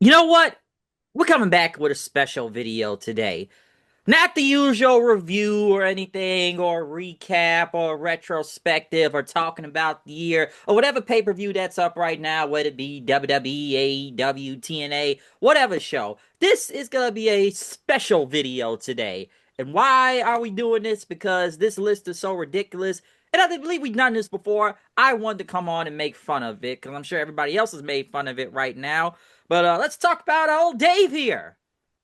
You know what? We're coming back with a special video today. Not the usual review or anything, or recap, or retrospective, or talking about the year, or whatever pay-per-view that's up right now, whether it be WWE, AEW, TNA, whatever show. This is gonna be a special video today. And why are we doing this? Because this list is so ridiculous. And I believe we've done this before. I wanted to come on and make fun of it, because I'm sure everybody else has made fun of it right now. But let's talk about old Dave here.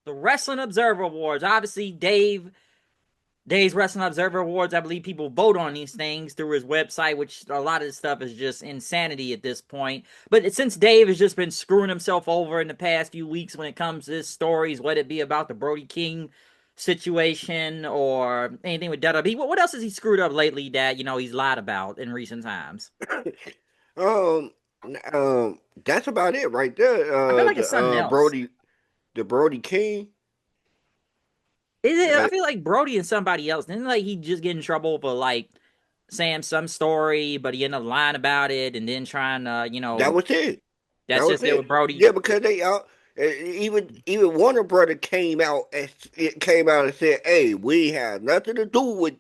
The Wrestling Observer Awards. Obviously, Dave's Wrestling Observer Awards, I believe people vote on these things through his website, which a lot of this stuff is just insanity at this point. But since Dave has just been screwing himself over in the past few weeks when it comes to his stories, whether it be about the Brody King situation or anything with WWE, what else has he screwed up lately that, he's lied about in recent times? Um, that's about it right there. I feel like it's something else. The Brody King. Is it? I Like feel like Brody and somebody else. Didn't like he just get in trouble for like saying some story, but he ended up lying about it and then trying to, that was it. That that's was just it with it. Brody. Yeah, because they even Warner Brother came out and it came out and said, "Hey, we had nothing to do with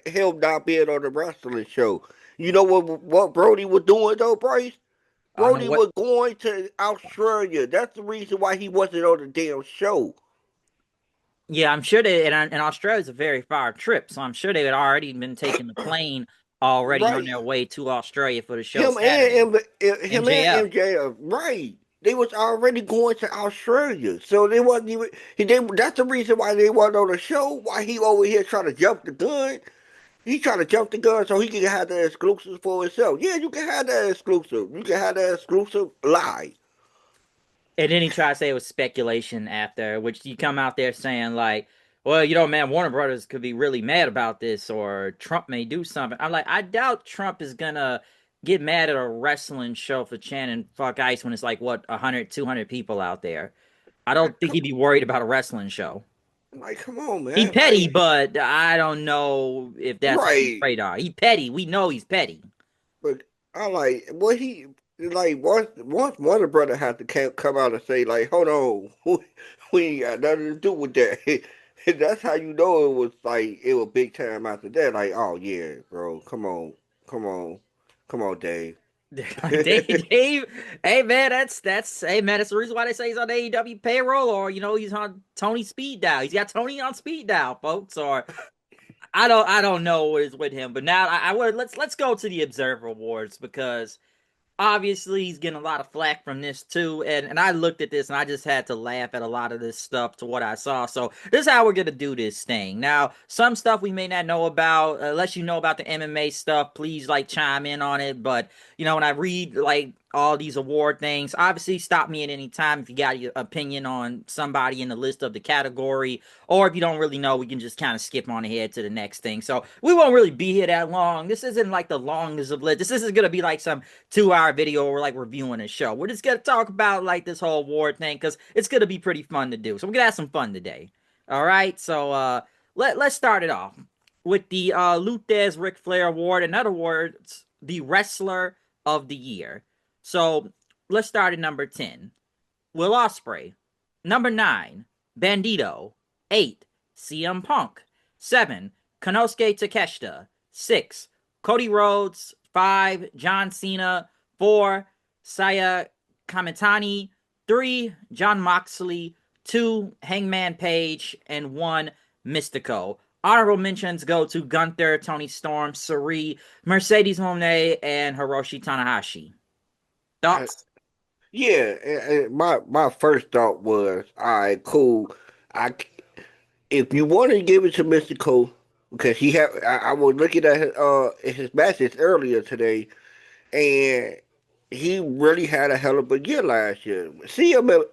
him not being on the wrestling show." You know what Brody was doing though, Bryce? I don't know Brody what. was going to Australia. That's the reason why he wasn't on the damn show. Yeah, I'm sure they and Australia's a very far trip, so I'm sure they had already been taking the plane already on Right. their way to Australia for the show Him Saturday. him and MJF. MJF, right? They was already going to Australia, so they wasn't even. That's the reason why they wasn't on the show. Why he over here trying to jump the gun? He trying to jump the gun so he can have the exclusive for himself. Yeah, you can have that exclusive. You can have that exclusive live. And then he tried to say it was speculation after, which you come out there saying like, well, man, Warner Brothers could be really mad about this, or Trump may do something. I'm like, I doubt Trump is gonna get mad at a wrestling show for chanting "fuck ice" when it's like what 100, 200 people out there. I don't think Come, he'd be worried about a wrestling show. like, come on, He man. petty, Like, but I don't know if that's on his right. radar. He petty. We know he's petty. But I like what he like. Once Warner Brother had to come out and say like, hold on, we ain't got nothing to do with that. And that's how you know it was big time after that. Like, oh yeah, bro, come on, come on, Dave. Dave, hey man, that's hey man, that's the reason why they say he's on the AEW payroll, or he's on Tony speed dial. He's got Tony on speed dial, folks. Or I don't know what is with him, but now I would let's go to the Observer Awards because obviously he's getting a lot of flack from this too, and I looked at this and I just had to laugh at a lot of this stuff to what I saw. So this is how we're gonna do this thing. Now some stuff we may not know about, unless you know about the MMA stuff, please like chime in on it. But when I read like all these award things, obviously stop me at any time if you got your opinion on somebody in the list of the category, or if you don't really know, we can just kind of skip on ahead to the next thing. So we won't really be here that long. This isn't like the longest of lists. This isn't gonna be like some 2 hour video where we're like reviewing a show. We're just gonna talk about like this whole award thing because it's gonna be pretty fun to do. So we're gonna have some fun today. All right. So let's start it off with the Luthez Ric Flair Award. In other words, the Wrestler of the Year. So let's start at number 10. Will Ospreay. Number 9, Bandito. 8, CM Punk. 7, Konosuke Takeshita. 6, Cody Rhodes. 5, John Cena. 4, Saya Kamitani. 3, John Moxley. 2, Hangman Page. And 1, Mystico. Honorable mentions go to Gunther, Tony Storm, Sari, Mercedes Moné, and Hiroshi Tanahashi. Uh, Thoughts? yeah, my first thought was, all right, cool. I if you want to give it to Mystico, because I was looking at his matches earlier today, and he really had a hell of a year last year. CMLL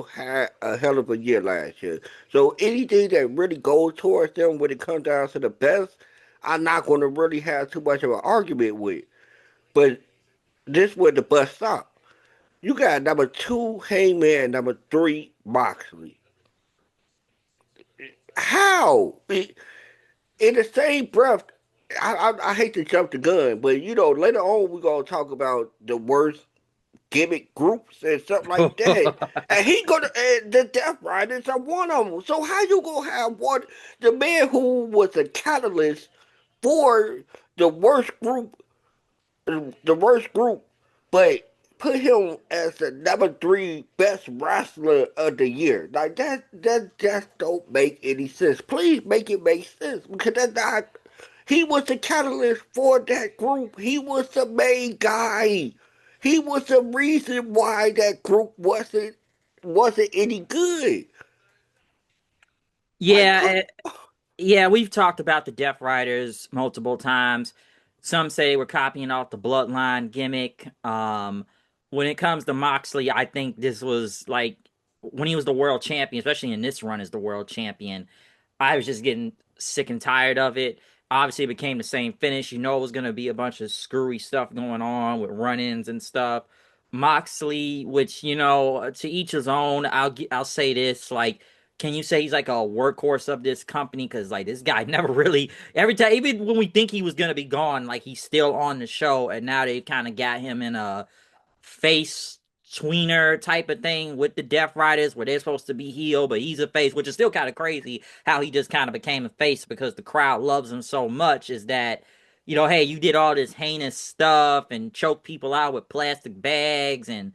had a hell of a year last year. So anything that really goes towards them when it comes down to the best, I'm not going to really have too much of an argument with. But this where the bus stop. You got number two Hangman, number three Moxley. How? In the same breath, I hate to jump the gun, but later on we're gonna talk about the worst gimmick groups and stuff like that. And he gonna and the Death Riders are one of them. So how you gonna have one the man who was a catalyst for the worst group the worst group, but put him as the number three best wrestler of the year. Like that just don't make any sense. Please make it make sense because that's not. He was the catalyst for that group. He was the main guy. He was the reason why that group wasn't any good. Like, Yeah, yeah, we've talked about the Death Riders multiple times. Some say we're copying off the Bloodline gimmick. When it comes to Moxley, I think this was like when he was the world champion, especially in this run as the world champion. I was just getting sick and tired of it. Obviously, it became the same finish. You know, it was going to be a bunch of screwy stuff going on with run-ins and stuff. Moxley, which to each his own. I'll say this, like, can you say he's like a workhorse of this company? Because like this guy never really every time, even when we think he was gonna be gone, like he's still on the show, and now they kind of got him in a face tweener type of thing with the Death Riders where they're supposed to be heel, but he's a face, which is still kind of crazy how he just kind of became a face because the crowd loves him so much. Is that, hey, you did all this heinous stuff and choked people out with plastic bags and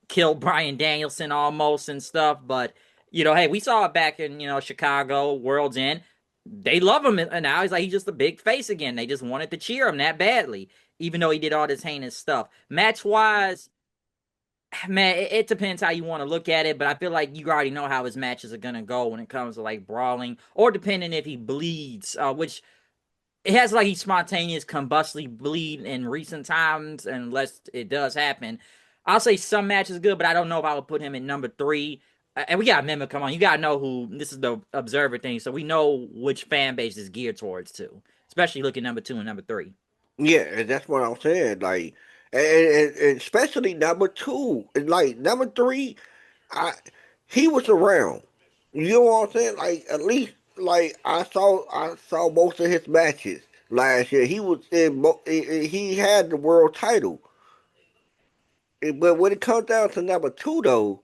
killed Brian Danielson almost and stuff, but hey, we saw it back in, Chicago, World's End. They love him, and now he's just a big face again. They just wanted to cheer him that badly, even though he did all this heinous stuff. Match wise, man, it depends how you want to look at it, but I feel like you already know how his matches are gonna go when it comes to like brawling, or depending if he bleeds, which it has like he spontaneous combustly bleed in recent times, unless it does happen. I'll say some matches good, but I don't know if I would put him in number three. And we got Mimic, come on, you gotta know who this is the observer thing, so we know which fan base is geared towards too. Especially looking number two and number three. yeah, and that's what I'm saying. Like, and especially number two, and like number three, I he was around. You know what I'm saying? Like at least like I saw most of his matches last year. He was he had the world title. But when it comes down to number two though,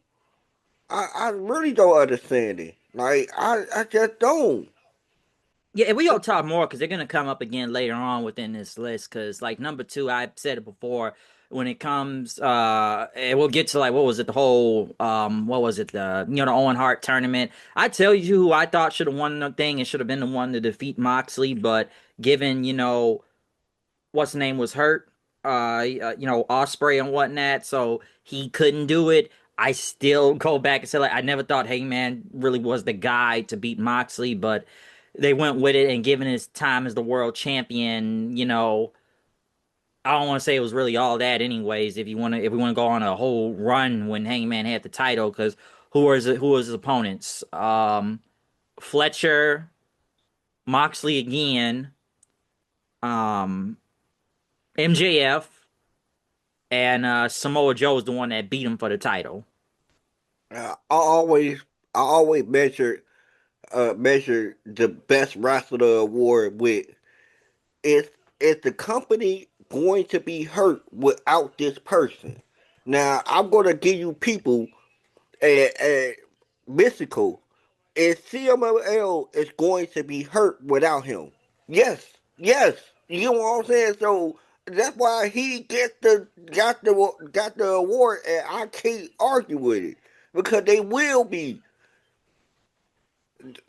I really don't understand it. Like I just don't. Yeah, and we gonna talk more because they're gonna come up again later on within this list. Because like number two, I said it before. When it comes, and we'll get to like what was it, the whole, what was it, the Owen Hart tournament. I tell you who I thought should have won the thing. It should have been the one to defeat Moxley, but given what's the name was hurt, Osprey and whatnot, so he couldn't do it. I still go back and say like I never thought Hangman really was the guy to beat Moxley, but they went with it, and given his time as the world champion, I don't want to say it was really all that anyways. If we want to go on a whole run when Hangman had the title, because who was his opponents? Fletcher, Moxley again, um, MJF, and Samoa Joe was the one that beat him for the title. I always measure the best wrestler award with is is the company going to be hurt without this person? Now I'm gonna give you people a mystical. Is CMLL is going to be hurt without him? Yes, yes. You know what I'm saying? So that's why he got the award, and I can't argue with it because they will be.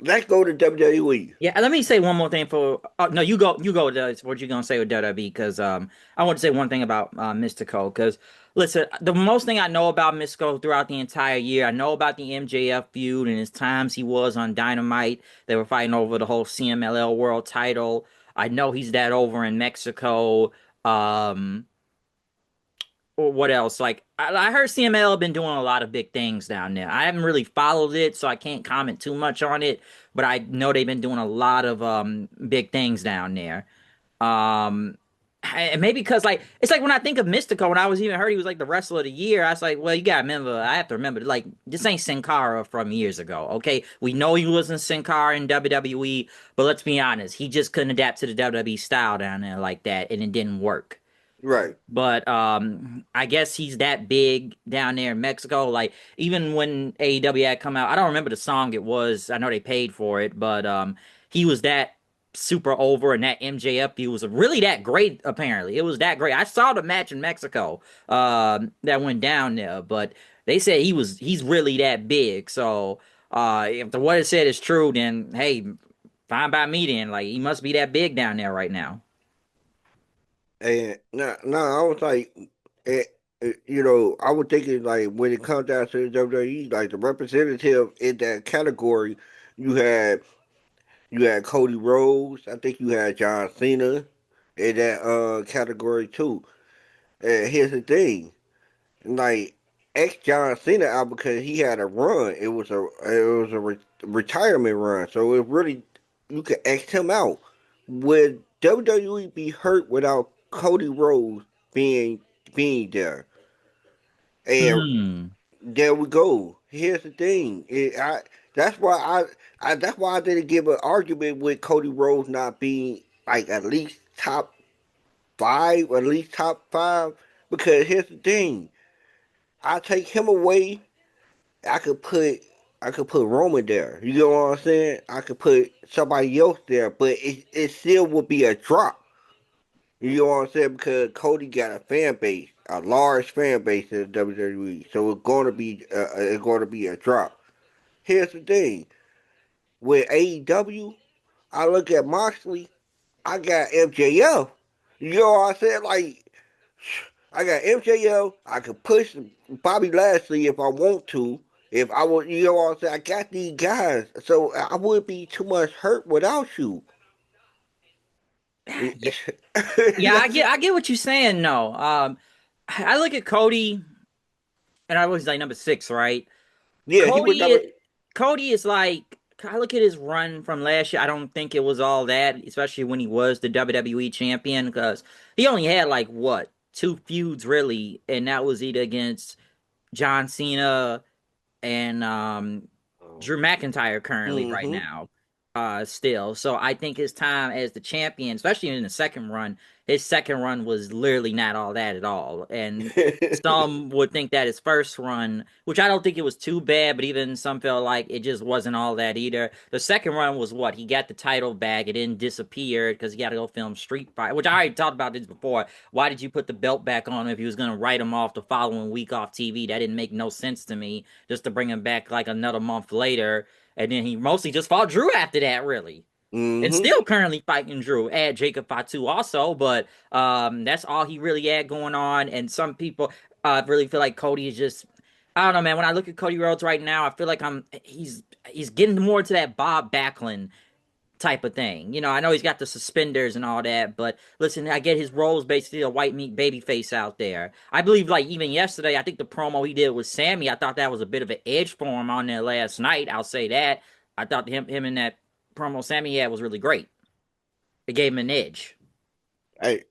Let's go to WWE. Yeah, and let me say one more thing for. Oh, no, you go. What you gonna say with WWE? Because I want to say one thing about Mystico. Because listen, the most thing I know about Mystico throughout the entire year, I know about the MJF feud and his times he was on Dynamite. They were fighting over the whole CMLL World Title. I know he's that over in Mexico. Um, or what else? Like I heard CML been doing a lot of big things down there. I haven't really followed it, so I can't comment too much on it. But I know they've been doing a lot of big things down there. Um, And maybe because like it's like when I think of Mystico, when I was even heard he was like the wrestler of the year, I was like, well, you gotta remember, I have to remember, like this ain't Sin Cara from years ago. Okay, we know he wasn't Sin Cara in WWE, but let's be honest, he just couldn't adapt to the WWE style down there like that, and it didn't work. Right. But I guess he's that big down there in Mexico. Like even when AEW had come out, I don't remember the song it was. I know they paid for it, but he was that super over, and that MJF he was really that great. Apparently, it was that great. I saw the match in Mexico that went down there, but they said he's really that big. So if the what it said is true, then hey, fine by me. Then like he must be that big down there right now. And now I was like, eh, I would think it like when it comes down to the WWE, like the representative in that category, you had you had Cody Rhodes. I think you had John Cena in that category too. And here's the thing, like ex John Cena out because he had a run. It was a retirement run, so it really you could X him out. Would WWE be hurt without Cody Rhodes being being there? And Hmm. there we go. Here's the thing. That's why that's why I didn't give an argument with Cody Rhodes not being like at least top five, or at least top five. Because here's the thing. I take him away, I could put I could put Roman there. You know what I'm saying? I could put somebody else there, but it still would be a drop. You know what I'm saying? Because Cody got a fan base, a large fan base in the WWE, so it's going to be a drop. Here's the thing: with AEW, I look at Moxley, I got MJF. You know what I'm saying? Like I got MJF. I could push Bobby Lashley if I want to. If I would, you know what I'm saying? I got these guys, so I wouldn't be too much hurt without you. Yeah, yeah, I get what you're saying. No, I look at Cody, and I was like number six, right? Yeah, he would Cody, never. Cody is like I look at his run from last year. I don't think it was all that, especially when he was the WWE champion, because he only had like what two feuds really, and that was either against John Cena and Drew McIntyre currently right Mm-hmm. now. Still. So I think his time as the champion, especially in the second run, his second run was literally not all that at all. And some would think that his first run, which I don't think it was too bad, but even some felt like it just wasn't all that either. The second run was what? He got the title back, it didn't disappear because he got to go film Street Fight, which I already talked about this before. Why did you put the belt back on him if he was going to write him off the following week off TV? That didn't make no sense to me, just to bring him back like another month later. And then he mostly just fought Drew after that, really. And Mm-hmm. still currently fighting Drew. Add Jacob Fatu also, but that's all he really had going on. And some people really feel like Cody is just I don't know, man. When I look at Cody Rhodes right now, I feel like he's getting more to that Bob Backlund type of thing. You know, I know he's got the suspenders and all that, but listen, I get his role is basically a white meat baby face out there. I believe, like, even yesterday, I think the promo he did with Sammy, I thought that was a bit of an edge for him on there last night. I'll say that. I thought him in that promo Sammy had was really great. It gave him an edge. Hey,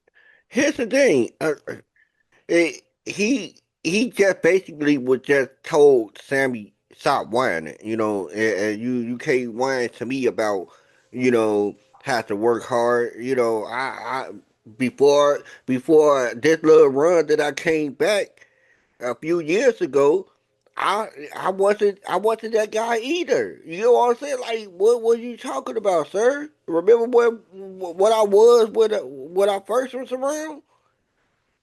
here's the thing. He just basically was just told Sammy stop whining, and you can't whine to me about, have to work hard. I before this little run that I came back a few years ago, I I wasn't that guy either. You know what I'm saying? Like, what were you talking about, sir? Remember what I was when I first was around?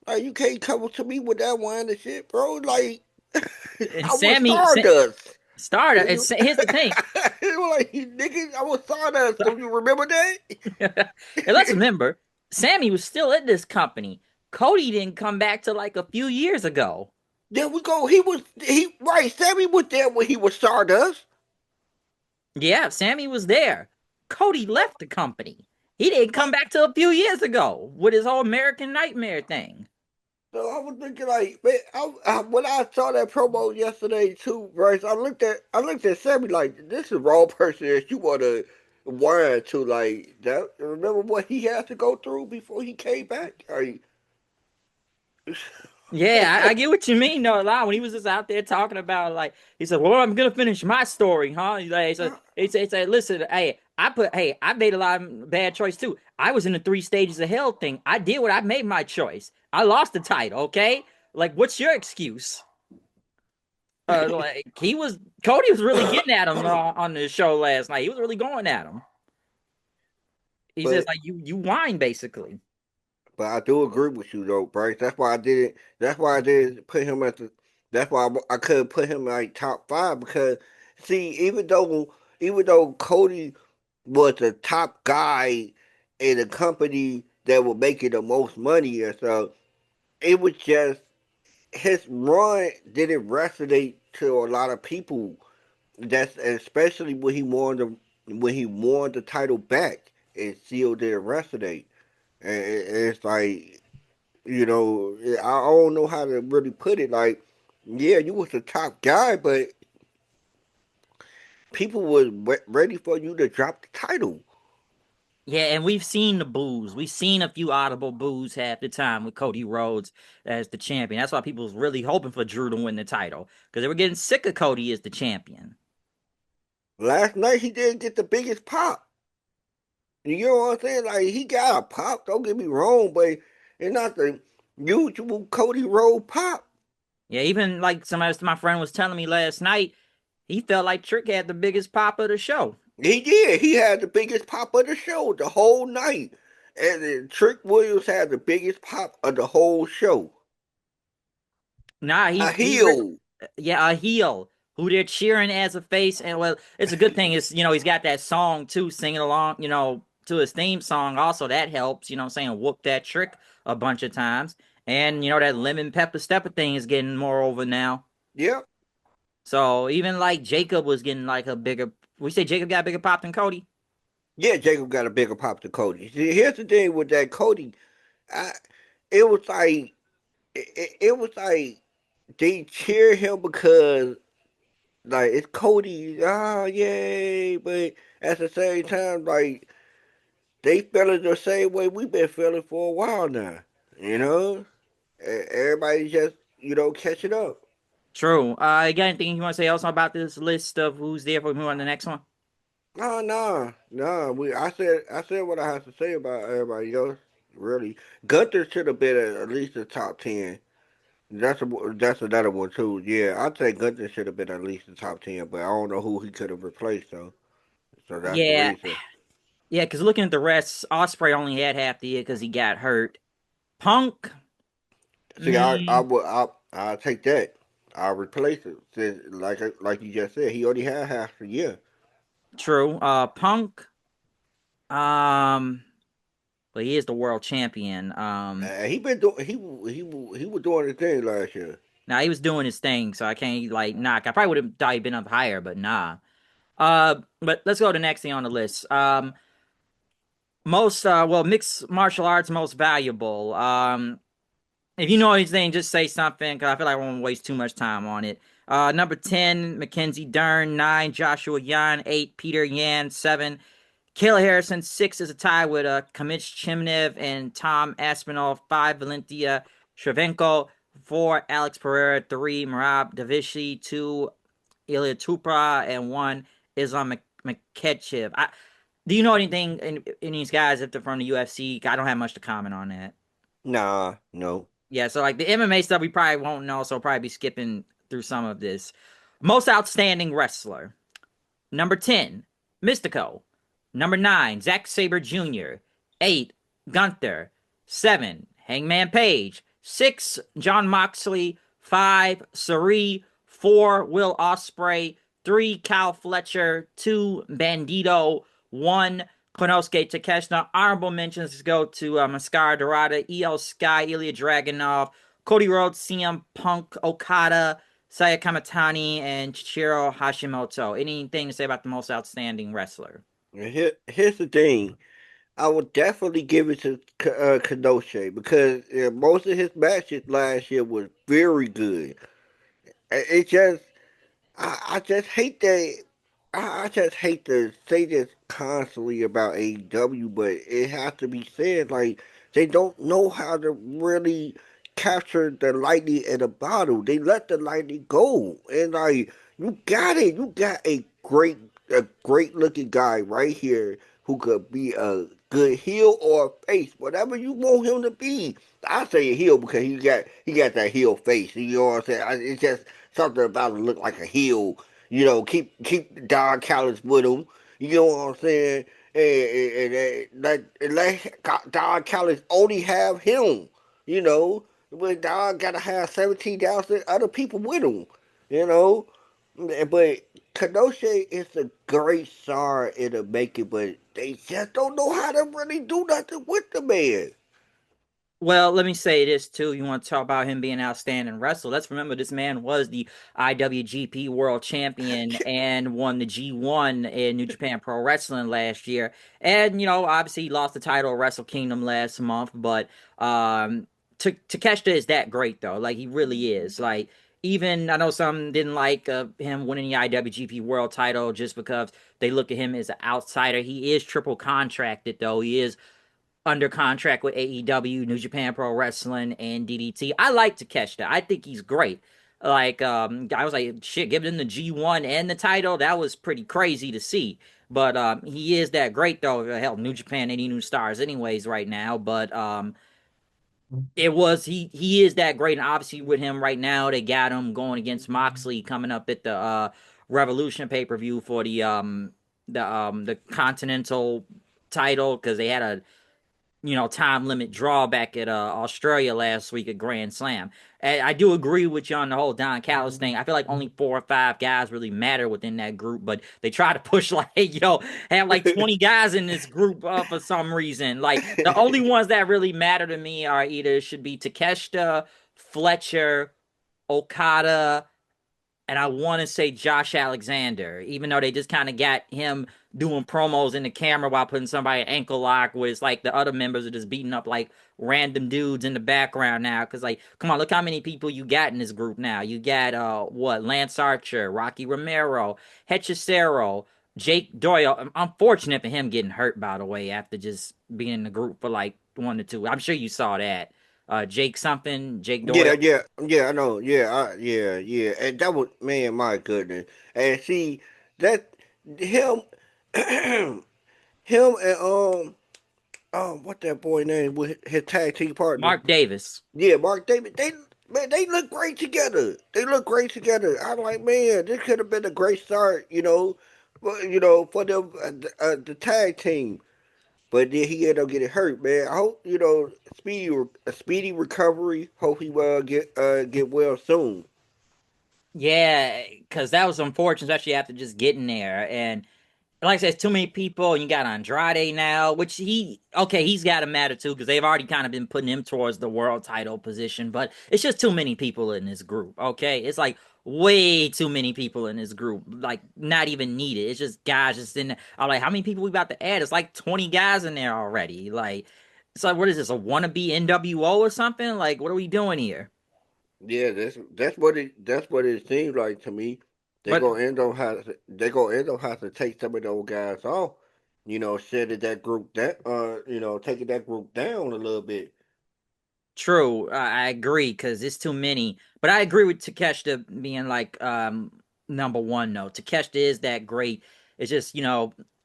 Like, you can't come to me with that one and shit, bro. Like, And I was Sammy Stardust. started. Do you? Here's the thing. You were like, nigga, I was Stardust. Do you remember that? And let's remember, Sammy was still at this company. Cody didn't come back to like a few years ago. There we go. He right. Sammy was there when he was Stardust. Yeah, Sammy was there. Cody left the company. He didn't come back till a few years ago with his whole American Nightmare thing. So I was thinking, like, man, when I saw that promo yesterday too, Bryce, I looked at Sammy like, this is the wrong person that you wanna Word to like that. Remember what he had to go through before he came back? Yeah, I get what you mean, though. A lot when he was just out there talking about like he said, "Well, I'm gonna finish my story, huh?" He's like, "Listen, hey, I made a lot of bad choice too. I was in the three stages of hell thing. I did what I made my choice. I lost the title, okay? Like, what's your excuse?" Like Cody was really getting at him on the show last night. He was really going at him. He says but like you whine basically. But I do agree with you though, Bryce. That's why I didn't. That's why I didn't put him at the. That's why I couldn't put him like top five because see, even though Cody was the top guy in the company that was making the most money and stuff, it was just his run didn't resonate to a lot of people. That's especially when he won the title back. It still didn't resonate. And it's like I don't know how to really put it. Like, yeah, you was the top guy, but people was ready for you to drop the title. Yeah, and we've seen the boos. We've seen a few audible boos half the time with Cody Rhodes as the champion. That's why people was really hoping for Drew to win the title because they were getting sick of Cody as the champion. Last night he didn't get the biggest pop. You know what I'm saying? Like he got a pop. Don't get me wrong, but it's not the usual Cody Rhodes pop. Yeah, even like somebody, my friend was telling me last night, he felt like Trick had the biggest pop of the show. He did. He had the biggest pop of the show the whole night, and then Trick Williams had the biggest pop of the whole show. Nah, A he really, heel. yeah, a heel who they're cheering as a face, and well, it's a good thing is he's got that song too, singing along, to his theme song. Also, that helps. You know, what I'm saying whoop that trick a bunch of times, and that lemon pepper stepper thing is getting more over now. Yep. So even like Jacob was getting like a bigger. We say Jacob got a bigger pop than Cody. Yeah, Jacob got a bigger pop than Cody. See, here's the thing with that Cody. I, it was like it was like they cheer him because like it's Cody, yay! But at the same time, like they feeling the same way we've been feeling for a while now. You know, everybody just catching up. True. You got anything you want to say else about this list of who's there for who on the next one? No, no, no. I said what I have to say about everybody else. Really, Gunther should have been at least the top 10. That's another one too. Yeah, I'd say Gunther should have been at least the top 10, but I don't know who he could have replaced though. So that's the Yeah, reason. yeah. Because looking at the rest, Osprey only had half the year because he got hurt. Punk, See, I mm, would I take that. I replace it. Since, like you just said, he already had half the year. true. Punk, um, but he is the world champion. He been doing he was doing his thing last year. Now he was doing his thing, so I can't like knock. I probably would have thought he'd been up higher, but nah. But let's go to the next thing on the list. Most mixed martial arts most valuable. If you know anything, just say something because I feel like I won't waste too much time on it. Number 10, Mackenzie Dern. 9, Joshua Yan. 8, Peter Yan. 7, Kayla Harrison. 6 is a tie with Kamich Chimnev and Tom Aspinall. 5, Valentia Shevchenko. 4, Alex Pereira. 3, Merab Davishi. 2, Ilya Tupra. And 1, Islam Makhachev. Do you know anything in these guys if they're from the UFC? I don't have much to comment on that. Nah, no. Yeah, so like the MMA stuff we probably won't know, so I'll probably be skipping through some of this. Most outstanding wrestler. Number 10, Mystico. Number 9, Zack Sabre Jr. 8, Gunther. 7, Hangman Page. 6, John Moxley. 5, Sari. 4, Will Ospreay. 3, Cal Fletcher. 2, Bandito. 1, Konosuke Takeshita. Honorable mentions go to Mascara Dorada, EL Sky, Ilya Dragunov, Cody Rhodes, CM Punk, Okada, Saya Kamatani, and Chiro Hashimoto. Anything to say about the most outstanding wrestler? Here's the thing. I would definitely give it to Kenosha because most of his matches last year was very good. It just I just hate that. I just hate to say this constantly about AEW, but it has to be said. Like they don't know how to really capture the lightning in a bottle. They let the lightning go, and like you got it. You got a great looking guy right here who could be a good heel or a face, whatever you want him to be. I say a heel because he got that heel face. You know what I'm saying? It's just something about him look like a heel. You know, keep Don Callis with him. You know what I'm saying? And let Don Callis only have him. You know, but Don gotta have 17,000 other people with him. You know, but Kenosha is a great star in the making, but they just don't know how to really do nothing with the man. Well, let me say this too. You want to talk about him being an outstanding wrestler? Let's remember this man was the IWGP World Champion and won the G1 in New Japan Pro Wrestling last year. And obviously he lost the title at Wrestle Kingdom last month. But Takeshita is that great though. Like he really is. Like even I know some didn't like him winning the IWGP World Title just because they look at him as an outsider. He is triple contracted though. He is under contract with AEW, New Japan Pro Wrestling, and DDT. I like Takeshita. I think he's great. Like, I was like, shit, giving him the G1 and the title, that was pretty crazy to see. But he is that great though. Hell, New Japan, any new stars, anyways, right now. But it was he is that great, and obviously with him right now, they got him going against Moxley coming up at the Revolution pay per view for the Continental title because they had a time limit drawback at Australia last week at Grand Slam. And I do agree with you on the whole Don Callis thing. I feel like only 4 or 5 guys really matter within that group, but they try to push like, have like 20 guys in this group for some reason. Like the only ones that really matter to me are either should be Takeshita, Fletcher, Okada, and I want to say Josh Alexander, even though they just kind of got him doing promos in the camera while putting somebody ankle lock, where it's like the other members are just beating up like random dudes in the background now. Because like, come on, look how many people you got in this group now. You got what Lance Archer, Rocky Romero, Hechicero, Jake Doyle. Unfortunate for him getting hurt, by the way, after just being in the group for like 1 to 2. I'm sure you saw that. Jake something, Jake Yeah, Doyle. yeah, yeah. I know. Yeah, yeah, yeah. And that was man, my goodness. And see that him, him and what that boy name with his tag team partner? Mark Davis. Yeah, Mark David. They look great together. They look great together. I'm like, man, this could have been a great start, for the tag team. But then he ended up getting hurt, man. I hope a speedy recovery. Hope he get well soon. Yeah, because that was unfortunate, especially after just getting there. And like I said, it's too many people. And you got Andrade now, which he's got to matter too, because they've already kind of been putting him towards the world title position. But it's just too many people in this group. Okay, it's like way too many people in this group, like not even needed. It's just guys just in there. I'm like, how many people we about to add? It's like 20 guys in there already. Like, it's like, what is this, a wannabe NWO or something? Like, what are we doing here? Yeah, that's what it seems like to me. But They gonna end up have to take some of those guys off. Setting that group taking that group down a little bit. true, I agree because it's too many. But I agree with Takeshita being like number one though. Takeshita is that great. It's just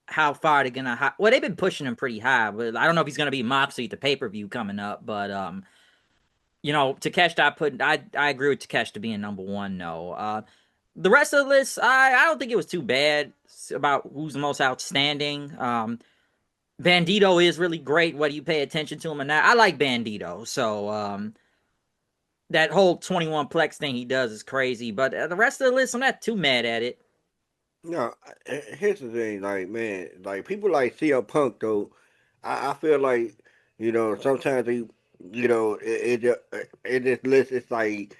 how far they're gonna. Well, they've been pushing him pretty high, but I don't know if he's gonna be Moxley at the pay per view coming up. But Takeshita, I agree with Takeshita being number one though. The rest of the list, I don't think it was too bad about who's the most outstanding. Bandito is really great, whether you pay attention to him or not. I like Bandito, so that whole 21 plex thing he does is crazy. But the rest of the list, I'm not too mad at it. No, here's the thing, like man, like people like CM Punk though. I feel like sometimes in this list it's like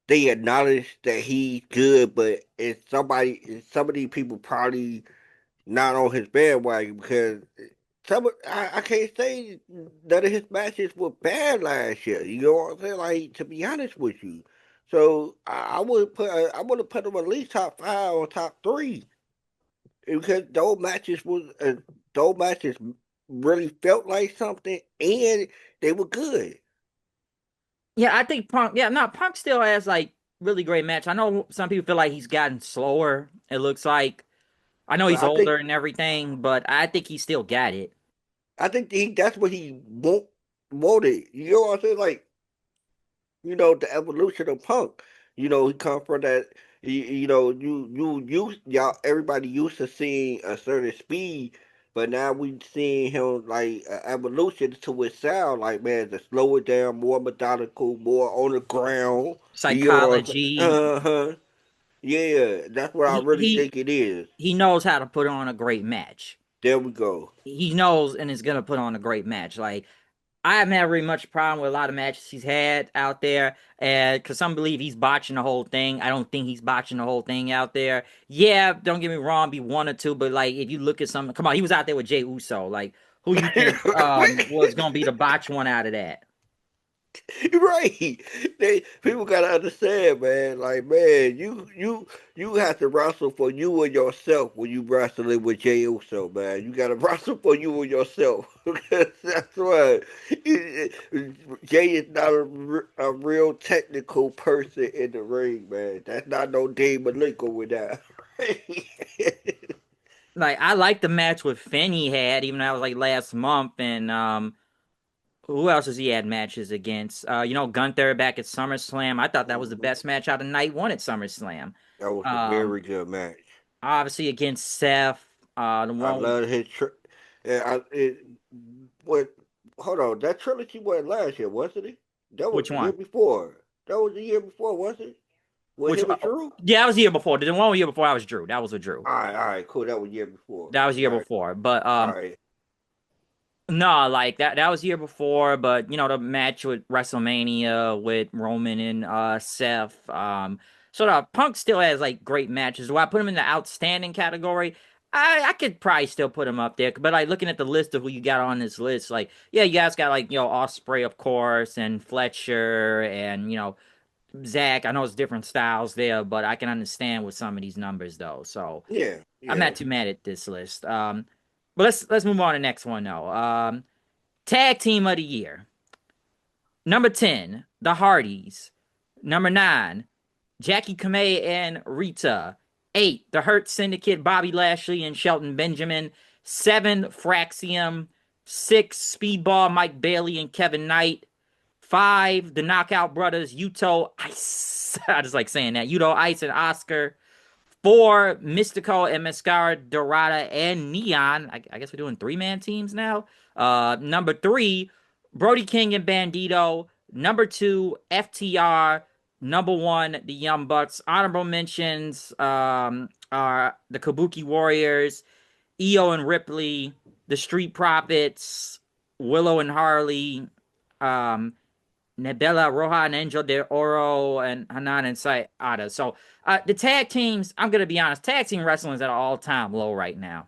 they acknowledge that he's good, but some of these people probably not on his bandwagon because I can't say none of his matches were bad last year. You know what I'm saying? Like to be honest with you, so I would have put him at least top 5 or top 3. because those matches really felt like something, and they were good. Yeah, I think Punk. Yeah, no, Punk still has like really great match. I know some people feel like he's gotten slower. It looks like I know But he's older and everything, but I think he still got it. I think that's what he wanted. You know what I'm saying? Like, the evolution of punk. He come from that. Y'all, everybody used to seeing a certain speed, but now we seeing him like evolution to his sound. Like, man, to slow it down, more methodical, more on the ground. You know what I'm saying? Psychology. Uh-huh. Yeah, that's what I He really he think it is. he knows how to put on a great match. There we go. He knows and is gonna put on a great match. Like I haven't had very much problem with a lot of matches he's had out there, and because some believe he's botching the whole thing. I don't think he's botching the whole thing out there. Yeah, don't get me wrong, be one or two, but like if you look at some, come on, he was out there with Jay Uso. Like who you think was gonna be the botch one out of that? Right. People gotta understand, man. Like, man, you have to wrestle for you and yourself when you wrestling with Jey Uso, man. You gotta wrestle for you and yourself. That's why Jay is not a real technical person in the ring, man. That's not no Dave Malenko with that. Like I like the match with Finn he had, even though that was like last month, and who else has he had matches against? Gunther back at SummerSlam. I thought that was the Mhm. best match out of night one at SummerSlam. That was a Um, very good match. obviously against Seth. The I one love his. Yeah, what? Hold on, that trilogy wasn't last year, wasn't it? That was which the year one? before. That was the year before, wasn't it? With Which him and Drew. yeah, that was the year before. The one year before I was Drew. That was with Drew. All right, cool. That was the year before. That was the year All right, before. But all right. no, like that was the year before, but the match with WrestleMania with Roman and Seth. So the Punk still has like great matches. Do I put him in the outstanding category? I could probably still put him up there, but like looking at the list of who you got on this list, like yeah, you guys got like Osprey of course and Fletcher and Zach. I know it's different styles there, but I can understand with some of these numbers though. So Yeah, I'm yeah. not too mad at this list. But let's move on to the next one though. Tag Team of the Year. Number 10, The Hardys. Number 9, Jackie Kamei and Rita. 8, The Hurt Syndicate, Bobby Lashley and Shelton Benjamin. 7, Fraxium. 6, Speedball, Mike Bailey and Kevin Knight. 5, The Knockout Brothers, Yuto Ice. I just like saying that. Yuto Ice and Oscar. 4, Mystico and Mascara Dorada and Neon. I guess we're doing three-man teams now. Number 3, Brody King and Bandito. Number 2, FTR. Number 1, the Young Bucks. Honorable mentions are the Kabuki Warriors, Io and Ripley, the Street Profits, Willow and Harley, um, Nebella Roja and Angel de Oro and Hanan and Sayada. So the tag teams, I'm gonna be honest, tag team wrestling is at an all-time low right now.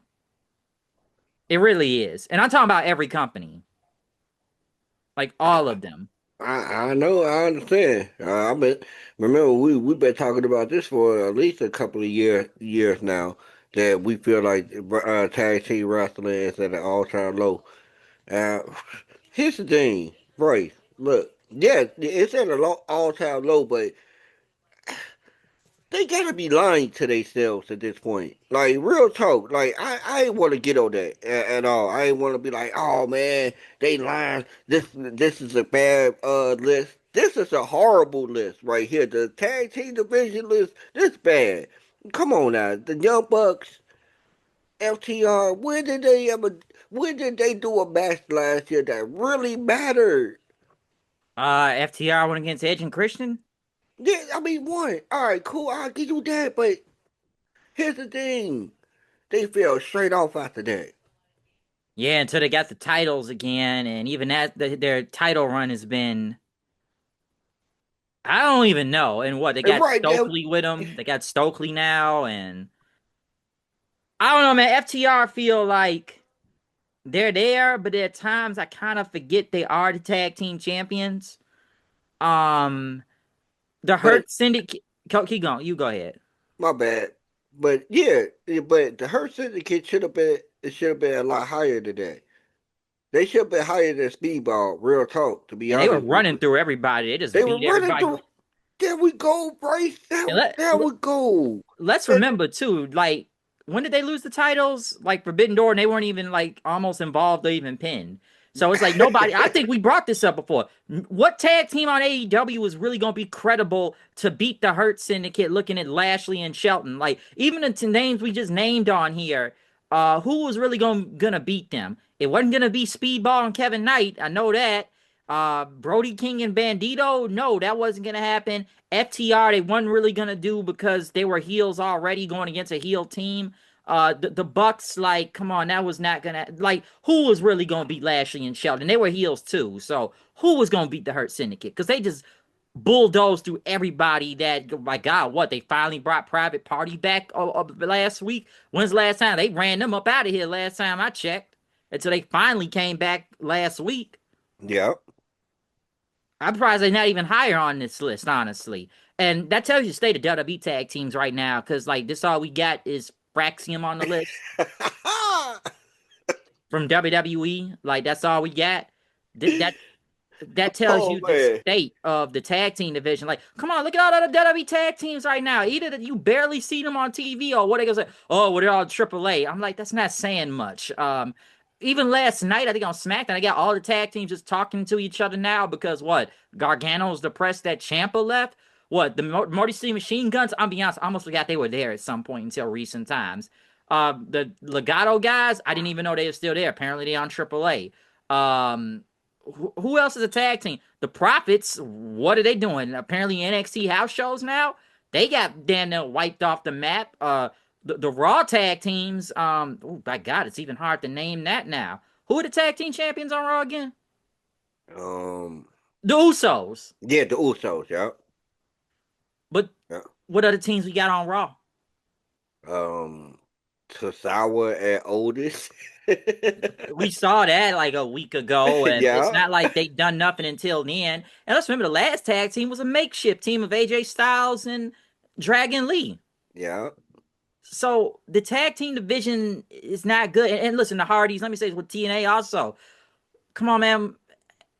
It really is. And I'm talking about every company. Like all of them. I know, I understand. I been remember we've been talking about this for at least a couple of years now. That we feel like tag team wrestling is at an all time low. Uh, Here's the thing, Bryce. Look, yeah, it's at an all time low, but they gotta be lying to themselves at this point. Like real talk. Like I ain't want to get on that at all. I ain't want to be like, oh man, they lying. This is a bad list. This is a horrible list right here. The tag team division list. This bad. Come on now, the Young Bucks, FTR. When did they ever? When did they do a match last year that really mattered? FTR went against Edge and Christian. Yeah, I mean, one. All right, cool. I'll give you that. But here's the thing. They fell straight off after that. Yeah, until they got the titles again, and even their title run has been I don't even know. And what they And got right now, Stokely with them. They got Stokely now, and I don't know, man. FTR feel like they're there, but at times I kind of forget they are the tag team champions. Um, the but Hurt Syndicate. Keep going. You go ahead. my bad. but yeah, but the Hurt Syndicate should have been it should have been a lot higher than that. They should have been higher than Speedball. Real talk, to be And they were honest with running you. through everybody. They just They were beat running everybody. through. There we go, Bryce. And There we go. let's And remember too, like when did they lose the titles? Like Forbidden Door, and they weren't even like almost involved or even pinned. So it's like nobody. I think we brought this up before. What tag team on AEW is really going to be credible to beat the Hurt Syndicate? Looking at Lashley and Shelton, like even the names we just named on here, who was really gonna beat them? It wasn't gonna be Speedball and Kevin Knight. I know that. Brody King and Bandito, no, that wasn't gonna happen. FTR, they weren't really gonna do because they were heels already going against a heel team. The Bucks, like, come on, that was not gonna like who was really gonna beat Lashley and Shelton? They were heels too, so who was gonna beat the Hurt Syndicate? Because they just bulldozed through everybody. That my God, what they finally brought Private Party back last week. When's the last time they ran them up out of here? Last time I checked, until they finally came back last week. yeah, I'm surprised they're not even higher on this list, honestly. And that tells you the state of WWE tag teams right now, because like this all we got is Fraxium on the list from WWE. Like that's all we got. That that tells oh you the man, state of the tag team division. Like, come on, look at all the WWE tag teams right now. Either that you barely see them on TV, or what they gonna say? Oh, well, they're all AAA. I'm like, that's not saying much. Even last night, I think on SmackDown, I got all the tag teams just talking to each other now because what? Gargano's depressed that Ciampa left. What the Morty City Machine Guns? I'll be honest, I almost forgot they were there at some point until recent times. The Legato guys, I didn't even know they were still there. Apparently, they're on AAA. Who else is a tag team? The Profits, what are they doing? Apparently NXT house shows now. They got Daniel wiped off the map. The Raw tag teams, oh my God, it's even hard to name that now. Who are the tag team champions on Raw again? um, The Usos. yeah, the Usos, yeah, But yeah. what other teams we got on Raw? Um, Tosawa and Otis. We saw that like a week ago, and it's yeah, not like they done nothing until then. And let's remember the last tag team was a makeshift team of AJ Styles and Dragon Lee. yeah. So the tag team division is not good. And listen, the Hardys, let me say this with TNA also. Come on, man.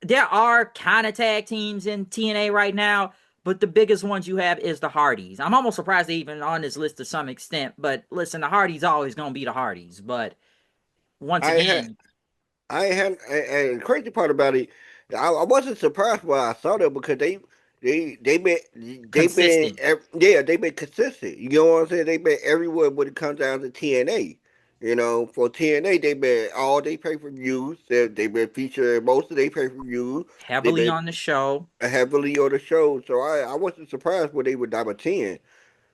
There are kind of tag teams in TNA right now, but the biggest ones you have is the Hardys. I'm almost surprised they even on this list to some extent. But listen, the Hardys always gonna be the Hardys. But once I had again, I had, and the crazy part about it, I wasn't surprised when I saw them because consistent. yeah, they been consistent. You know what I'm saying? They been everywhere when it comes down to TNA. You know, for TNA, they been all they pay per views. They been featured in most of their pay per views. They Heavily been on the show. heavily on the show, so I wasn't surprised when they were number 10.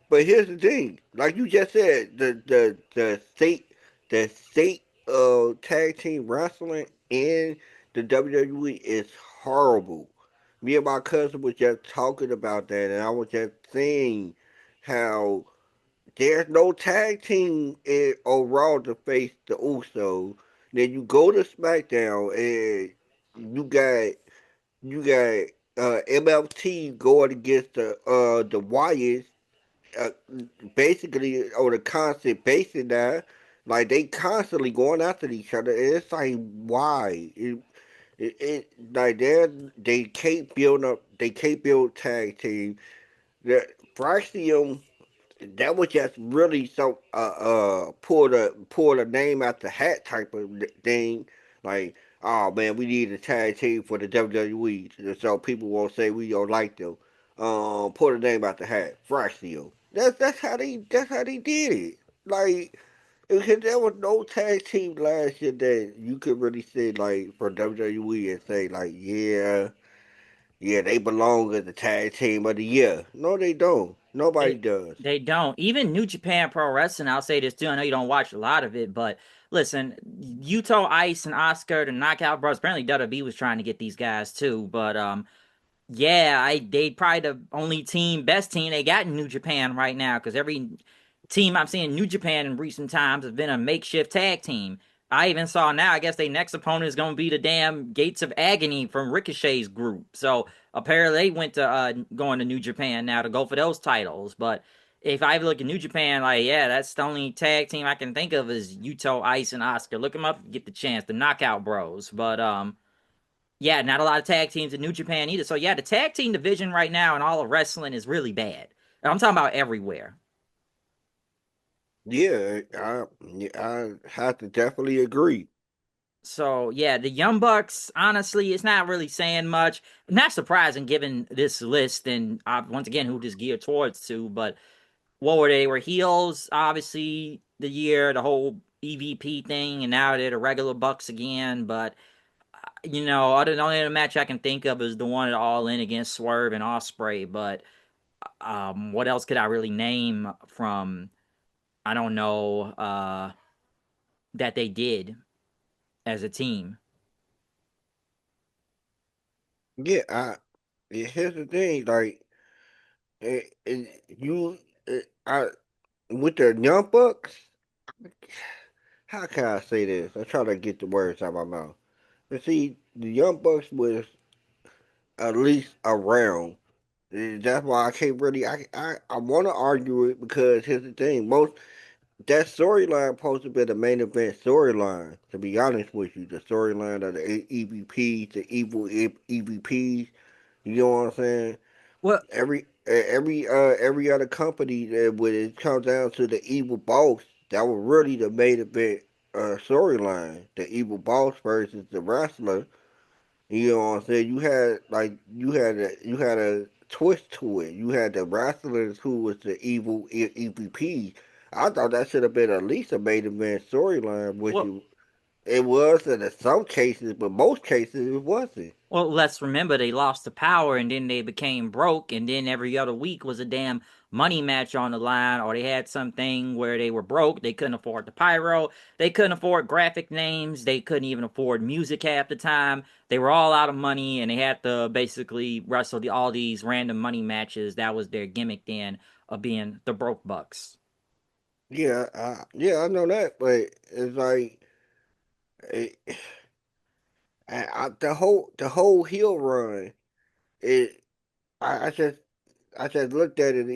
But here's the thing, like you just said, the state of tag team wrestling in the WWE is horrible. Me and my cousin was just talking about that, and I was just saying how there's no tag team on Raw to face the Usos. Then you go to SmackDown and you got MLT going against the Wyatts, uh, basically on a constant basis now. Like they constantly going after each other, and it's like why? Like they can't build up. They can't build tag team. The Fraxium, that was just really so pull the name out the hat type of thing. Like, oh man, we need a tag team for the WWE, so people won't say we don't like them. Pull the name out the hat, Fraxio. That's how they did it. Like, because there was no tag team last year that you could really say like for WWE and say like, yeah, they belong as the tag team of the year. No, they don't. Nobody They does. they don't. Even New Japan Pro Wrestling, I'll say this too. I know you don't watch a lot of it, but listen, Yuto Ice and Oscar, the Knockout Bros. Apparently WWE was trying to get these guys too, but yeah, they probably the only best team they got in New Japan right now because every team I'm seeing in New Japan in recent times has been a makeshift tag team. I even saw now, I guess their next opponent is going to be the damn Gates of Agony from Ricochet's group. So apparently they went to going to New Japan now to go for those titles. But if I look at New Japan, like, yeah, that's the only tag team I can think of is Yuto, Ice, and Oscar. Look them up if you get the chance. The Knockout Bros. But yeah, not a lot of tag teams in New Japan either. So yeah, the tag team division right now in all of wrestling is really bad. And I'm talking about everywhere. I have to definitely agree. So yeah, the Young Bucks, honestly, it's not really saying much. Not surprising given this list and once again who this geared towards to, but what were they? They were heels, obviously, the year, the whole EVP thing, and now they're the regular Bucks again. But other the only match I can think of is the one at All In against Swerve and Osprey. But what else could I really name from? I don't know that they did as a team. Yeah, here's the thing, like you, I with the Young Bucks. How can I say this? I'm trying to get the words out of my mouth. But see, the Young Bucks was at least around. That's why I can't really. I want to argue it because here's the thing. Most that storyline supposed to be the main event storyline. To be honest with you, the storyline of the EVPs, the evil EVPs. You know what I'm saying? Well, Every other company that when it comes down to the evil boss, that was really the main event storyline. The evil boss versus the wrestler. You know what I'm saying? You had a twist to it. You had the wrestlers who was the evil EVP. I thought that should have been at least a main event storyline, which well, it was in some cases, but most cases it wasn't. Well, let's remember they lost the power and then they became broke, and then every other week was a damn money match on the line, or they had something where they were broke. They couldn't afford the pyro, they couldn't afford graphic names, they couldn't even afford music half the time. They were all out of money, and they had to basically wrestle all these random money matches. That was their gimmick then of being the broke bucks. Yeah, I know that, but it's like it, the whole heel run. It I, I just I just looked at it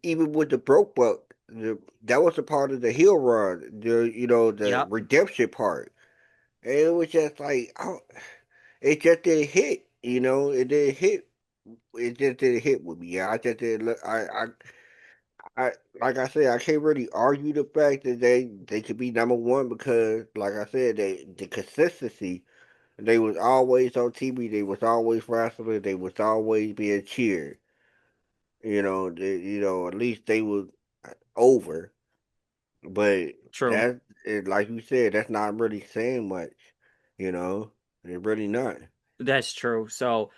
even with the broke buck. That was a part of the heel run. The Yep, redemption part, and it was just like it just didn't hit. It didn't hit. It just didn't hit with me. Yeah, I just didn't look. I like I said, I can't really argue the fact that they could be number one because, like I said, the consistency. They was always on TV. They was always wrestling. They was always being cheered. At least they was over. But true. like you said, that's not really saying much. You know, it's really not. That's true. So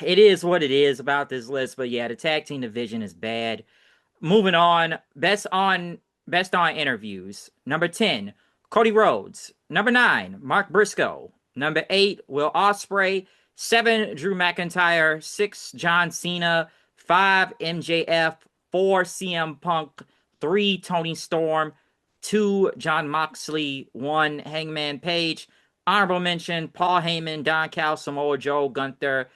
it is what it is about this list. But yeah, the tag team division is bad. Moving on, best on interviews. Number 10, Cody Rhodes. Number 9, Mark Briscoe. Number 8, Will Ospreay. 7, Drew McIntyre. 6, John Cena. 5, MJF. 4, CM Punk. 3, Tony Storm. 2, John Moxley. 1, Hangman Page. Honorable mention, Paul Heyman, Don Cal, Samoa Joe, Gunther,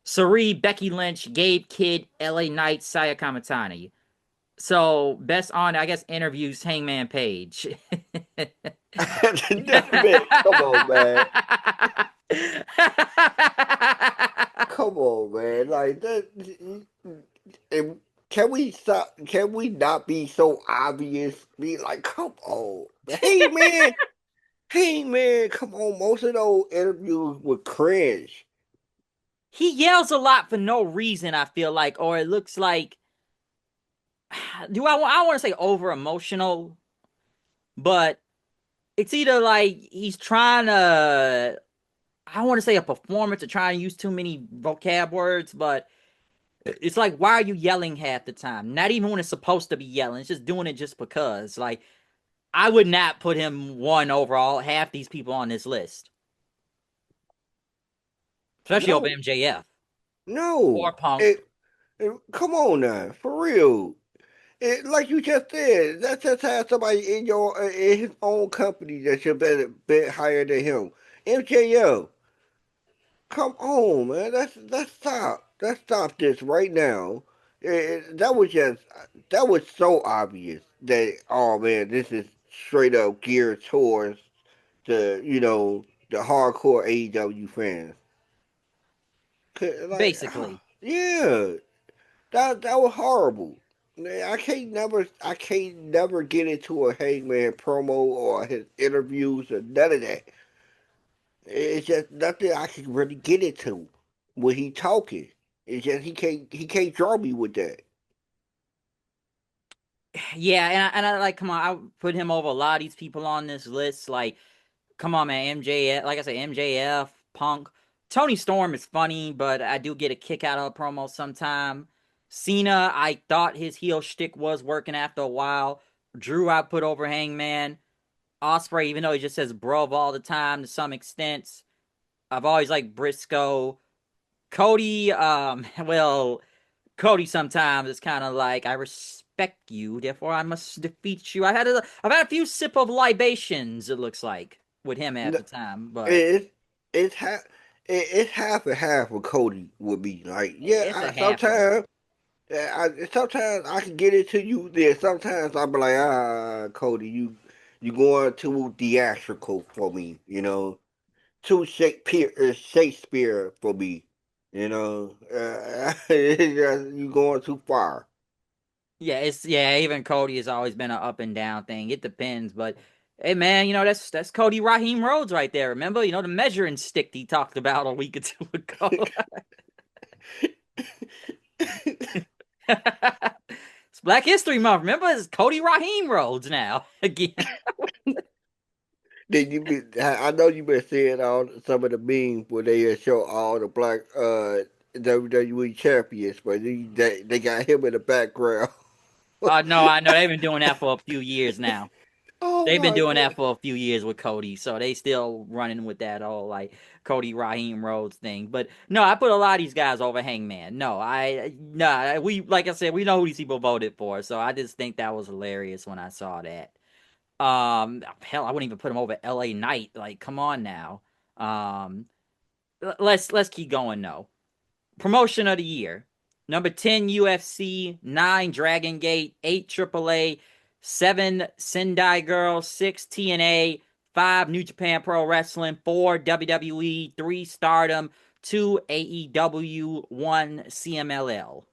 Sari, Becky Lynch, Gabe Kidd, LA Knight, Saya Kamatani. So best on, I guess, interviews Hangman Page. Man, come on, man. Come on, man. Like that. And can we stop? Can we not be so obvious? Be like, come on, hey man, come on. Most of those interviews were cringe. He yells a lot for no reason, I feel like, or it looks like I want to say over emotional, but it's either like he's trying to I want to say a performance or trying to use too many vocab words, but it's like, why are you yelling half the time? Not even when it's supposed to be yelling. It's just doing it just because. Like, I would not put him one overall. Half these people on this list, especially over No, MJF no. or Punk. Come on now, for real. Like you just said, that just has somebody in his own company that should be a bit higher than him. MJF, come on, man. Let's stop. Let's stop this right now. That was just that was so obvious that oh man, this is straight up geared towards the hardcore AEW fans. Like, Basically. yeah, that was horrible. Man, I can't never get into a Hangman promo or his interviews or none of that. It's just nothing I can really get into when he talking. It's just he can't draw me with that. Yeah, and I like come on, I put him over a lot of these people on this list. Like, come on, man, MJF, like I said, MJF, Punk, Tony Storm is funny, but I do get a kick out of a promo sometime. Cena, I thought his heel shtick was working after a while. Drew, I put over Hangman. Osprey, even though he just says bruv all the time to some extent. I've always liked Briscoe. Cody, well, Cody sometimes is kind of like I respect you, therefore I must defeat you. I've had a few sip of libations. It looks like with him at the time, but It's it's half it's half and half with Cody would be like yeah. it's a halfway. Sometimes I can get into you. Then sometimes I'll be like Cody, you going too theatrical for me. Too Shakespeare for me. You going too far. Yeah, Even Cody has always been an up and down thing. It depends, but hey, man, that's Cody Raheem Rhodes right there. Remember, the measuring stick he talked about a week or two ago. It's Black History Month. Remember, it's Cody Raheem Rhodes now again. Then I know you been seeing all some of the memes where they show all the black WWE champions, but they got him in the background. No, I know they've been doing that for a few years now. Oh They've been my doing god! that for a few years with Cody, so they still running with that whole like Cody Raheem Rhodes thing. But no, I put a lot of these guys over Hangman. No, we like I said, we know who these people voted for, so I just think that was hilarious when I saw that. Hell, I wouldn't even put him over L.A. Knight. Like, come on now. Um, let's keep going though. Promotion of the year. Number 10 UFC, 9 Dragon Gate, 8 AAA, 7 Sendai Girls, 6 TNA, 5 New Japan Pro Wrestling, 4 WWE, 3 Stardom, 2 AEW, 1 CMLL.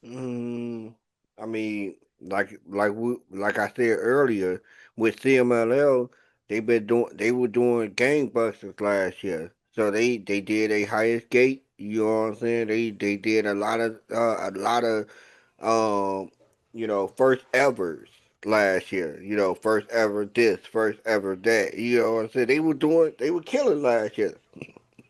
Mm, I mean, like I said earlier, with CMLL, they were doing gangbusters last year. So they did a highest gate. You know what I'm saying? They did a lot of um first evers last year. First ever this, first ever that. You know what I'm saying? They were killing last year.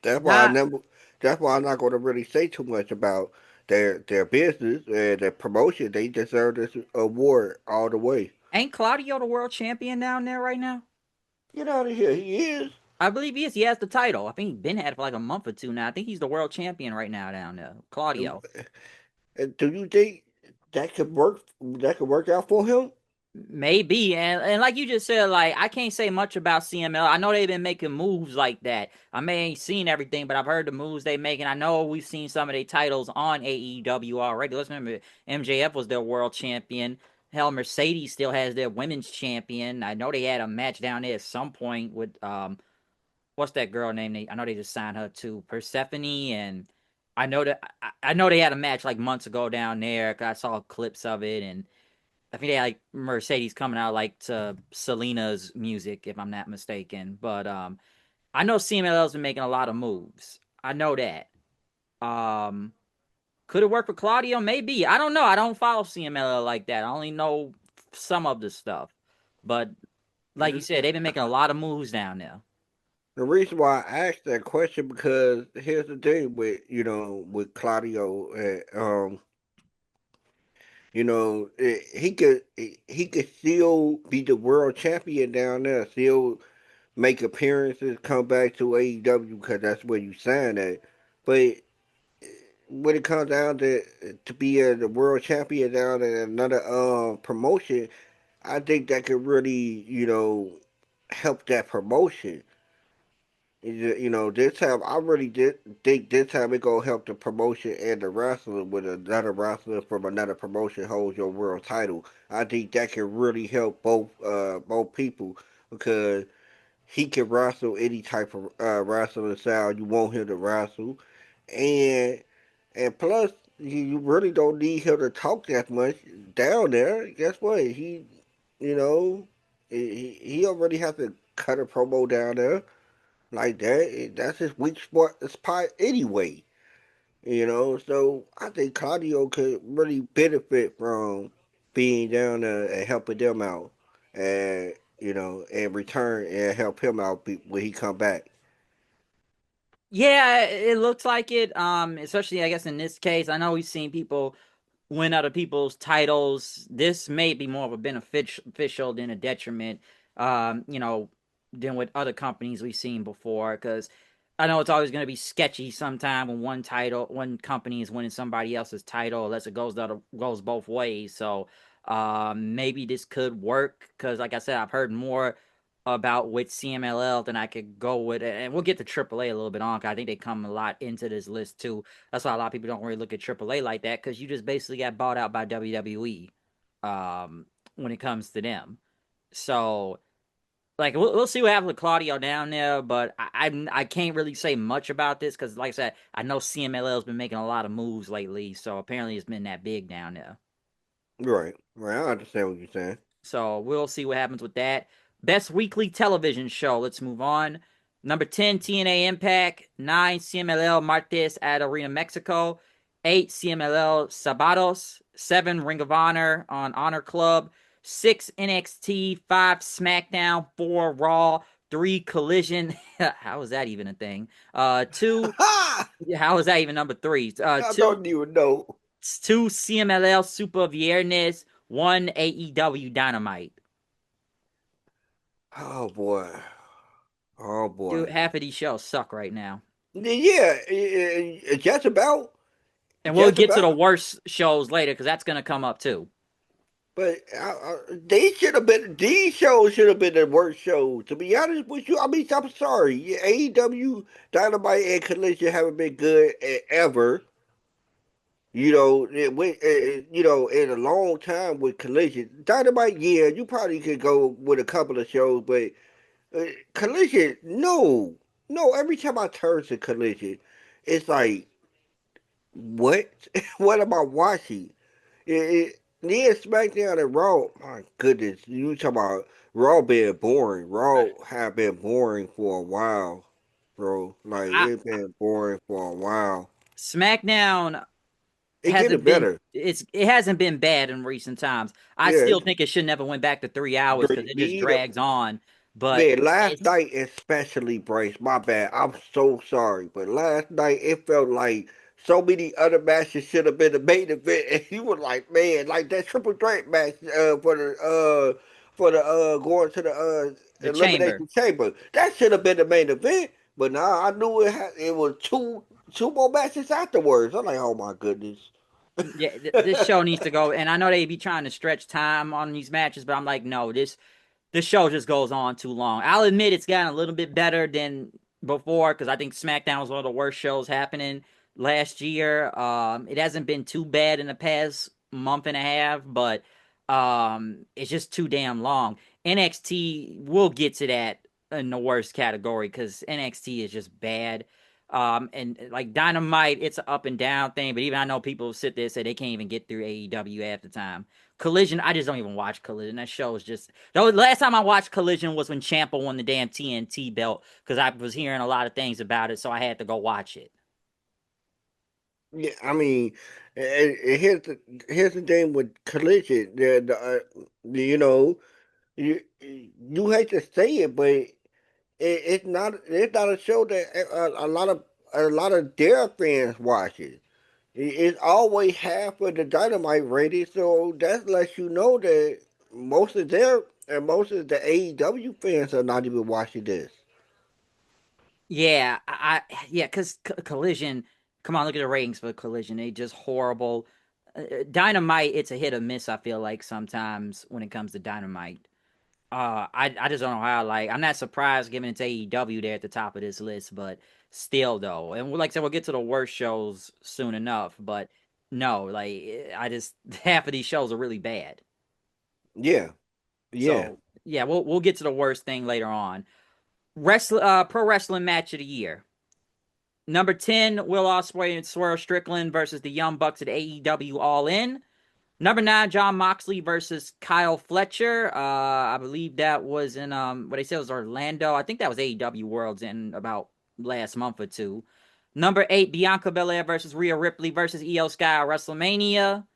That's why I Nah, never. That's why I'm not going to really say too much about their business and their promotion. They deserve this award all the way. ain't Claudio the world champion down there right now? Get out of here. He is. I believe he is. He has the title. I think he's been had it for like a month or two now. I think he's the world champion right now down there. Claudio. And do you think that could work? That could work out for him? Maybe, and like you just said, like I can't say much about CML. I know they've been making moves like that. I may ain't seen everything, but I've heard the moves they making. I know we've seen some of their titles on AEW already. Let's remember, MJF was their world champion. Hell, Mercedes still has their women's champion. I know they had a match down there at some point with what's that girl name? I know they just signed her to Persephone, and I know they had a match like months ago down there. 'Cause I saw clips of it, and I think they had like Mercedes coming out like to Selena's music, if I'm not mistaken. But I know CMLL's been making a lot of moves. I know that. Um, could it work for Claudio? Maybe. I don't know. I don't follow CMLL like that. I only know some of the stuff. But like you said, they've been making a lot of moves down there. The reason why I asked that question because here's the thing with with Claudio. He could still be the world champion down there. Still make appearances, come back to AEW because that's where you sign at. But when it comes down to be the world champion down in another promotion, I think that could really help that promotion. This time I really did think this time it gonna help the promotion and the wrestler with another wrestler from another promotion holds your world title. I think that can really help both people because he can wrestle any type of wrestling style you want him to wrestle, and plus you really don't need him to talk that much down there. Guess what? You know, he already has to cut a promo down there like that. That's his weak spot anyway. So I think Claudio could really benefit from being down there and helping them out, and and return and help him out when he come back. Yeah, it looks like it. Especially I guess in this case, I know we've seen people win other people's titles. This may be more of a beneficial than a detriment. Than with other companies we've seen before. Because I know it's always going to be sketchy sometime when one company is winning somebody else's title, unless it goes both ways. So maybe this could work. Because like I said, I've heard more about with CMLL than I could go with, and we'll get to AAA a little bit on. Cause I think they come a lot into this list too. That's why a lot of people don't really look at AAA like that because you just basically got bought out by WWE when it comes to them. So, like, we'll see what happens with Claudio down there, but I can't really say much about this because, like I said, I know CMLL has been making a lot of moves lately, so apparently it's been that big down there. Right, right. I understand what you're saying. So we'll see what happens with that. Best weekly television show. Let's move on. Number 10, TNA Impact. 9, CMLL Martes at Arena Mexico. 8, CMLL Sabados. 7, Ring of Honor on Honor Club. 6, NXT. 5, SmackDown. 4, Raw. 3, Collision. How is that even a thing? 2, Ha! how is that even number 3? I 2, don't even know. 2 CMLL Super Viernes. 1, AEW Dynamite. Oh boy. Oh Dude, boy. half of these shows suck right now. Yeah, just about, And we'll just get to the about. worst shows later because that's going to come up too. But they should have been. These shows should have been the worst shows. To be honest with you, I mean, I'm sorry. Yeah, AEW, Dynamite, and Collision haven't been good ever. It went, in a long time with Collision. Dynamite, yeah, you probably could go with a couple of shows, but Collision, no, no. Every time I turn to Collision, it's like, what? What am I watching? Yeah, SmackDown and Raw. My goodness, you talking about Raw being boring? Raw have been boring for a while, bro. Like I, it's been boring for a while. SmackDown It getting hasn't been better. it hasn't been bad in recent times. I Yeah, still think it should never went back to 3 hours because it me just either. drags on. But Man, last it's night especially, Bryce, my bad. I'm so sorry, but last night it felt like so many other matches should have been the main event, and you were like, man, like that triple threat match for the going to the the chamber. elimination chamber. That should have been the main event, but nah, I knew it was two more matches afterwards. I'm like, oh my goodness. Yeah, this show needs to go. And I know they be trying to stretch time on these matches, but I'm like, no, this show just goes on too long. I'll admit it's gotten a little bit better than before because I think SmackDown was one of the worst shows happening last year. It hasn't been too bad in the past month and a half, but it's just too damn long. NXT, we'll get to that in the worst category because NXT is just bad. And like Dynamite, it's an up and down thing, but even I know people sit there and say they can't even get through AEW half the time. Collision, I just don't even watch Collision. That show is just. The last time I watched Collision was when Ciampa won the damn TNT belt because I was hearing a lot of things about it, so I had to go watch it. Yeah, I mean, here's the thing with Collision. You know, you hate to say it, but it's not a show that a lot of their fans watch it. It's always half of the Dynamite rating, so that lets you know that most of the AEW fans are not even watching this. Yeah, yeah, because Collision. Come on, look at the ratings for Collision. They just horrible. Dynamite, it's a hit or miss. I feel like sometimes when it comes to Dynamite. I just don't know how. Like, I'm not surprised given it's AEW there at the top of this list, but still though, and like I said, we'll get to the worst shows soon enough. But no, like I just half of these shows are really bad. Yeah, yeah. So yeah, we'll get to the worst thing later on. Pro wrestling match of the year. Number 10, Will Ospreay and Swerve Strickland versus the Young Bucks at AEW All In. Number 9, John Moxley versus Kyle Fletcher. I believe that was in what they said was Orlando. I think that was AEW Worlds in about last month or two. Number 8, Bianca Belair versus Rhea Ripley versus Io Sky at WrestleMania.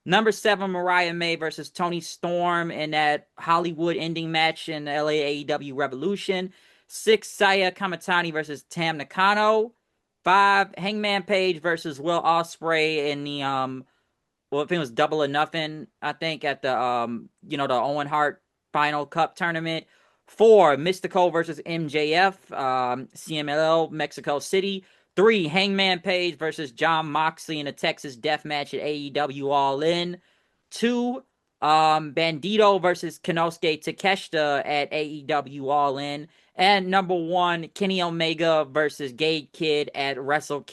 Number 7, Mariah May versus Toni Storm in that Hollywood ending match in the LA AEW Revolution. 6, Saya Kamatani versus Tam Nakano. 5, Hangman Page versus Will Ospreay in the well, I think it was Double or Nothing, I think, at the the Owen Hart Final Cup tournament. 4, Mystico versus MJF, CMLL, Mexico City. 3, Hangman Page versus John Moxley in a Texas Death Match at AEW All In. 2, Bandito versus Konosuke Takeshita at AEW All In. And number 1, Kenny Omega versus Gate Kid at Wrestle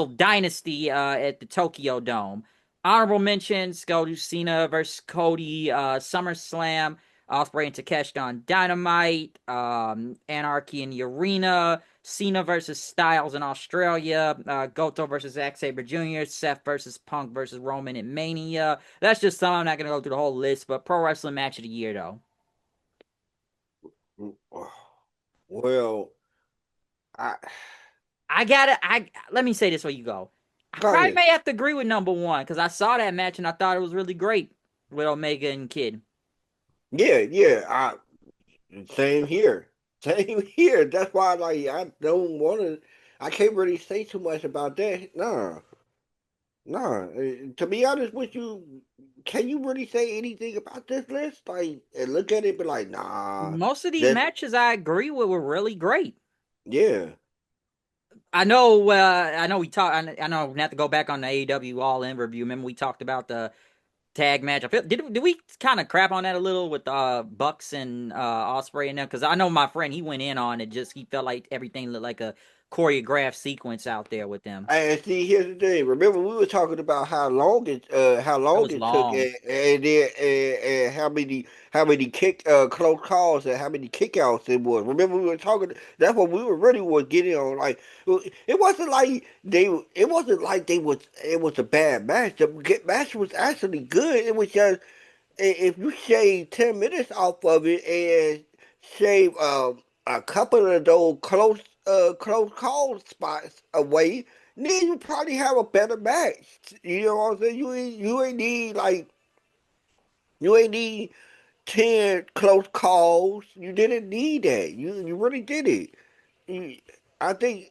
Dynasty at the Tokyo Dome. Honorable mentions go to Cena versus Cody, SummerSlam, Ospreay and Takeshi on Dynamite, Anarchy in the Arena, Cena versus Styles in Australia, Goto versus Zack Sabre Jr., Seth versus Punk versus Roman in Mania. That's just some. I'm not going to go through the whole list, but Pro Wrestling Match of the Year, though. Well, I Let me say this where you go. I go probably ahead. may have to agree with number one because I saw that match and I thought it was really great with Omega and Kid. Yeah, yeah. Same here. Same here. That's why, like, I don't want to. I can't really say too much about that. Nah, nah. To be honest with you, can you really say anything about this list? Like, and look at it, but like, nah. Most of these That, matches I agree with were really great. yeah. I know we talked. I know we have to go back on the AEW All In review. Remember we talked about the tag match. I feel did we kind of crap on that a little with Bucks and Osprey and them? Because I know my friend he went in on it. Just he felt like everything looked like a choreographed sequence out there with them. And see, here's the thing. Remember, we were talking about how That long was it took, long. and how many kick close calls and how many kickouts it was. Remember, we were talking. That's what we were really was getting on. Like, it wasn't like they. It wasn't like they was. It was a bad match. The match was actually good. It was just if you shave 10 minutes off of it and shave a couple of those close call spots away, then you probably have a better match. You know what I'm saying? You ain't need like you ain't need 10 close calls. You didn't need that. You really did it. You, I think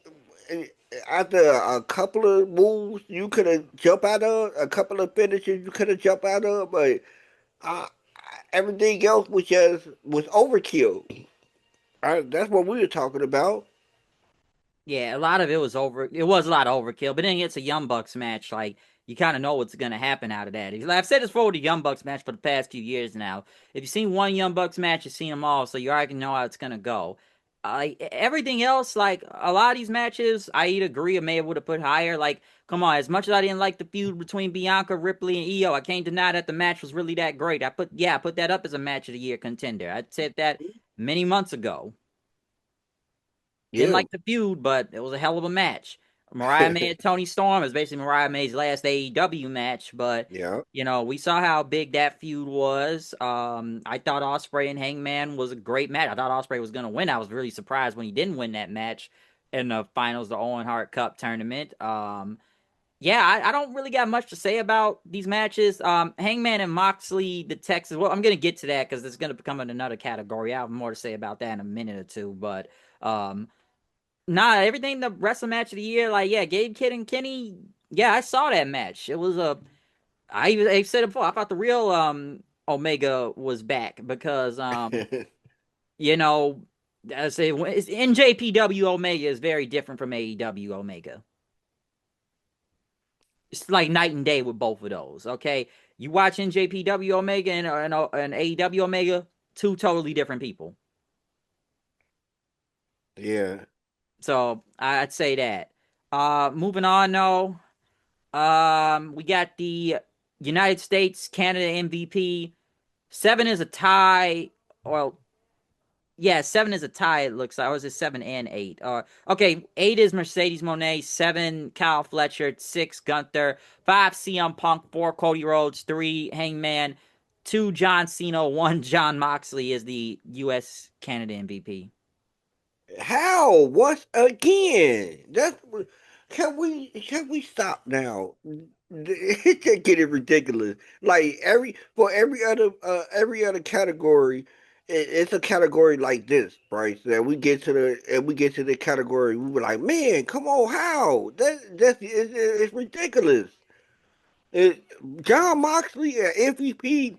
uh, after a couple of moves you could have jumped out of, a couple of finishes you could have jumped out of, but uh, everything else was overkill. That's what we were talking about. Yeah, a lot of it was over. It was a lot of overkill, but then it's a Young Bucks match. Like you kind of know what's going to happen out of that. I've said this for the Young Bucks match for the past few years now. If you've seen one Young Bucks match, you've seen them all, so you already know how it's going to go. Everything else, like a lot of these matches, I either agree or may would have put higher. Like, come on, as much as I didn't like the feud between Bianca, Ripley, and Io, I can't deny that the match was really that great. I put that up as a match of the year contender. I said that many months ago. Didn't Yeah. like the feud, but it was a hell of a match. Mariah May and Tony Storm is basically Mariah May's last AEW match, but Yeah. we saw how big that feud was. I thought Osprey and Hangman was a great match. I thought Osprey was gonna win. I was really surprised when he didn't win that match in the finals, the Owen Hart Cup tournament. Yeah, I don't really got much to say about these matches. Hangman and Moxley, the Texas. Well, I'm gonna get to that because it's gonna become another category. I have more to say about that in a minute or two, but um. Nah, everything the wrestling match of the year, like yeah, Gabe Kidd and Kenny. Yeah, I saw that match. It was I said it before. I thought the real Omega was back because you know I say NJPW Omega is very different from AEW Omega. It's like night and day with both of those. Okay, you watch NJPW Omega and AEW Omega, two totally different people. Yeah. So I'd say that. Moving on though, we got the United States Canada MVP. Seven is a tie. Well, yeah, seven is a tie. It looks like. Or is it seven and eight? Okay, eight is Mercedes Moné. Seven, Kyle Fletcher. Six, Gunther. Five, CM Punk. Four, Cody Rhodes. Three, Hangman. Two, John Cena. One, John Moxley is the U.S. Canada MVP. How? Once again? Can we stop now? It just getting ridiculous. Like every other category, it's a category like this, right? So that we get to the category, we were like, man, come on, how? It's ridiculous. It, John Moxley, MVP,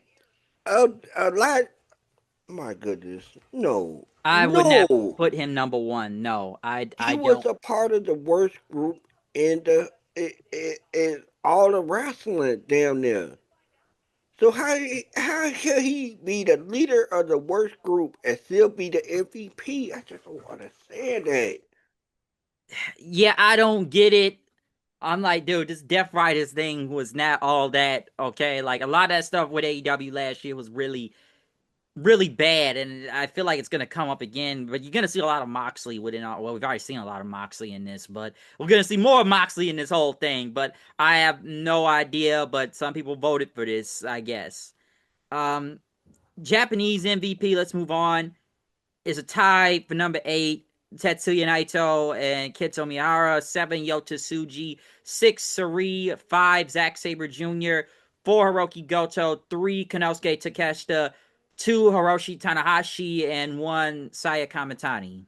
a lot. My goodness, no, I would not no. put him number one. No, I He was don't. a part of the worst group in in all of wrestling, damn near. So how can he be the leader of the worst group and still be the MVP? I just don't understand that. Yeah, I don't get it. I'm like, dude, this Death Riders thing was not all that okay. Like a lot of that stuff with AEW last year was really, really bad, and I feel like it's gonna come up again. But you're gonna see a lot of Moxley within. Well, we've already seen a lot of Moxley in this, but we're gonna see more Moxley in this whole thing. But I have no idea. But some people voted for this, I guess. Um, Japanese MVP. Let's move on. Is a tie for number 8, Tetsuya Naito and Kito Miyara. 7, Yota Tsuji. 6, Sari. 5, Zack Sabre Jr. 4, Hiroki Goto. 3, Konosuke Takeshita. 2, Hiroshi Tanahashi. And 1, Saya Kamitani.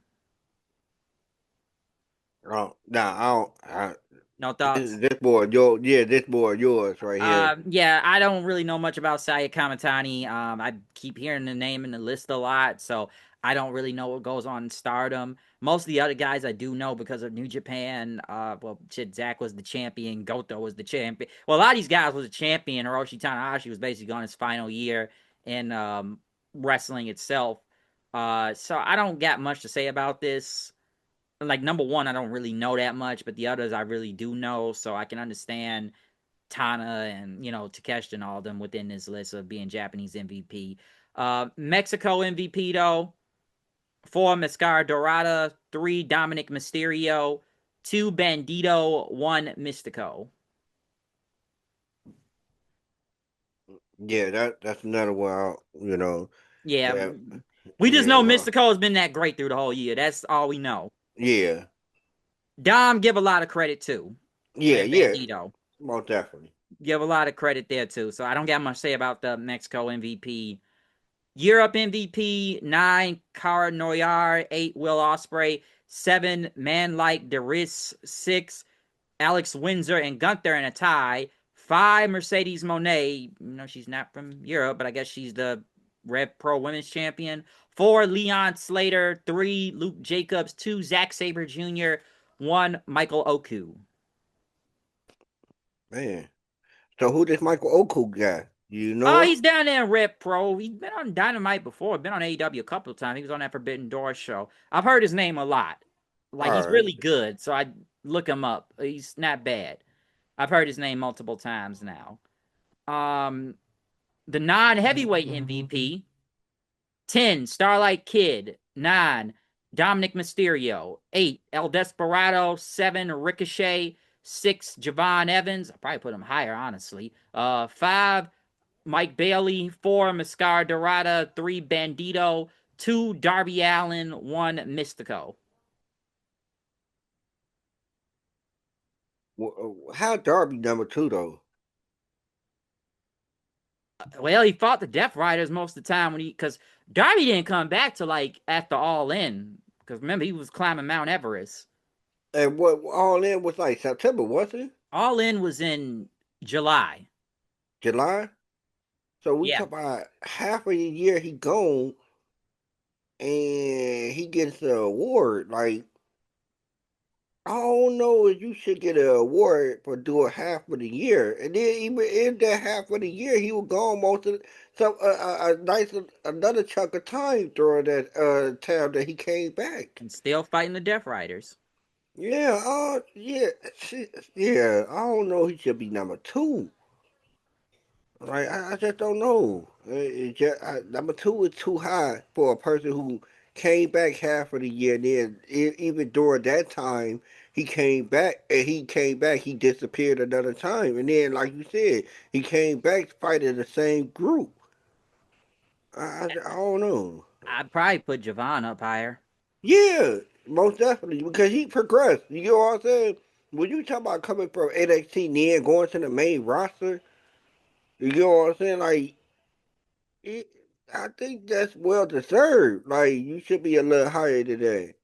Oh, nah, I don't. No thoughts? This boy, yeah, this boy, yours right here. Yeah, I don't really know much about Saya Kamitani. I keep hearing the name in the list a lot, so I don't really know what goes on in Stardom. Most of the other guys I do know because of New Japan. Well, shit, Zack was the champion, Goto was the champion. Well, a lot of these guys was a champion. Hiroshi Tanahashi was basically on his final year in wrestling itself. So I don't got much to say about this. Like number one, I don't really know that much, but the others I really do know, so I can understand Tana and Takeshi and all of them within this list of being Japanese MVP. Mexico MVP though, 4 Mascara Dorada, 3 Dominic Mysterio, 2 Bandito, 1 Mystico. Yeah, that's another one. Yeah, That we just know yeah, Mystico has been that great through the whole year. That's all we know. yeah, Dom give a lot of credit too, yeah, and yeah, Bandito most definitely. give a lot of credit there too. So I don't got much to say about the Mexico MVP. Europe MVP, 9, Cara Noyar, 8, Will Ospreay, 7, Man Like Deris, 6, Alex Windsor and Gunther in a tie, 5, Mercedes Monet, she's not from Europe, but I guess she's the Rev Pro Women's Champion, 4, Leon Slater, 3, Luke Jacobs, 2, Zack Sabre Jr., 1, Michael Oku. Man, so who this Michael Oku guy? You Oh, know him? he's down there in Red Pro. He's been on Dynamite before. Been on AEW a couple of times. He was on that Forbidden Door show. I've heard his name a lot. Like he's All right. really good, so I look him up. He's not bad. I've heard his name multiple times now. Um, the non-heavyweight MVP, 10, Starlight Kid. 9, Dominic Mysterio. 8, El Desperado. 7, Ricochet. 6, Javon Evans. I'll probably put him higher, honestly. 5, Mike Bailey. 4, Mascara Dorada. 3, Bandito. 2, Darby Allen. 1, Mystico. How Darby number 2 though? Well, he fought the Death Riders most of the time because Darby didn't come back to like after All In. Because remember, he was climbing Mount Everest. And what all in was like September, wasn't it? All In was in July. July. So we Yeah. talk about half of the year he gone, and he gets the award. Like I don't know if you should get an award for doing half of the year, and then even in that half of the year, he was gone most of some a nice another chunk of time during that time that he came back. And still fighting the Death Riders. Yeah, yeah, yeah. I don't know. He should be number two. Like I just don't know. Number two is too high for a person who came back half of the year. And then even during that time, he came back and he came back. He disappeared another time, and then like you said, he came back fighting the same group. I don't know. I'd probably put Javon up higher. Yeah, most definitely because he progressed. You know what I'm saying? When you talk about coming from NXT and then going to the main roster, you know what I'm saying? Like It, I think that's well deserved. Like you should be a little higher than that.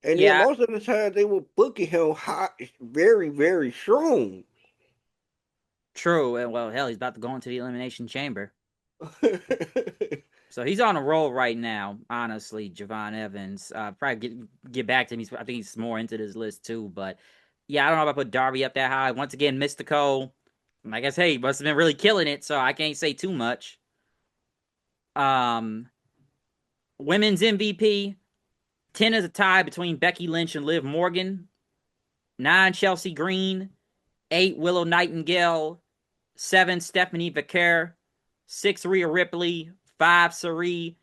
And then Yeah, most of the time they were booking him high, very, very strong. true. And well, hell, he's about to go into the Elimination Chamber. So he's on a roll right now, honestly, Javon Evans. Probably get back to him. I think he's more into this list too. But yeah, I don't know if I put Darby up that high. Once again, Mystico. Like I say, he must have been really killing it, so I can't say too much. Um, Women's MVP. 10 is a tie between Becky Lynch and Liv Morgan. 9, Chelsea Green. 8, Willow Nightingale. 7, Stephanie Vicker. 6, Rhea Ripley. 5, Sari.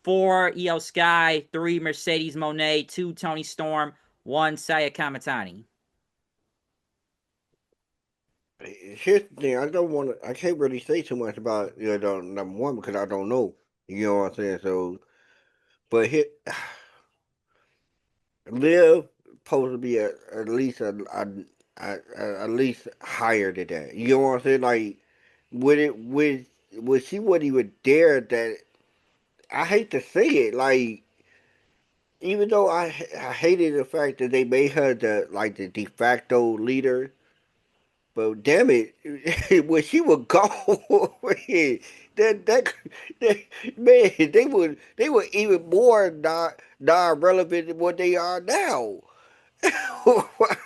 4, Io Sky. 3, Mercedes Monet. 2, Tony Storm. 1, Saya Kamatani. Here's the thing: I don't want to. I can't really say too much about number one because I don't know. You know what I'm saying? So, but here, Liv supposed to be at least at least higher than that. You know what I'm saying? Like with it with she wasn't even there. That I hate to say it, like even though I hated the fact that they made her the de facto leader, but damn it, when she would go, that, that that man, they were even more non relevant than what they are now.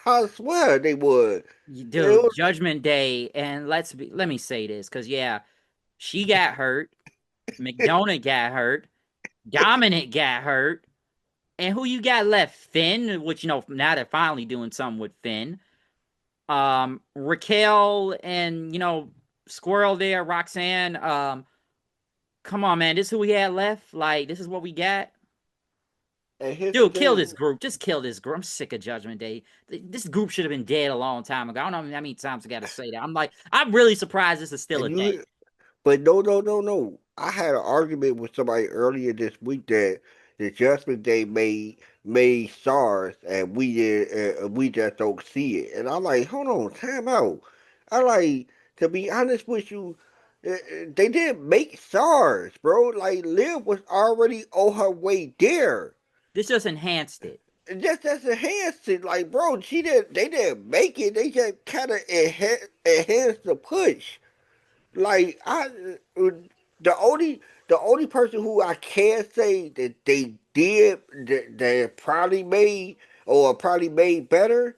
I swear they would. It Dude, was, Judgment Day, and let me say this, because yeah, she got hurt. McDonough got hurt. Dominic got hurt. And who you got left? Finn, which now they're finally doing something with Finn. Raquel and Squirrel there, Roxanne. Come on, man, this is who we had left. Like, this is what we got. and here's the Dude, kill thing, this group. Just kill this group. I'm sick of Judgment Day. This group should have been dead a long time ago. I don't know how many times I got to say that. I'm really surprised this is still and a thing. you But no, no, no, no. I had an argument with somebody earlier this week that the adjustment they made stars and we just don't see it. And I'm like, hold on, time out. I like to be honest with you, they didn't make stars, bro. Like Liv was already on her way there. This just enhanced it. And that's enhanced it. Like, bro, they didn't make it. They just kind of enhanced the push. Like the only the only person who I can say that they did that probably made or probably made better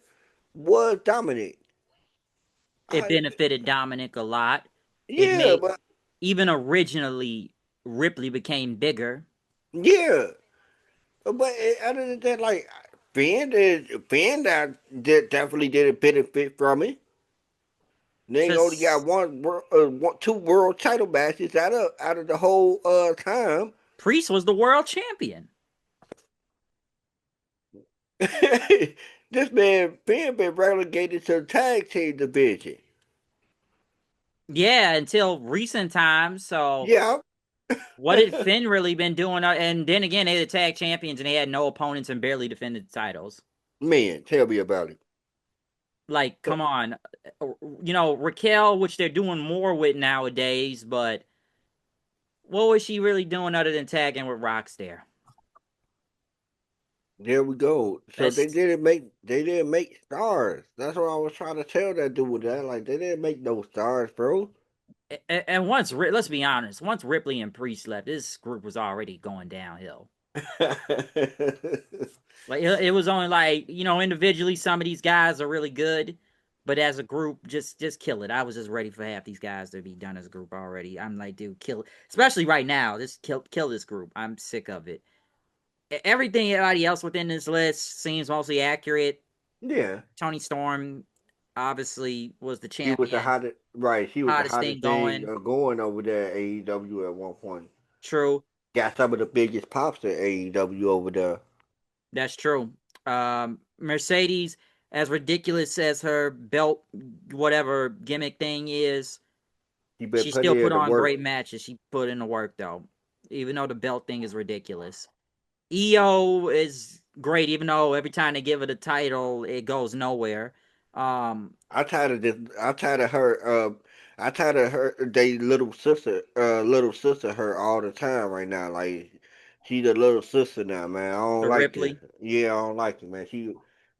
was Dominic. It I benefited Dominic a lot. It yeah, made but even originally Ripley became bigger. yeah, but other than that, like Finn that definitely didn't benefit from it. They only got Just two world title matches out of the whole time. Priest was the world champion. This man Finn been relegated to the tag team division. Yeah, until recent times. So Yeah, what had Finn really been doing? And then again, they the tag champions and they had no opponents and barely defended the titles. man, tell me about it. Like, come on. Raquel, which they're doing more with nowadays, but what was she really doing other than tagging with Rocks there? There we go. So That's they didn't make stars. That's what I was trying to tell that dude with that. Like they didn't make no stars, bro. and let's be honest, once Ripley and Priest left, this group was already going downhill. Like it was only like individually some of these guys are really good, but as a group, just kill it. I was just ready for half these guys to be done as a group already. I'm like, dude, kill it. Especially right now, just kill this group. I'm sick of it. Everything everybody else within this list seems mostly accurate. Yeah, Tony Storm obviously was the she was the champion, hottest. Right, she was the hottest thing hottest thing going. going over there at AEW at one point. True, Got some of the biggest pops at AEW over there. that's true. Mercedes, as ridiculous as her belt, whatever gimmick thing is, She been she still putting in put the on work. great matches. She put in the work though, even though the belt thing is ridiculous. EO is great, even though every time they give her the title, it goes nowhere. Um, I tired of this. I tired of her. I tired of her. They little sister, her all the time right now. Like she the little sister now, man. I don't for like this. Ripley, Yeah, I don't like it, man. She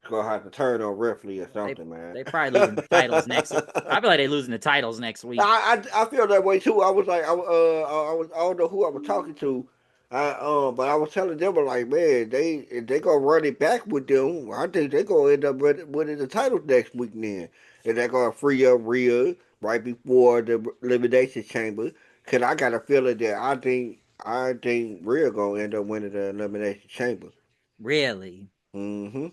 gonna have to turn on Ripley or they something, man. they probably losing the titles next. I feel like they losing the titles next week. I feel that way too. I was like, I don't know who I was talking to. But I was telling them like, man, if they gonna run it back with them, I think they gonna end up winning the title next week then, and they're gonna free up Rhea right before the elimination chamber. Cause I got a feeling that I think Rhea gonna end up winning the elimination chamber. Really? Mm-hmm.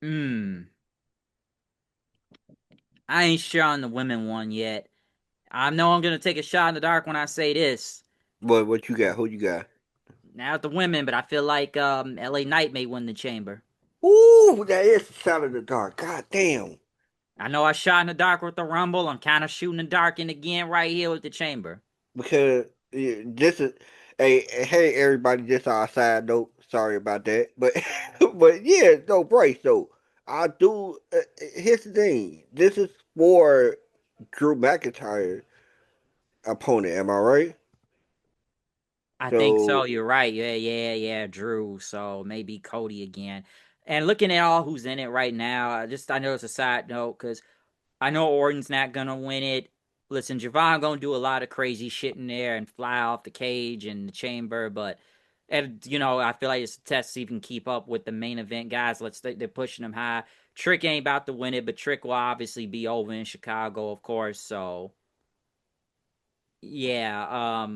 Hmm. I ain't sure on the women one yet. I know I'm gonna take a shot in the dark when I say this. But what you got? Who you got? Now at the women, but I feel like LA Knight may win the chamber. Ooh, that is a shot in the dark. God damn. I know I shot in the dark with the Rumble. I'm kind of shooting the dark in again right here with the chamber. Because this is hey everybody, just our side note. Sorry about that, but but yeah, no Bryce though. I do. Here's the thing. This is for Drew McIntyre opponent. Am I right? I think so. So You're right. Yeah. Drew. So maybe Cody again. And looking at all who's in it right now, I know it's a side note because I know Orton's not gonna win it. Listen, Javon gonna do a lot of crazy shit in there and fly off the cage and the chamber, but and I feel like it's a test to see if he can keep up with the main event guys. They're pushing him high. Trick ain't about to win it, but Trick will obviously be over in Chicago, of course. So yeah,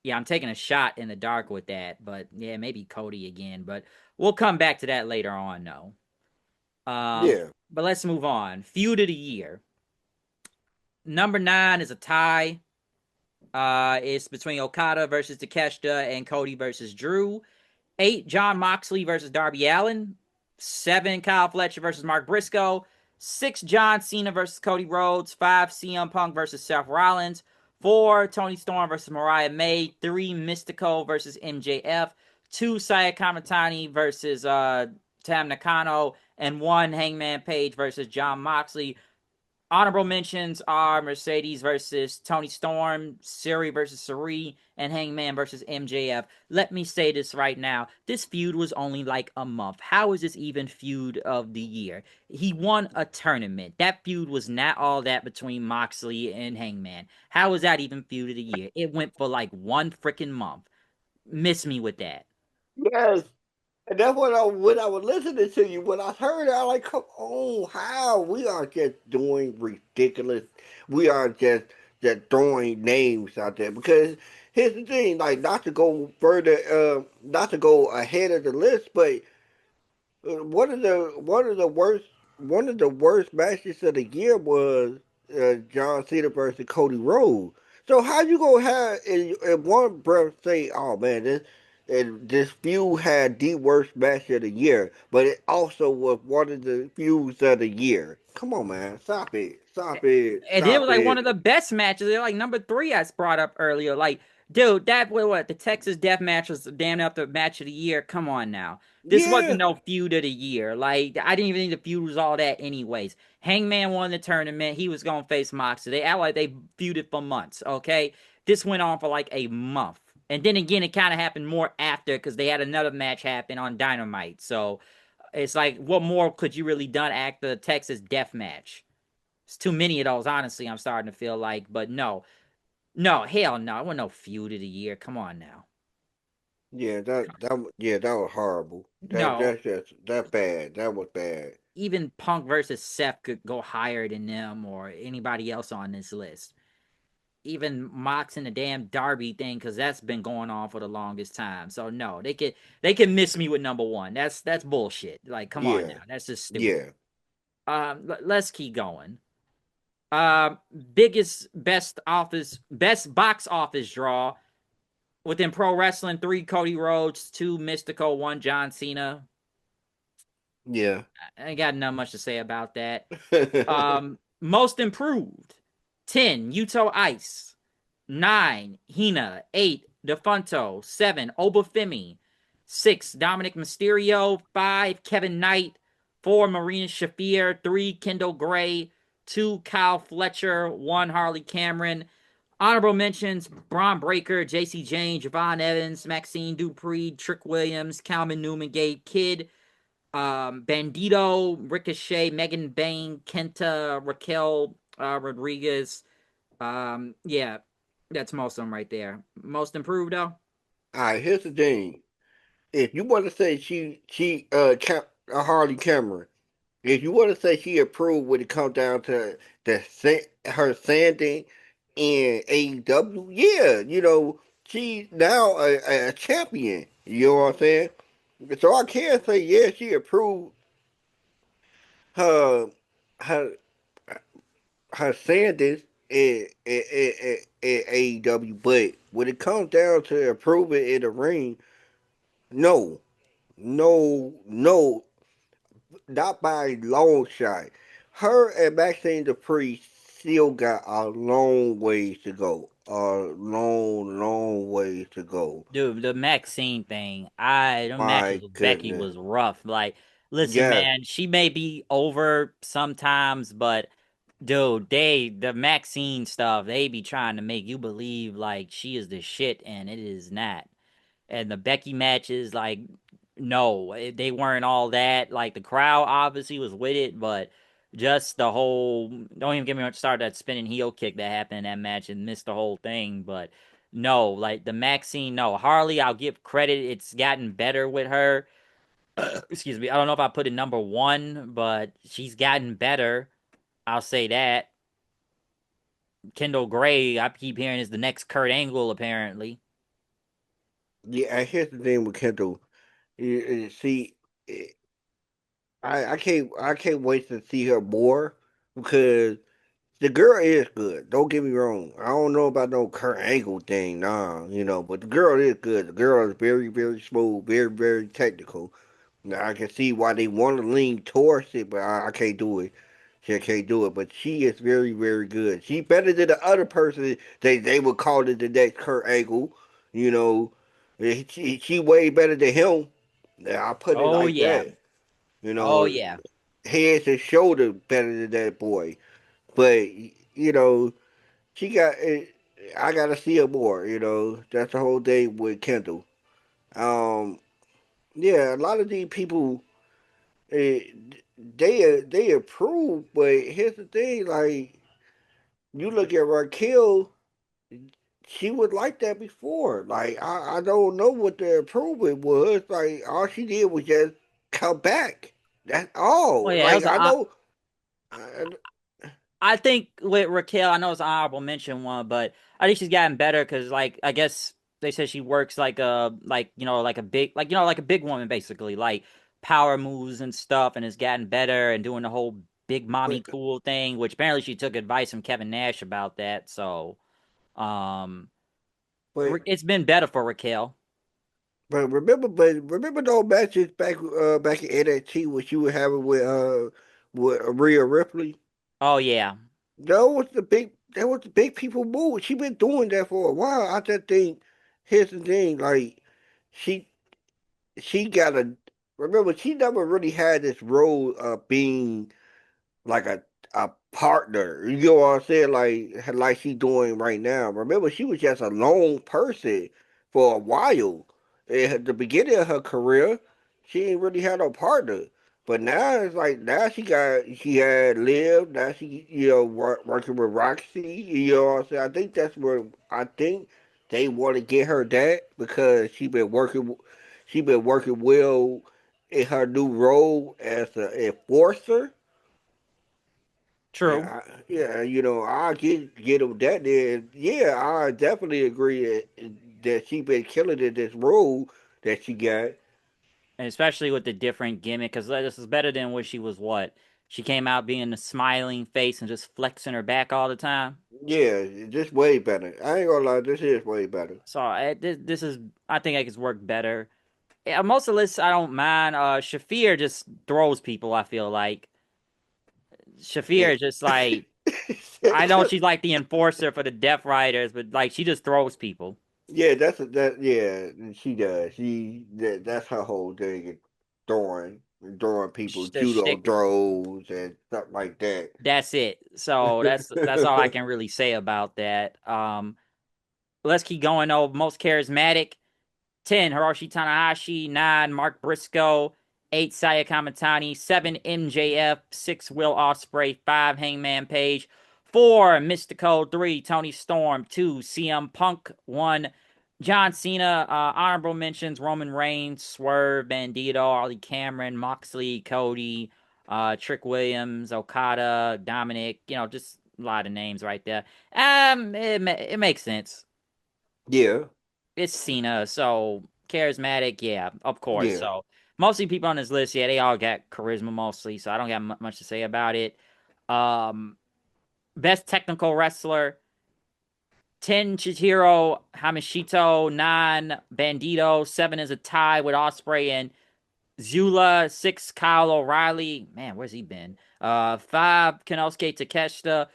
yeah, I'm taking a shot in the dark with that, but yeah, maybe Cody again. But we'll come back to that later on, though. yeah, But let's move on. Feud of the year. Number 9 is a tie. It's between Okada versus Takeshita and Cody versus Drew. 8, John Moxley versus Darby Allin. 7, Kyle Fletcher versus Mark Briscoe. 6, John Cena versus Cody Rhodes. 5, CM Punk versus Seth Rollins. 4, Tony Storm versus Mariah May. 3, Mystico versus MJF. 2, Saya Kamatani versus Tam Nakano. And 1, Hangman Page versus John Moxley. Honorable mentions are Mercedes versus Tony Storm, Siri versus Sari, and Hangman versus MJF. Let me say this right now. This feud was only like a month. How is this even feud of the year? He won a tournament. That feud was not all that between Moxley and Hangman. How is that even feud of the year? It went for like one freaking month. Miss me with that. yes. And that's when I was listening to you. When I heard it, I was like, come on, how we are just doing ridiculous. We are just throwing names out there because here's the thing, like not to go further, not to go ahead of the list, but one of the worst matches of the year was John Cena versus Cody Rhodes. So how you gonna have in one breath say, "Oh man, this feud had the worst match of the year," but it also was one of the feuds of the year? Come on, man, And it was stop like one it. of the best matches. They're like number 3 I brought up earlier. Like, dude, that what the Texas Death Match was damn near the match of the year. Come on now. This wasn't Yeah, no feud of the year. Like, I didn't even think the feud was all that anyways. Hangman won the tournament. He was gonna face Moxley. They act like they feuded for months, okay? This went on for like a month. And then again, it kind of happened more after because they had another match happen on Dynamite. So it's like, what more could you really done after the Texas Death Match? It's too many of those, honestly, I'm starting to feel like. But no. No, hell no. I want no feud of the year. Come on now. Yeah, that was horrible. No, That bad. That was bad. even Punk versus Seth could go higher than them or anybody else on this list. Even Mox and the damn Darby thing, because that's been going on for the longest time. So no, they can miss me with number one. That's bullshit. Like, come on Yeah, now, that's just stupid. yeah, Let's keep going. Biggest best box office draw within pro wrestling: three Cody Rhodes, two Mystico, one John Cena. yeah. I ain't got not much to say about that. Most improved: 10 Yuto Ice, 9 Hina, 8 Defunto, 7 Obafemi, 6 Dominic Mysterio, 5 Kevin Knight, 4 Marina Shafir, 3 Kendall Gray, 2 Kyle Fletcher, 1 Harley Cameron. Honorable mentions: Braun Breaker, JC Jane, Javon Evans, Maxine Dupree, Trick Williams, Calvin Newman, Gabe Kidd, Bandito, Ricochet, Megan Bain, Kenta, Raquel Rodriguez. Yeah, that's most of them right there. Most improved though. All right, here's the thing. If you want to say Harley Cameron, if you want to say she approved when it comes down to her standing in AEW, yeah, she's now a champion. You know what I'm saying? So I can say, yeah, she approved her her her standings in AEW, but when it comes down to approving in the ring, no, no, not by a long shot. Her and Maxine Dupree still got a long ways to go. A long ways to go. Dude, the Maxine thing, the matches My with Becky goodness. was rough. Like, listen, Yes. man, she may be over sometimes, but dude, the Maxine stuff, they be trying to make you believe like she is the shit, and it is not. And the Becky matches, like, no, they weren't all that. Like, the crowd obviously was with it, but just the whole, don't even get me started that spinning heel kick that happened in that match and missed the whole thing. But no, like the Maxine, no. Harley, I'll give credit. It's gotten better with her. Excuse me. I don't know if I put it number one, but she's gotten better. I'll say that. Kendall Gray, I keep hearing, is the next Kurt Angle, apparently. Yeah, and here's the thing with Kendall. See, eh, I can't wait to see her more because the girl is good. Don't get me wrong. I don't know about no Kurt Angle thing, nah, but the girl is good. The girl is very smooth, very technical. Now I can see why they want to lean towards it, but I can't do it. She can't do it, but she is very good. She better than the other person they would call it the next Kurt Angle. You know, she way better than him. Yeah, I put it Oh, like yeah. that. You Oh, know, yeah. head and shoulder better than that boy. But she got. I gotta see her more. That's the whole thing with Kendall. Um, yeah, a lot of these people, eh, they approve, but here's the thing: like you look at Raquel, she was like that before. Like I don't know what the improvement was. Like all she did was just come back. That's Well, all. yeah, it Like was I know. I, I think with Raquel, I know it's an honorable mention one, but I think she's gotten better because, like, I guess they said she works like a big, like a big woman basically, like power moves and stuff, and has gotten better and doing the whole big mommy but cool thing, which apparently she took advice from Kevin Nash about that. So, um, but it's been better for Raquel. but remember those matches back in NXT what you were having with Rhea Ripley. Oh yeah. That was the big people move. She been doing that for a while. I just think here's the thing, like she she got a remember she never really had this role of being like a partner. You know what I'm saying? Like she doing right now. Remember, she was just a lone person for a while. At the beginning of her career, she ain't really had no partner. But now it's like now she had Liv. Now she working with Roxy. You know what I'm saying? I think that's where I think. they want to get her that because she been working well in her new role as an enforcer. True. Yeah, I get him that. Then yeah, I definitely agree that she been killing in this role that she got. And especially with the different gimmick, because this is better than what she was. What she came out being a smiling face and just flexing her back all the time. Yeah, just way better. I ain't gonna lie, this is way better. So this is, I think, I could work better. Yeah, most of the lists I don't mind. Shafir just throws people. I feel like Yeah, Shafir is just like, I know she's like the enforcer for the Death Riders, but like she just throws people. yeah, yeah, she does. That's her whole thing, throwing people, The judo shtick. throws and stuff like that. That's it. So that's all I can really say about that. Let's keep going though. Most charismatic. 10, Hiroshi Tanahashi. 9, Mark Briscoe. 8, Saya Kamatani. 7, MJF. 6, Will Ospreay. 5, Hangman Page. 4, Mystico. 3, Tony Storm. 2, CM Punk. 1, John Cena. Honorable mentions: Roman Reigns, Swerve, Bandito, Ollie Cameron, Moxley, Cody, Trick Williams, Okada, Dominic. Just a lot of names right there. It makes sense. Yeah, It's Cena, so charismatic, yeah, of course. yeah. So mostly people on this list, yeah, they all got charisma mostly, so I don't got much to say about it. Um, Best technical wrestler: 10, Chihiro Hamashito. 9, Bandito. 7 is a tie with Osprey and Zula. 6, Kyle O'Reilly. Man, where's he been? 5, Kenosuke Takeshita.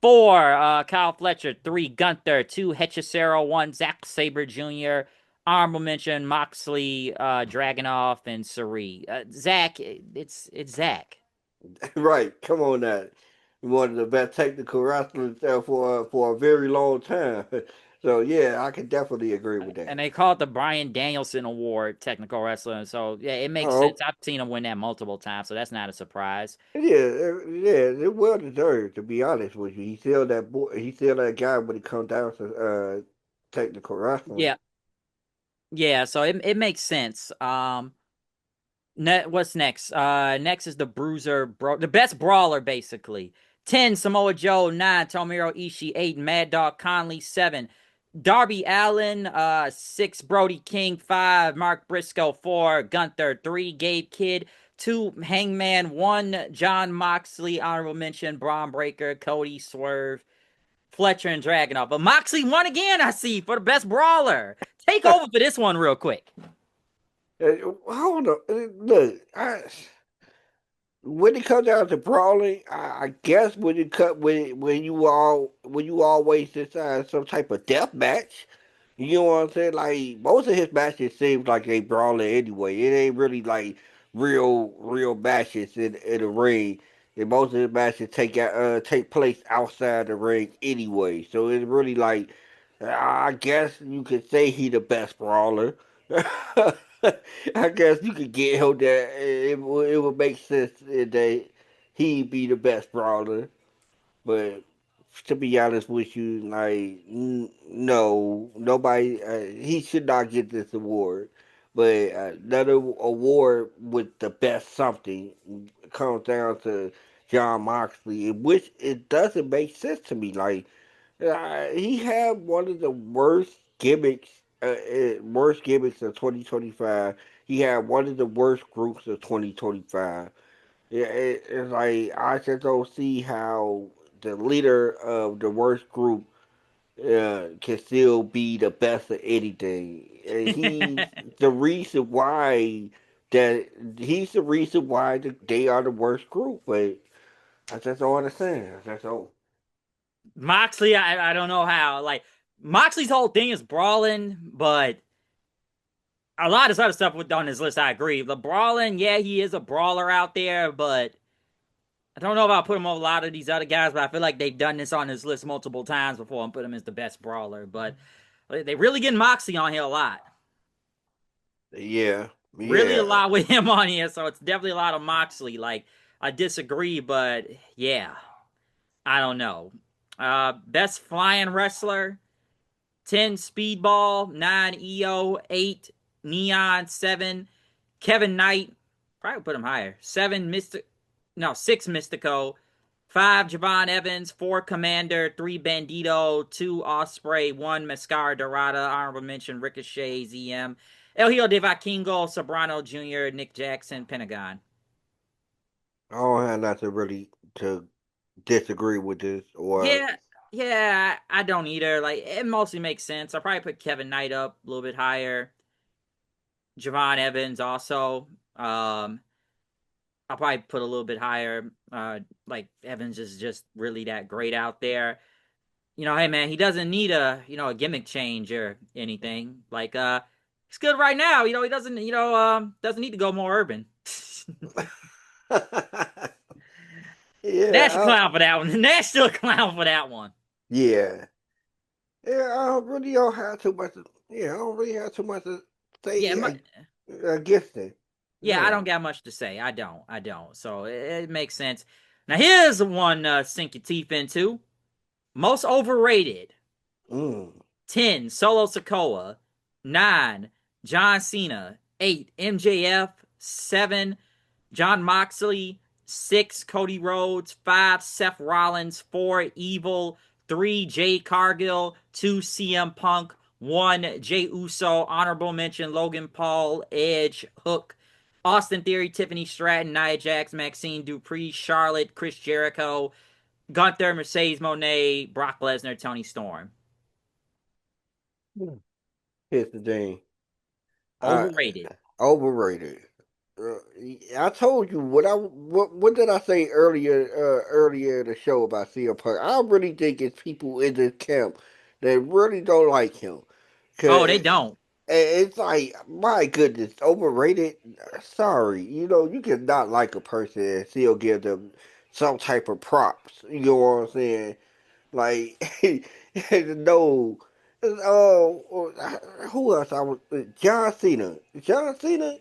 4, Kyle Fletcher. 3, Gunther. 2, Hechicero. 1, Zack Sabre Jr. Honorable mention: Moxley, Dragunov, and Sari. Zach, it's Zach. Right. Come on now. One of the best technical wrestlers there for a very long time. So yeah, I can definitely agree with that. And they call it the Brian Danielson Award, technical wrestler. So yeah, it makes sense. Oh, I've seen him win that multiple times, so that's not a surprise. yeah, it well deserved. To be honest with you, he's still that boy. He's still that guy when it comes down to technical wrestling. Yeah, yeah. So it makes sense. What's next? Next is the the best brawler, basically. 10, Samoa Joe. 9, Tomohiro Ishii. 8, Mad Dog Conley. 7, Darby Allin. 6, Brody King. 5, Mark Briscoe. 4, Gunther. 3, Gabe Kidd. 2, Hangman. 1, John Moxley. Honorable mention: Braun Breaker, Cody, Swerve, Fletcher, and Dragunov. But Moxley won again, I see, for the best brawler. Take over for this one real quick. Hold on, look, when it comes down to brawling, I guess when you always decide some type of death match, you know what I'm saying? Like most of his matches seems like they brawling anyway. It ain't really like real matches in the ring. And most of his matches take place outside the ring anyway. So it's really like I guess you could say he the best brawler. I guess you could get him that it would make sense that he'd be the best brawler. But to be honest with you, like no, nobody. He should not get this award. But another award with the best something comes down to John Moxley, which it doesn't make sense to me. Like he had one of the worst gimmicks of 2025. He had one of the worst groups of 2025. It's like I just don't see how the leader of the worst group can still be the best of anything. And the reason why that he's the reason why they are the worst group. But I just don't understand. That's all. Moxley, I don't know how. Like, Moxley's whole thing is brawling, but a lot of other stuff on his list, I agree. The brawling, yeah, he is a brawler out there, but I don't know if I'll put him over a lot of these other guys, but I feel like they've done this on his list multiple times before and put him as the best brawler. But they really get Moxley on here a lot. Yeah, Really a yeah. lot with him on here, so it's definitely a lot of Moxley. Like, I disagree, but yeah, I don't know. Best flying wrestler. 10 Speedball, 9 EO, 8 Neon, 7 Kevin Knight. Probably put him higher. 7 Mystic, no, 6 Mystico, 5 Javon Evans, 4 Commander, 3 Bandito, 2 Osprey, 1 Mascara Dorada, honorable mention Ricochet, ZM, El Hijo de Vikingo, Sobrano Jr., Nick Jackson, Pentagon. I don't have nothing really to disagree with this or Yeah, yeah, I don't either. Like, it mostly makes sense. I'll probably put Kevin Knight up a little bit higher. Javon Evans also. I'll probably put a little bit higher. Like Evans is just really that great out there. Hey man, he doesn't need a gimmick change or anything. Like he's good right now. He doesn't need to go more urban. yeah, Nash a clown for that one. Nash still a clown for that one. yeah. Yeah, I don't really don't have too much. Yeah, I don't really have too much to Yeah, say against it. yeah, I No. don't got much to say. I don't. I don't. So it makes sense. Now here's one sink your teeth into. Most overrated. Mm. 10 Solo Sokoa, 9 John Cena, 8 MJF, 7 John Moxley, 6 Cody Rhodes, 5 Seth Rollins, 4 Evil, 3 Jay Cargill, 2 CM Punk, 1 Jay Uso, honorable mention Logan Paul, Edge, Hook, Austin Theory, Tiffany Stratton, Nia Jax, Maxine Dupree, Charlotte, Chris Jericho, Gunther, Mercedes Moné, Brock Lesnar, Tony Storm. Here's the thing. I Overrated. overrated. Uh, I told you what did I say earlier in the show about CM Punk? I really think it's people in this camp that really don't like him. Oh, they Cause don't. it's like, my goodness, overrated. Sorry, you cannot like a person and still give them some type of props. You know what I'm saying? Like, no. Who else? John Cena. John Cena.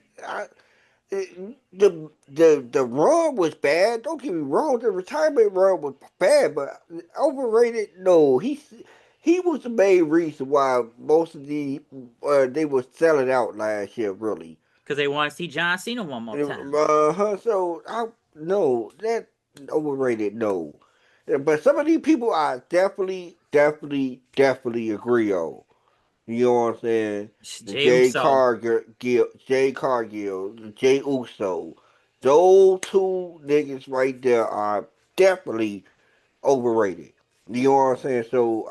The run was bad. Don't get me wrong. The retirement run was bad, but overrated. No, he was the main reason why most of they were selling out last year. Really. Because they want to see John Cena one more time. So I no that overrated. No, yeah, but some of these people I definitely agree on. You know what I'm saying? The Jey Uso. Jay Cargill, the Jay Uso, those two niggas right there are definitely overrated. You know what I'm saying? So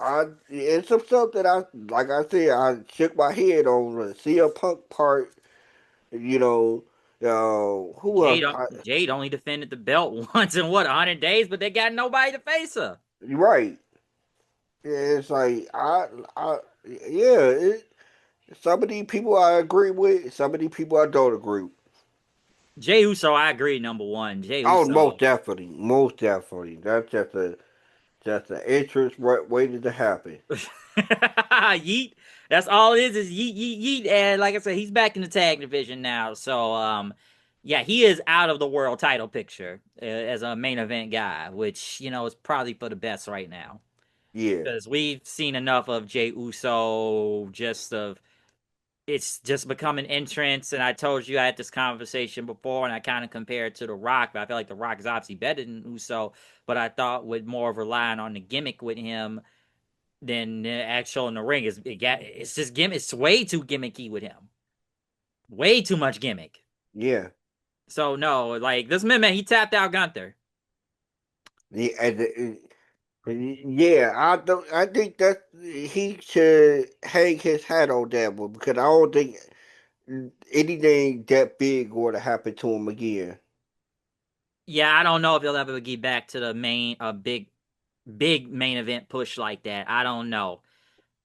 it's some stuff that like I said, I shook my head on the CM Punk part. You know, who else? Jade only defended the belt once in what 100 days, but they got nobody to face her. You're right. Yeah, it's like yeah. Some of these people I agree with. Some of these people I don't agree with. Jey Uso, I agree. Number one, Jey Oh, Uso. most definitely. That's just an interest waiting to happen. Yeet. That's all it is yeet, yeet, yeet. And like I said, he's back in the tag division now. So, yeah, he is out of the world title picture as a main event guy, which is probably for the best right now Yeah, because we've seen enough of Jey Uso. It's just become an entrance. And I told you I had this conversation before, and I kind of compared it to The Rock, but I feel like The Rock is obviously better than Uso. But I thought with more of relying on the gimmick with him than the actual in the ring. It's just gimmick. It's way too gimmicky with him. Way too much gimmick. yeah, So no, like this man, he tapped out Gunther. yeah. Yeah, I don't. I think that he should hang his hat on that one because I don't think anything that big going to happen to him again. Yeah, I don't know if he'll ever get back to the main, big main event push like that. I don't know.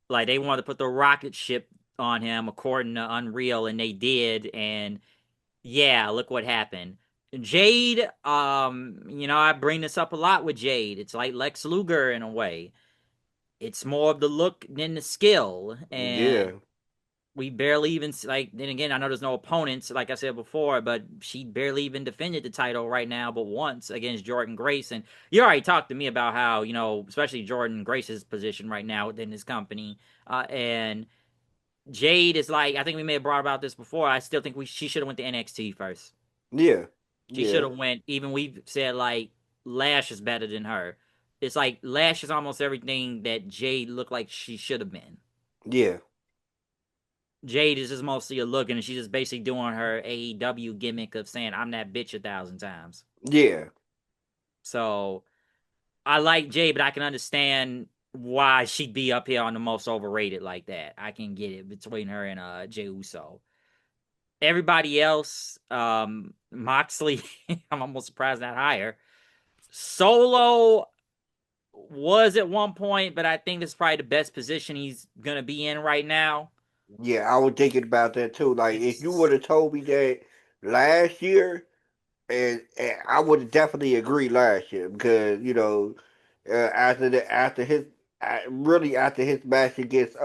Like they wanted to put the rocket ship on him according to Unreal, and they did. And yeah, look what happened. Jade, I bring this up a lot with Jade. It's like Lex Luger in a way. It's more of the look than the skill. And Yeah, We barely even like. Then again, I know there's no opponents, like I said before, but she barely even defended the title right now, but once against Jordan Grace. And you already talked to me about how especially Jordan Grace's position right now within this company, and Jade is like. I think we may have brought about this before. I still think she should have went to NXT first. Yeah, She should yeah, have went. Even we've said like Lash is better than her. It's like Lash is almost everything that Jade looked like she should have been. yeah, Jade is just mostly a look, and she's just basically doing her AEW gimmick of saying "I'm that bitch" 1,000 times. yeah, So I like Jade, but I can understand why she'd be up here on the most overrated like that. I can get it between her and Jey Uso. Everybody else, Moxley, I'm almost surprised not higher. Solo was at one point, but I think this is probably the best position he's gonna be in right now. yeah. I was thinking about that too. Like, if you would It's have told me that last year, and I would have definitely agreed last year because after his really after his match against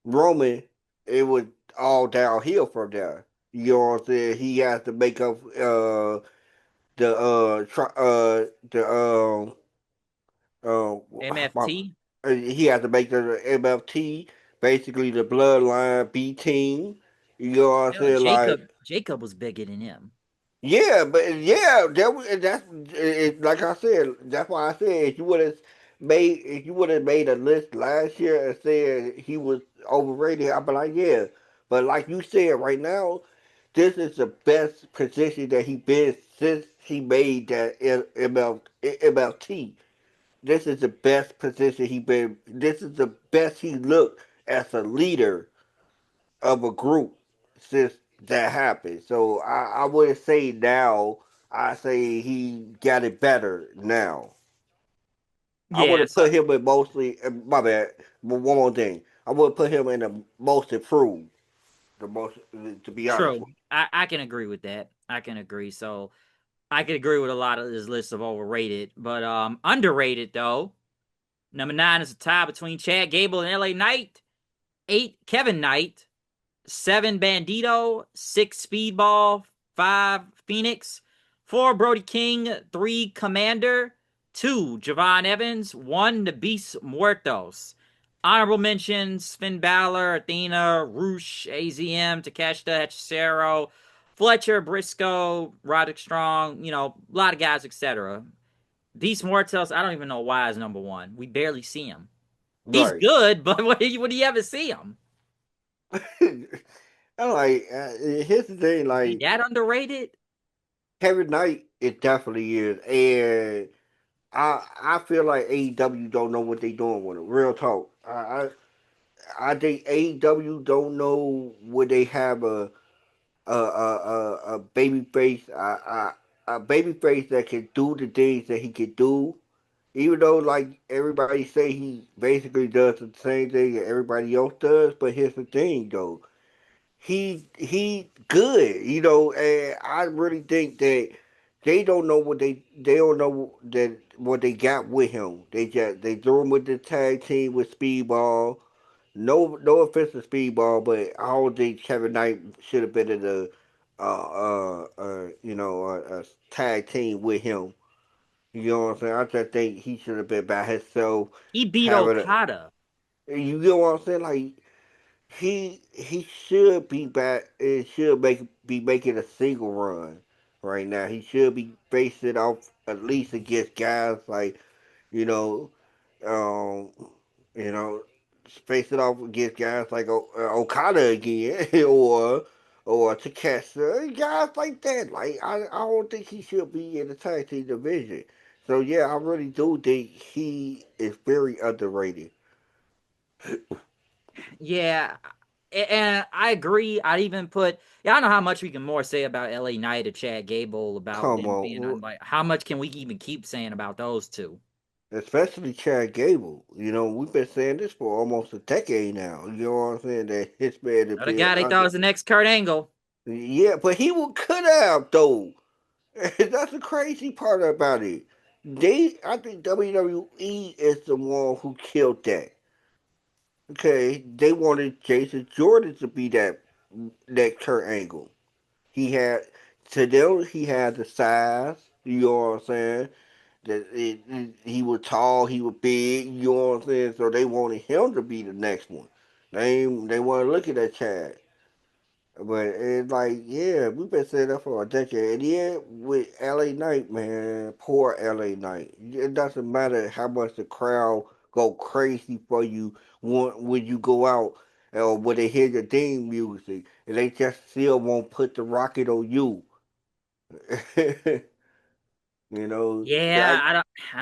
Roman, it was all downhill from there. You know what I'm saying? He has to make up the uh my, MFT. he has to make the MFT, basically the bloodline B team. You know what I'm Hell, saying? Like, Jacob was bigger than him. yeah, but yeah, that's like I said. That's why I said if you would have made a list last year and said he was overrated, I'd be like, yeah. But like you said, right now, this is the best position that he been since he made that MLT. This is the best position he been. This is the best he looked as a leader of a group since that happened. So I wouldn't say now. I say he got it better now. I would Yeah, have so put him in mostly. My bad. One more thing. I would put him in the most improved. The most, to be honest true. with I can agree with that. I can agree. So I can agree with a lot of this list of overrated, but underrated though. Number 9 is a tie between Chad Gable and LA Knight. 8 Kevin Knight. 7 Bandito. 6 Speedball. 5 Phoenix. 4 Brody King. 3 Commander. 2 Javon Evans. 1 The Beast Muertos. Honorable mentions: Finn Balor, Athena, Roosh, AZM, Takeshita, Hechicero, Fletcher, Briscoe, Roderick Strong, a lot of guys, etc. Beast Mortels, I don't even know why is number 1. We barely see him. you. He's Right. good, but when do you ever see him? I'm like, here's the thing. Is he Like, that underrated? Kevin Knight, it definitely is, and I feel like AEW don't know what they doing with him. Real talk. I think AEW don't know where they have a baby face a baby face that can do the things that he can do. Even though like everybody say he basically does the same thing that everybody else does, but here's the thing though. He good, and I really think that they don't know that what they got with him. They threw him with the tag team with Speedball. No offense to Speedball, but I don't think Kevin Knight should have been in a tag team with him. You know what I'm saying? I just think he should have been by himself, He beat having Okada. you know what I'm saying? Like he should be back. It should be making a single run right now. He should be facing off at least against guys like you know, um, you know, face it off against guys like Okada again, or Takeshita, guys like that. Like I don't think he should be in the tag team division. So yeah, I really do think he is very underrated. Yeah, and I agree. I'd even put. Yeah, I don't know how much we can more say about LA Knight or Chad Gable about Come them being on, unlike. How much can we even keep saying about those two? especially Chad Gable. We've been saying this for almost a decade now. You know what I'm saying? That his man to The be guy they thought under. was the next Kurt Angle. Yeah, but could have though. That's the crazy part about it. I think WWE is the one who killed that. Okay, they wanted Jason Jordan to be that Kurt Angle. He had to them. He had the size. You know what I'm saying? He was tall. He was big. You know what I'm saying? So they wanted him to be the next one. They want to look at that Chad. But it's like, yeah, we've been saying that for a decade. And yeah, with LA Knight, man, poor LA Knight. It doesn't matter how much the crowd go crazy for you when you go out or when they hear your theme music, and they just still won't put the rocket on you. You know, Yeah, I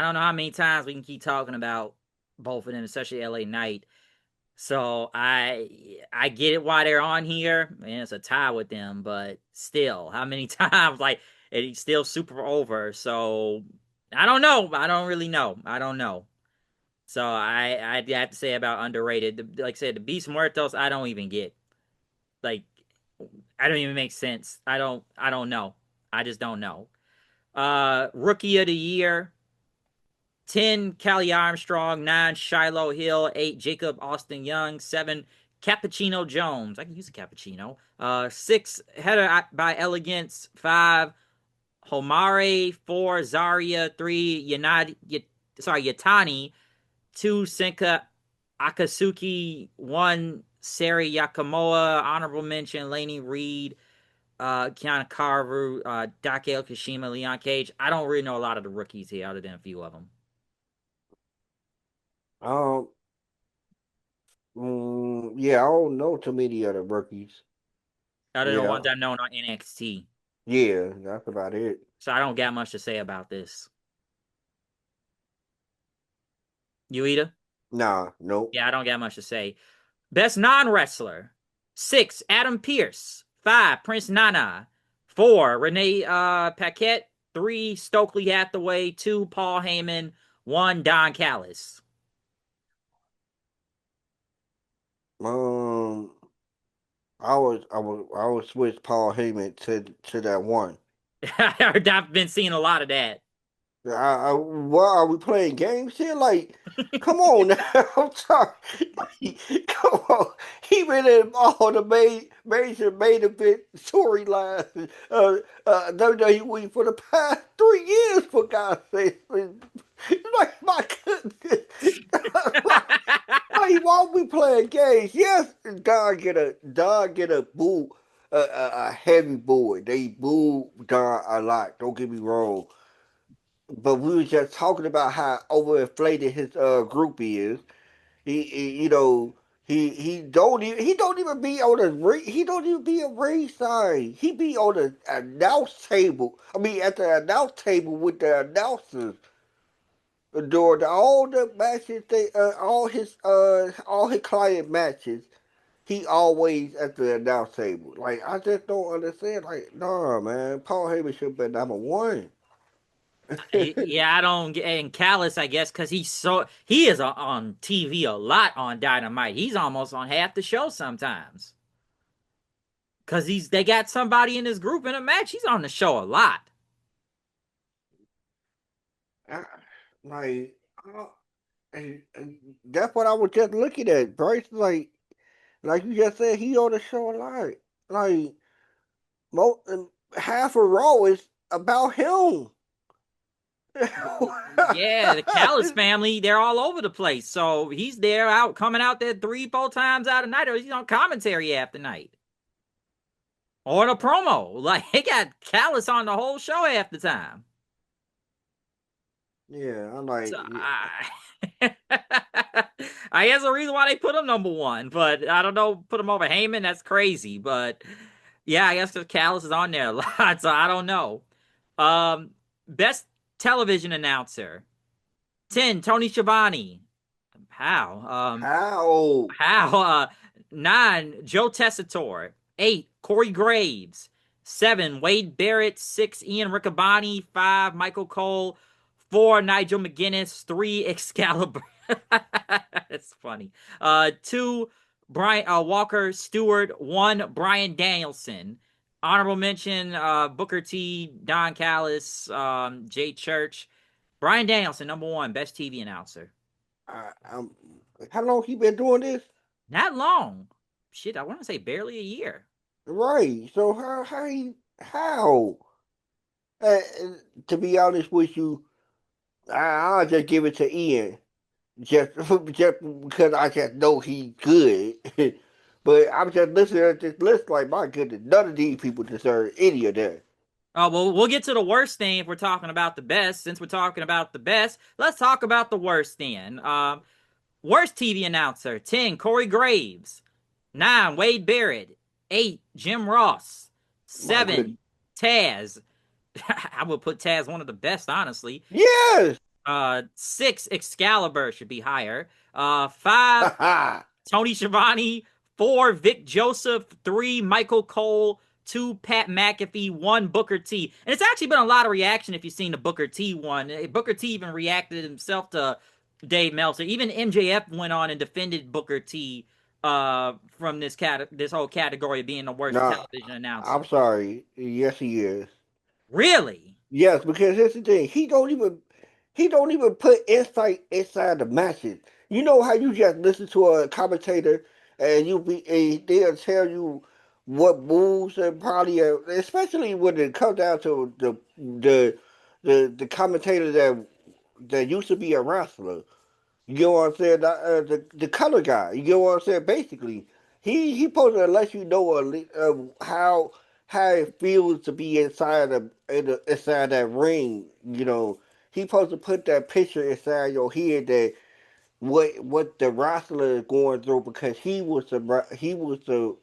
don't know how many times we can keep talking about both of them, especially LA Knight. So I get it why they're on here, and it's a tie with them, but still, how many times like it's still super over. So I don't know. I don't really know. I don't know. So I have to say about underrated. Like I said, the Beast Muertos, I don't even get. Like I don't even make sense. I don't know. I just don't know. Rookie of the year, 10 Callie Armstrong, 9 Shiloh Hill, 8 Jacob Austin Young, 7 Cappuccino Jones. I can use a cappuccino. 6 Header by Elegance, 5 Homare, 4 Zarya, 3 Yatani, 2 Senka Akatsuki, 1 Sari Yakamoa, honorable mention Laney Reed, Kiana Carver, Dake Kashima, Leon Cage. I don't really know a lot of the rookies here other than a few of them. um, yeah, I don't know too many other rookies. Other than the Yeah, ones I've known on NXT. yeah, that's about it. So I don't got much to say about this. You either? Nah, nope. Yeah, I don't got much to say. Best non wrestler: 6 Adam Pierce, 5 Prince Nana, 4 Renee Paquette, 3 Stokely Hathaway, 2 Paul Heyman, 1 Don Callis. Um, I would switch Paul Heyman to that one. I've been seeing a lot of that. Why are we playing games here? Like, come on now. I'm sorry. Come on. He been in all the major main event storylines. WWE for the past 3 years, for God's sake. Like, my goodness. Like, why are we playing games? Yes, Don get a boo, a heavy boy. They boo Don a lot. Don't get me wrong, but we were just talking about how overinflated his group is. You know, he don't even be on he don't even be a ringside. He be on the announce table. I mean, at the announce table with the announcers during all the matches. All his client matches. He always at the announce table. Like, I just don't understand. Like, nah, man, Paul Heyman should have been number one. Yeah, I don't get and Callis, I guess, because he is on TV a lot on Dynamite. He's almost on half the show sometimes. Cause they got somebody in his group in a match. He's on the show a lot. I, like, uh, and that's what I was just looking at, Bryce. Like you just said, he on the show a lot. Like, and half of Raw is about him. Yeah, the Callis family, they're all over the place. So he's there out coming out there 3, 4 times out of night, or he's on commentary half the night. Or in a promo. Like they got Callis on the whole show half the time. Yeah, I'm like, So I guess the reason why they put him number one, but I don't know, put him over Heyman, that's crazy. But yeah, I guess the Callis is on there a lot, so I don't know. Um, best television announcer: 10, Tony Schiavone. How? how? How? 9, Joe Tessitore. 8, Corey Graves. 7, Wade Barrett. 6, Ian Riccaboni. 5, Michael Cole. 4, Nigel McGuinness. 3, Excalibur. That's funny. 2, Brian Walker Stewart. 1, Brian Danielson. Honorable mention: Booker T, Don Callis, Jay Church. Brian Danielson, number 1, best TV announcer. I'm, how long he been doing this? Not long. Shit, I want to say barely a year. Right. So how? Uh, to be honest with you, I'll just give it to Ian. Just just because I just know he's good. But I'm just listening at this list like, my goodness, none of these people deserve any of that. Oh, well, we'll get to the worst thing if we're talking about the best. Since we're talking about the best, let's talk about the worst then. Worst TV announcer: 10, Corey Graves; 9, Wade Barrett; 8, Jim Ross; My goodness. 7, Taz. I would put Taz one of the best, honestly. Yes! 6, Excalibur should be higher. 5, Tony Schiavone; 4, Vic Joseph; 3, Michael Cole; 2, Pat McAfee; 1, Booker T. And it's actually been a lot of reaction if you've seen the Booker T one. Booker T even reacted himself to Dave Meltzer. Even MJF went on and defended Booker T from this whole category of being the worst No, television I'm announcer. sorry. Yes, he is. Really? Yes, because here's the thing. He don't even put insight inside the matches. You know how you just listen to a commentator and they'll tell you what moves and probably especially when it comes down to the commentator that used to be a wrestler. You get what I'm saying? The color guy. You get what I'm saying? Basically, he supposed to let you know how it feels to be inside that ring. He supposed to put that picture inside your head that what the wrestler is going through because he was the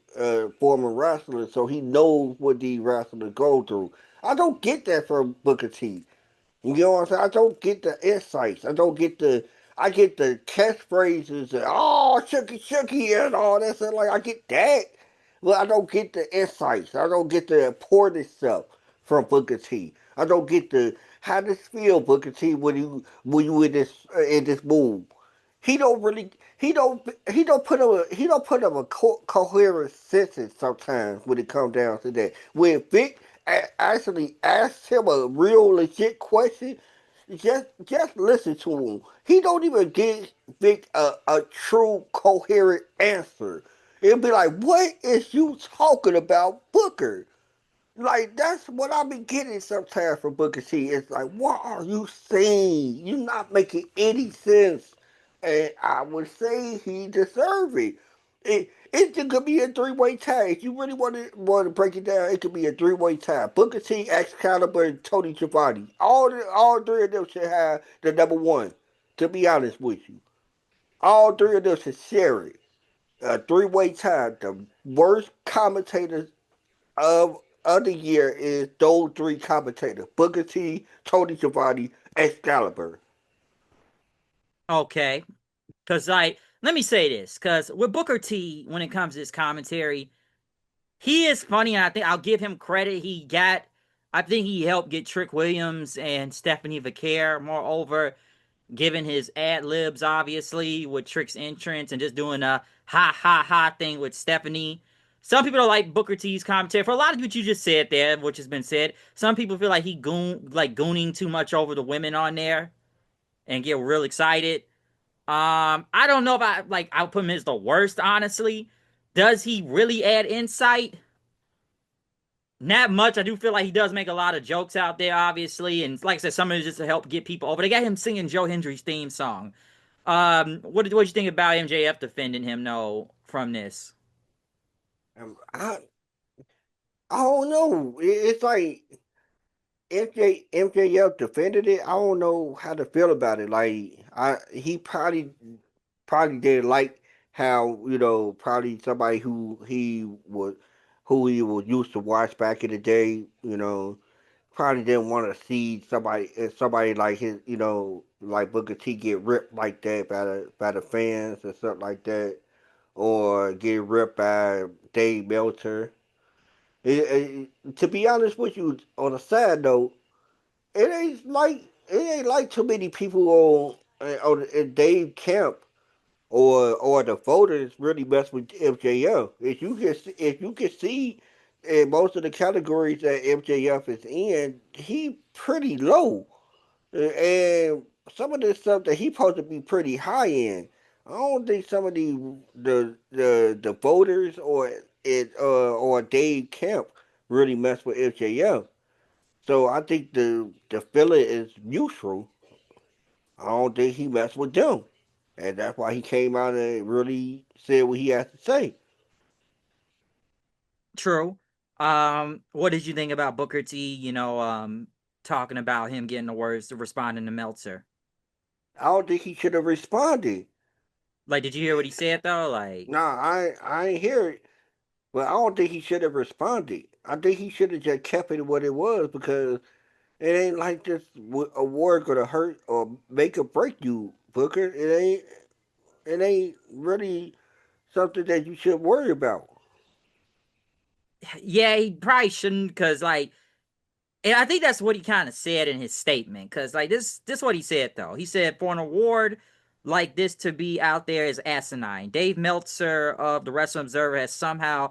former wrestler, so he knows what these wrestlers go through. I don't get that from Booker T. You know what I'm saying? I don't get the insights. I get the catchphrases and oh shucky shucky and all that stuff. Like I get that, but I don't get the insights. I don't get the important stuff from Booker T. I don't get the how this feel Booker T when you in this mood. He don't put up a coherent sentence sometimes when it comes down to that. When Vic actually asks him a real legit question, just listen to him. He don't even give Vic a true coherent answer. It'll be like, what is you talking about, Booker? Like that's what I've been getting sometimes from Booker T. It's like, what are you saying? You're not making any sense. And I would say he deserves it. It could be a three-way tie. If you really want to break it down, it could be a three-way tie. Booker T, Excalibur, and Tony Giovanni. All three of them should have the number one. To be honest with you, all three of them should share it. A three-way tie. The worst commentators of the year is those three commentators: Booker T, Tony Giovanni, Excalibur. Okay. Because, like, let me say this. Because with Booker T, when it comes to his commentary, he is funny, and I think I'll give him credit. I think he helped get Trick Williams and Stephanie Vaquer, moreover, given his ad libs, obviously, with Trick's entrance and just doing a ha ha ha thing with Stephanie. Some people don't like Booker T's commentary. For a lot of what you just said there, which has been said, some people feel like gooning too much over the women on there and get real excited. I don't know if I'll put him as the worst, honestly. Does he really add insight? Not much. I do feel like he does make a lot of jokes out there, obviously, and like I said, some of it is just to help get people over. They got him singing Joe Hendry's theme song. What you think about MJF defending him? No, from this. I don't know. It's like MJF defended it. I don't know how to feel about it. Like he probably didn't like how probably somebody who he was used to watch back in the day. Probably didn't want to see somebody like like Booker T get ripped like that by the fans or something like that, or get ripped by Dave Meltzer. To be honest with you, on a side note, it ain't like too many people in Dave Camp or the voters really mess with MJF. If you can see in most of the categories that MJF is in, he pretty low. And some of the stuff that he supposed to be pretty high in. I don't think some of the voters or Dave Kemp really mess with FJF. So I think the filler is neutral. I don't think he messed with them, and that's why he came out and really said what he has to say. True. What did you think about Booker T? Talking about him getting the words to responding to Meltzer. I don't think he should have responded. Like, did you hear what he said though? Like, Nah, I ain't hear it, but I don't think he should have responded. I think he should have just kept it what it was because it ain't like this award gonna hurt or make or break you, Booker. It ain't really something that you should worry about. yeah, he probably shouldn't, cause like, and I think that's what he kind of said in his statement. Cause like this what he said though. He said for an award like this to be out there is asinine. Dave Meltzer of the Wrestling Observer has somehow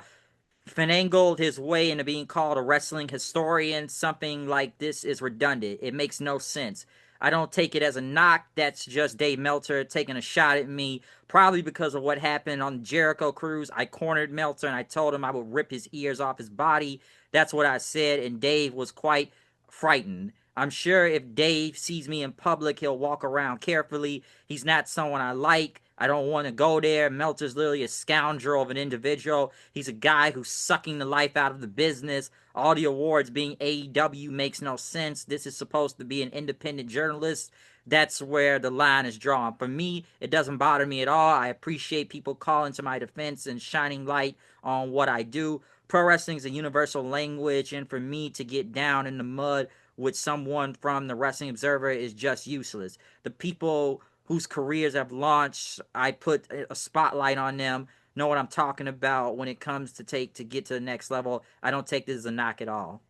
finagled his way into being called a wrestling historian. Something like this is redundant. It makes no sense. I don't take it as a knock. That's just Dave Meltzer taking a shot at me. Probably because of what happened on the Jericho cruise. I cornered Meltzer and I told him I would rip his ears off his body. That's what I said, and Dave was quite frightened. I'm sure if Dave sees me in public, he'll walk around carefully. He's not someone I like. I don't want to go there. Meltzer's literally a scoundrel of an individual. He's a guy who's sucking the life out of the business. All the awards being AEW makes no sense. This is supposed to be an independent journalist. That's where the line is drawn. For me, it doesn't bother me at all. I appreciate people calling to my defense and shining light on what I do. Pro wrestling is a universal language, and for me to get down in the mud with someone from the Wrestling Observer is just useless. The people whose careers have launched, I put a spotlight on them, know what I'm talking about when it comes to get to the next level. I don't take this as a knock at all.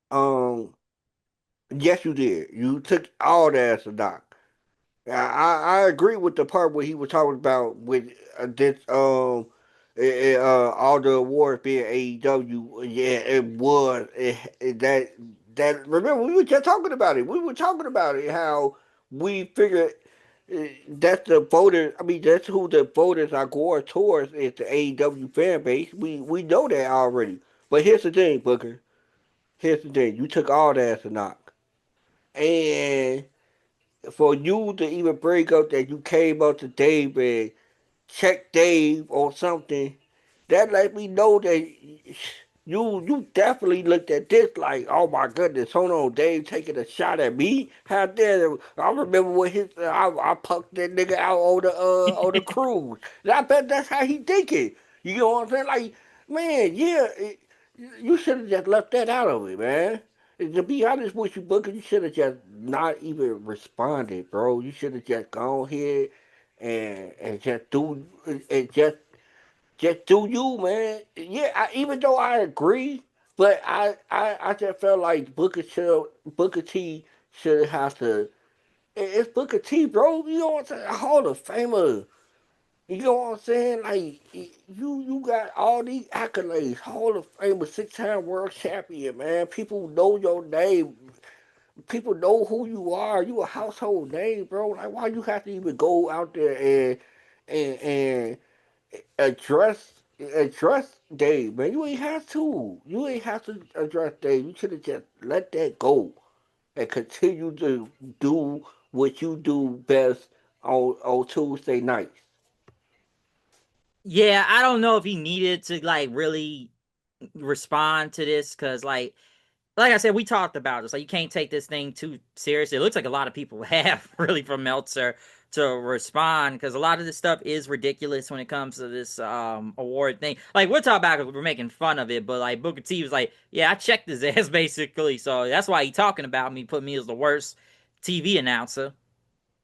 Um, yes, you did. You took all that as a knock. I agree with the part where he was talking about with this all the awards being AEW. Yeah, it was that. Remember, we were just talking about it. We were talking about it how we figured that's the voters. I mean, that's who the voters are going towards is the AEW fan base. We know that already. But here's the thing, Booker. Here's the thing. You took all that as a knock, and for you to even bring up that you came up to Dave and check Dave or something, that let me know that you definitely looked at this like, oh my goodness, hold on, Dave taking a shot at me. How dare I remember when I punked that nigga out on the cruise. And I bet that's how he thinking. You know what I'm saying? Like, man, yeah, you should have just left that out of it, man. And to be honest with you, Booker, you should have just not even responded, bro. You should have just gone ahead and just do you, man. Yeah, even though I agree, but I just felt like Booker T should have to. It's Booker T, bro. You know what I'm saying? A Hall of Famer. You know what I'm saying? Like you got all these accolades, Hall of Famer, 6-time world champion, man. People know your name. People know who you are. You a household name, bro. Like why you have to even go out there and address Dave, man. You ain't have to. You ain't have to address Dave. You should have just let that go and continue to do what you do best on Tuesday nights. Yeah, I don't know if he needed to like really respond to this because like I said, we talked about this. Like, you can't take this thing too seriously. It looks like a lot of people have really from Meltzer to respond because a lot of this stuff is ridiculous when it comes to this award thing. Like, we're talking about it, we're making fun of it, but like Booker T was like, "Yeah, I checked his ass basically." So that's why he talking about me, put me as the worst TV announcer.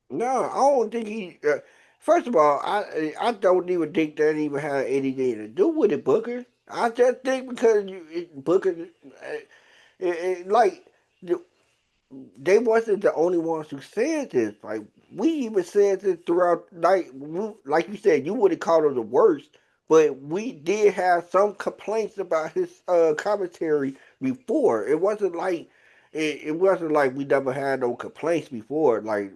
No, I don't think he. First of all, I don't even think that even had anything to do with it, Booker. I just think because Booker, like they wasn't the only ones who said this. Like we even said this throughout the night. Like you said, you wouldn't call him the worst, but we did have some complaints about his commentary before. It wasn't like we never had no complaints before. Like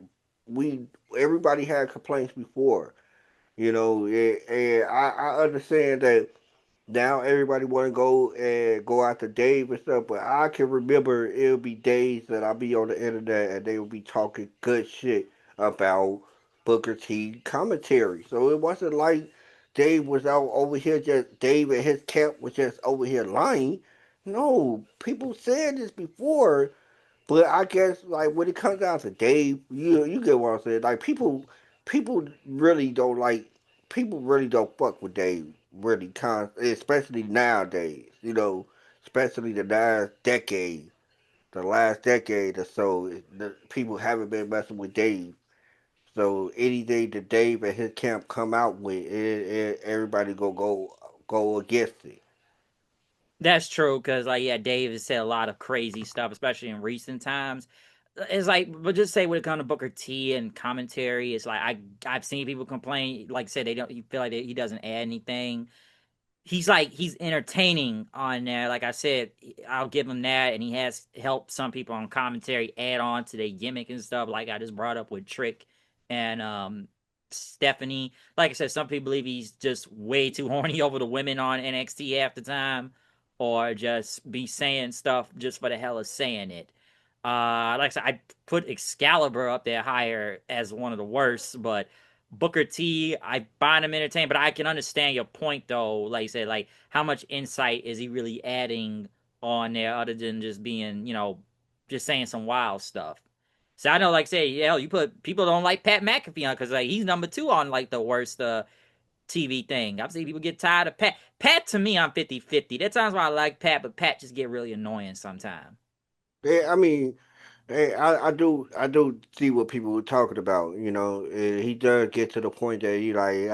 we everybody had complaints before, and I understand that now everybody want to go after Dave and stuff, but I can remember it'll be days that I'll be on the internet and they will be talking good shit about Booker T commentary. So it wasn't like Dave was out over here just Dave and his camp was just over here lying. No, people said this before, but I guess like when it comes down to Dave, you get what I'm saying. Like people really don't like people really don't fuck with Dave really especially nowadays. Especially the last decade or so. The people haven't been messing with Dave. So anything that Dave and his camp come out with, everybody go against it. That's true because, like, yeah, Dave has said a lot of crazy stuff, especially in recent times. It's like, but just say when it comes to Booker T and commentary, it's like I've seen people complain, like I said, they don't you feel like he doesn't add anything. He's entertaining on there. Like I said, I'll give him that, and he has helped some people on commentary add on to their gimmick and stuff. Like I just brought up with Trick and Stephanie. Like I said, some people believe he's just way too horny over the women on NXT half the time, or just be saying stuff just for the hell of saying it. Like I said, I put Excalibur up there higher as one of the worst, but Booker T, I find him entertaining, but I can understand your point though. Like you said, like how much insight is he really adding on there other than just being, just saying some wild stuff. So I know, like say, yeah, you put people don't like Pat McAfee on because like he's number two on like the worst TV thing. I've seen people get tired of Pat. Pat to me, I'm 50-50. There's times where I like Pat, but Pat just get really annoying sometimes. Yeah, I mean, hey, I do see what people were talking about. He does get to the point that he like,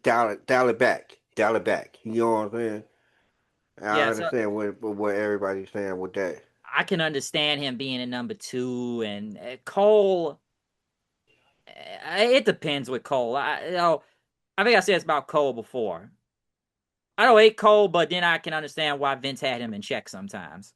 dial it back. You know what I'm saying? I Yeah, so understand what everybody's saying with that. I can understand him being a number two and Cole. It depends with Cole. I think I said this about Cole before. I don't hate Cole, but then I can understand why Vince had him in check sometimes.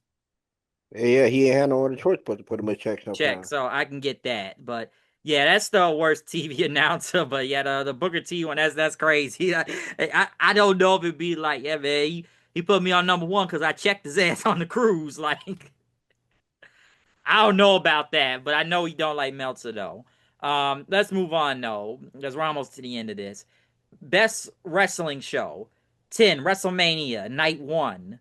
And yeah, he ain't had no other choice but to put him in check Check, sometimes. so I can get that. But yeah, that's the worst TV announcer. But yeah, the Booker T one, that's crazy. I don't know if it'd be like, yeah, man, he put me on number one because I checked his ass on the cruise. Like, I don't know about that, but I know he don't like Meltzer though. Let's move on though, because we're almost to the end of this. Best wrestling show: 10, WrestleMania Night 1.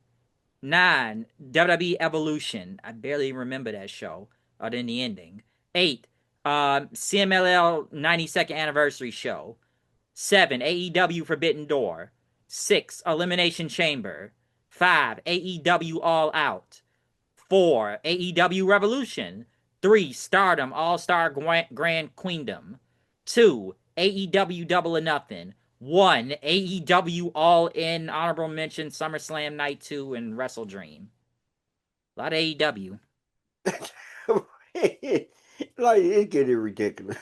9, WWE Evolution. I barely remember that show other than the ending. 8, CMLL 92nd Anniversary Show. 7, AEW Forbidden Door. 6, Elimination Chamber. 5, AEW All Out. 4, AEW Revolution. 3, Stardom All Star Grand Queendom. 2, AEW Double or Nothing. 1, AEW All In, honorable mention, SummerSlam Night 2, and Wrestle Dream. A lot of AEW. Like it's getting ridiculous.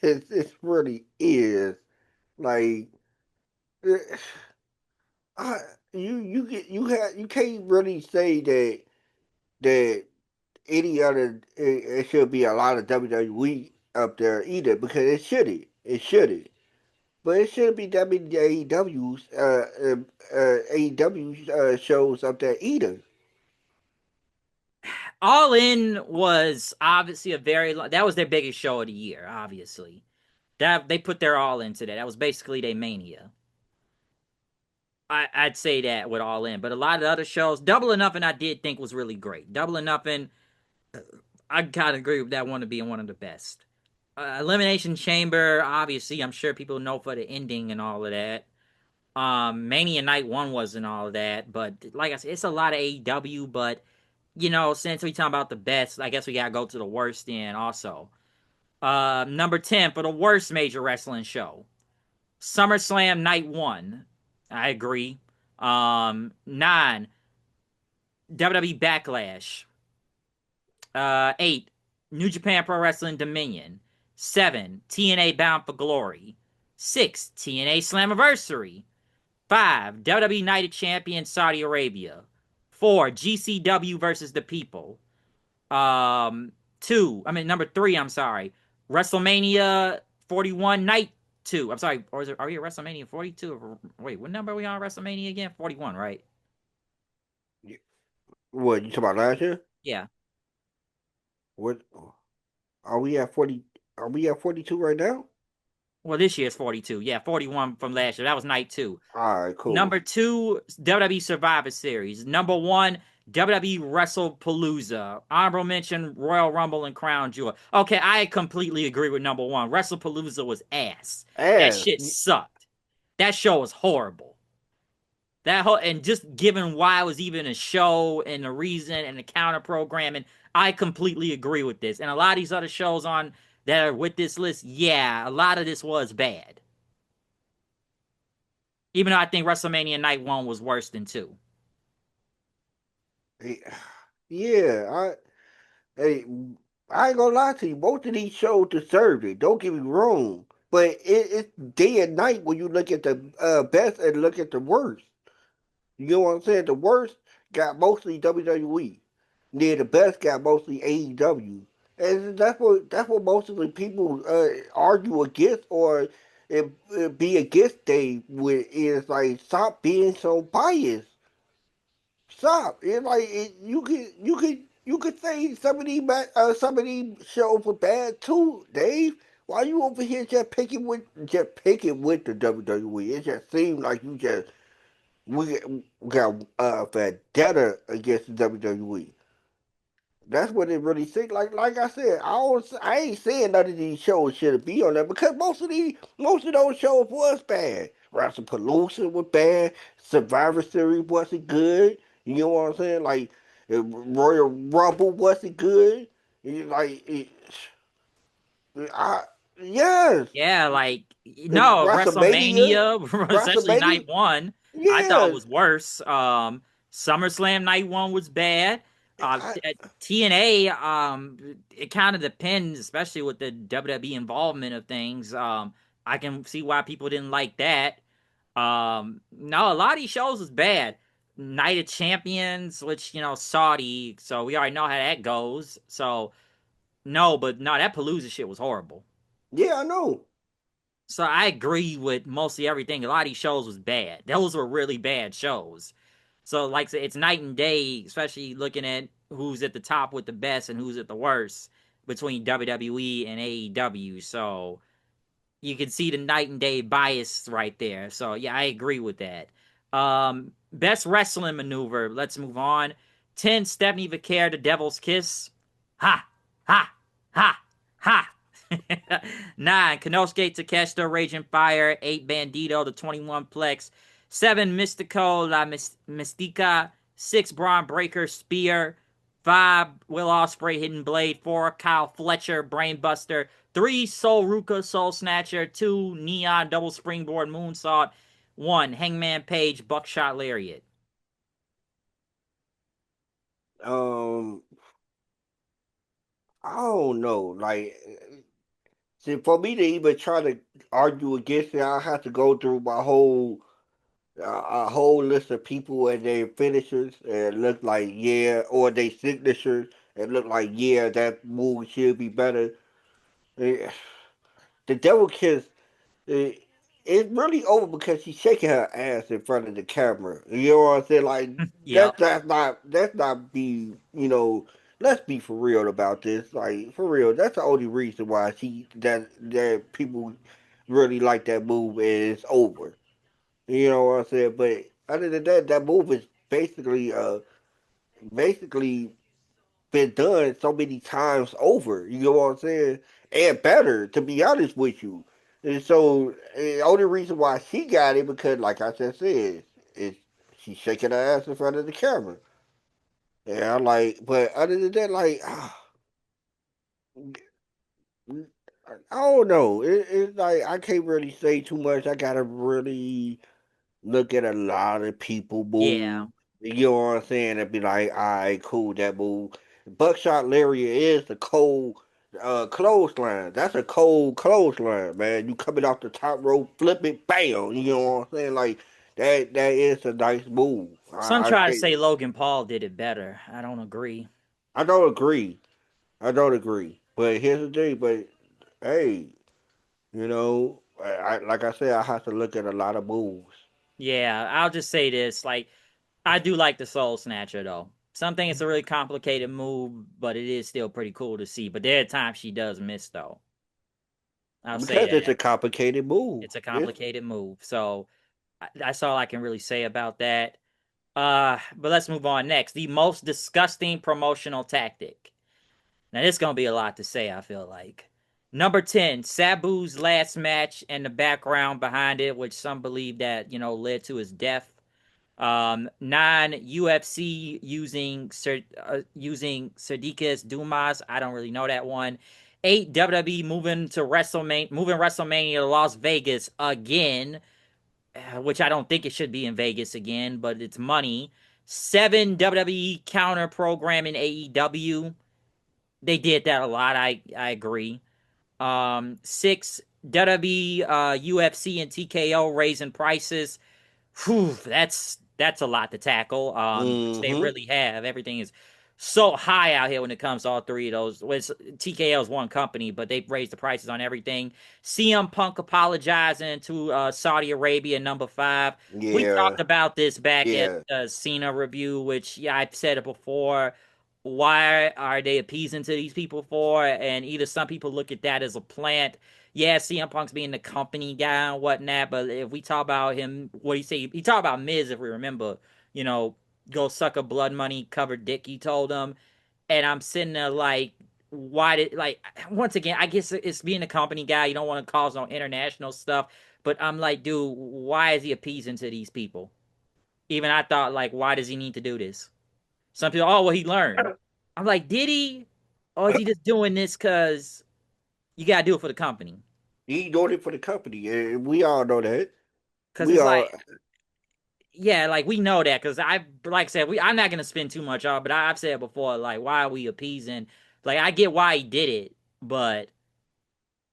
It really is. Like eh, I, you can't really say that any other it should be a lot of WWE up there either because it shouldn't. But it shouldn't be that many AEW shows up there either. All In was obviously that was their biggest show of the year, obviously. That they put their all into that. That was basically their mania. I'd say that with All In, but a lot of the other shows, Double or Nothing, I did think was really great. Double or Nothing, I kind of agree with that one to being one of the best. Elimination Chamber, obviously, I'm sure people know for the ending and all of that. Mania Night 1 wasn't all of that, but like I said, it's a lot of AEW, but since we talking about the best, I guess we gotta go to the worst then also. Number 10 for the worst major wrestling show. SummerSlam Night 1. I agree. 9, WWE Backlash. 8, New Japan Pro Wrestling Dominion. 7, TNA Bound for Glory. 6, TNA Slammiversary. 5, WWE United Champion Saudi Arabia. 4, GCW versus the People. 2, I mean, number 3, I'm sorry. WrestleMania 41 night two. I'm sorry, or is it, are we at WrestleMania 42? Wait, what number are we on WrestleMania again? 41, right? What you talking about last year? Yeah. What are we at 40? Are we at 42 right now? Well, this year's 42. Yeah, 41 from last year. That was night two. All right, cool. Number two, WWE Survivor Series. Number one, WWE WrestlePalooza. Honorable mention, Royal Rumble and Crown Jewel. Okay, I completely agree with number one. WrestlePalooza was ass. That And shit sucked. That show was horrible. That whole and just given why it was even a show and the reason and the counter programming, I completely agree with this. And a lot of these other shows on that are with this list, yeah, a lot of this was bad. Even though I think WrestleMania Night One was worse than two. yeah, hey, I ain't gonna lie to you. Both of these shows deserve it. Don't get me wrong, but it's day and night when you look at the best and look at the worst. You know what I'm saying? The worst got mostly WWE. Then the best got mostly AEW. And that's what most of the people argue against or be against they with is like stop being so biased. Stop. It's like you could say some of these shows were bad too, Dave. Why you over here just picking with the WWE? It just seems like you just we got vendetta against the WWE. That's what it really seems like I said, I ain't saying none of these shows should be on there because most of those shows was bad. Wrestlepalooza was bad. Survivor Series wasn't good. You know what I'm saying? Like Royal Rumble wasn't good. Like I yes, Yeah, like no WrestleMania, WrestleMania, especially night WrestleMania, one. I thought yeah. was worse. SummerSlam night one was bad. I, TNA, it kind of depends, especially with the WWE involvement of things. I can see why people didn't like that. No, a lot of these shows was bad. Night of Champions, which Saudi, so we already know how that goes. So no, but no, that Palooza shit was horrible. yeah, I know. So I agree with mostly everything. A lot of these shows was bad. Those were really bad shows. So like I said, it's night and day, especially looking at who's at the top with the best and who's at the worst between WWE and AEW. So you can see the night and day bias right there. So yeah, I agree with that. Best wrestling maneuver. Let's move on. 10, Stephanie Vaquer, the Devil's Kiss. Ha, ha, ha, ha. 9, Konosuke Takeshita, Raging Fire. 8, Bandito, the 21 Plex. 7, Mystico, La Mystica. 6, Braun Breaker, Spear. 5, Will Ospreay, Hidden Blade. 4, Kyle Fletcher, Brainbuster. 3, Soul Ruka, Soul Snatcher. 2, Neon, Double Springboard, Moonsault. 1, Hangman Page, Buckshot Lariat. Um, I don't know. Like, see, for me to even try to argue against it, I have to go through my a whole list of people and their finishers and look like yeah, or their signatures and look like yeah, that move should be better. Eh, The devil kiss, eh, it's really over because she's shaking her ass in front of the camera. You know what I'm saying? Like Yep. that's not be let's be for real about this. Like for real, that's the only reason why that people really like that move and it's over. You know what I'm saying? But other than that, that move is basically been done so many times over. You know what I'm saying? And better, to be honest with you. And so the only reason why she got it because, like I just said, is she's shaking her ass in front of the camera. Yeah, like, but other than that, like, I don't know. It's like I can't really say too much. I gotta really look at a lot of people Yeah. move. You know what I'm saying? And be like, all right, cool, that move. Buckshot Lariat is the cold clothesline. That's a cold clothesline, man. You coming off the top rope, flip it, bam. You know what I'm saying? Like that is a nice move. Some I try to can't. say Logan Paul did it better. I don't agree. I don't agree. I don't agree. But here's the thing. But hey, like I said, I have to look at a lot of moves. Yeah, I'll just say this: like, I do like the Soul Snatcher though. Some think it's a really complicated move, but it is still pretty cool to see. But there are times she does miss though. I'll say Because it's a that complicated move. it's a It's complicated move. So that's all I can really say about that. But let's move on next. The most disgusting promotional tactic. Now this is gonna be a lot to say, I feel like. Number 10, Sabu's last match and the background behind it, which some believe that, led to his death. 9, UFC using Sadiqus Dumas. I don't really know that one. 8, WWE moving WrestleMania to Las Vegas again, which I don't think it should be in Vegas again, but it's money. 7, WWE counter programming AEW. They did that a lot. I agree. 6, WWE, UFC, and TKO raising prices. Whew, that's a lot to tackle. Which they mm-hmm. really have. Everything is so high out here when it comes to all three of those. Which TKO is one company, but they've raised the prices on everything. CM Punk apologizing to Saudi Arabia, number 5. We Yeah, talked about this back at yeah. Cena review, which yeah, I've said it before. Why are they appeasing to these people for? And either some people look at that as a plant. Yeah, CM Punk's being the company guy and whatnot, but if we talk about him, what he say? He talked about Miz, if we remember, you know, go suck a blood money covered dick. He told him, and I'm sitting there like, why did like once again? I guess it's being a company guy. You don't want to cause no international stuff, but I'm like, dude, why is he appeasing to these people? Even I thought like, why does he need to do this? Some people, oh well, he learned. I'm like, did he, or is he just doing this because you gotta do it for the company? He doing it for the company, and we all know that. Because We it's like, all, yeah, like we know that because like I said, I'm not gonna spend too much on, but I've said before, like, why are we appeasing? Like, I get why he did it, but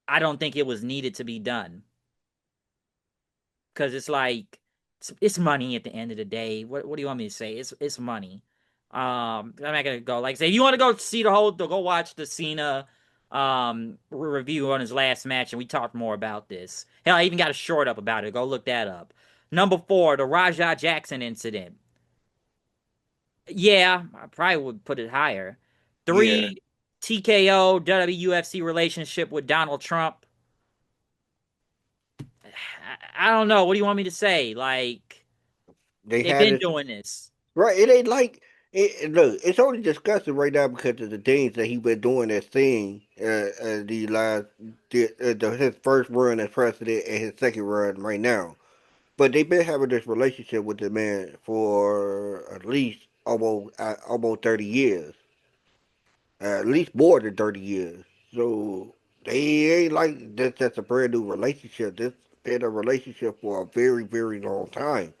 I don't think it was needed to be done because it's like it's money at the end of the day. What do you want me to say? It's money. I'm not gonna go like say if you want to go see go watch the Cena review on his last match, and we talked more about this. Hell, I even got a short up about it. Go look that up. Number 4, the Rajah Jackson incident. Yeah, I probably would put it higher. yeah. 3, TKO WWFC relationship with Donald Trump. I don't know. What do you want me to say? Like, They they've had been it doing this. right. It ain't like look. It's only disgusting right now because of the things that he been doing. That thing, the last, his first run as president and his second run right now. But they've been having this relationship with the man for at least almost 30 years, at least more than 30 years. So they ain't like this. That's a brand new relationship. This been a relationship for a very very long time.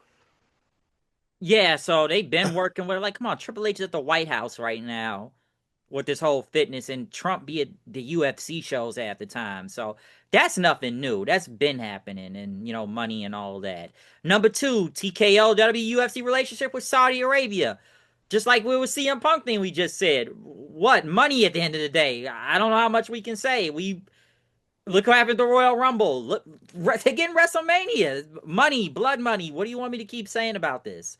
Yeah, so they've been working with like, come on, Triple H is at the White House right now with this whole fitness, and Trump be at the UFC shows at the time. So that's nothing new. That's been happening, and money and all that. Number 2, TKO WUFC relationship with Saudi Arabia. Just like we with CM Punk thing we just said. What money at the end of the day? I don't know how much we can say. We look what happened at the Royal Rumble. Look, they getting WrestleMania. Money, blood money. What do you want me to keep saying about this?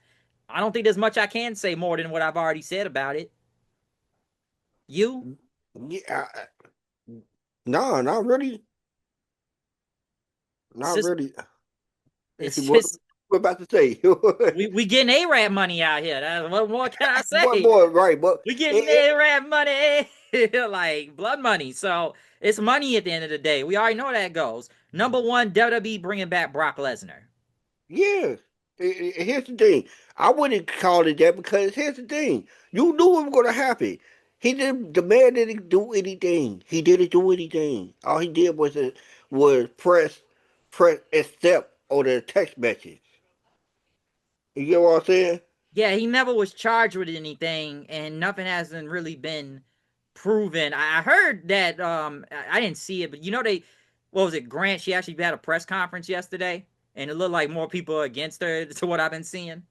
I don't think there's much I can say more than what I've already said about it. You? Yeah, no, not really, It's not just, really. it's What just, we about to say? we getting A-Rab money out here. What more can I One say? more, right? But We getting it, A-Rab money. Like, blood money. So, it's money at the end of the day. We already know how that goes. Number 1, WWE bringing back Brock Lesnar. yeah. Here's the thing. I wouldn't call it that because here's the thing. You knew it was gonna happen. He didn't. The man didn't do anything. He didn't do anything. All he did was press accept on the text message. You get what I'm saying? Yeah, he never was charged with anything, and nothing hasn't really been proven. I heard that I didn't see it, but what was it? Grant, she actually had a press conference yesterday, and it looked like more people are against her to what I've been seeing.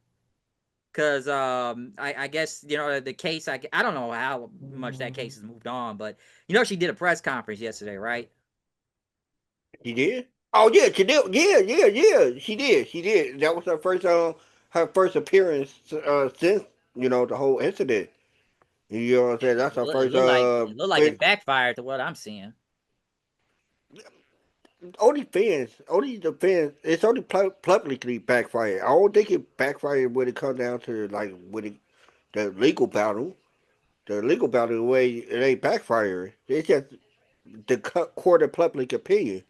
Cause I guess the case I don't know how much that case has moved on, but she did a press conference yesterday, right? She did. Oh yeah, she did. Yeah, yeah, yeah. She did. She did. That was her first appearance since the whole incident. You know what I'm saying? That's her It first. looked like it backfired to what I'm seeing. Only the fans. It's only publicly backfired. I don't think it backfired when it comes down to like the legal battle. The legal battle way it ain't backfiring. It's just the court of public opinion,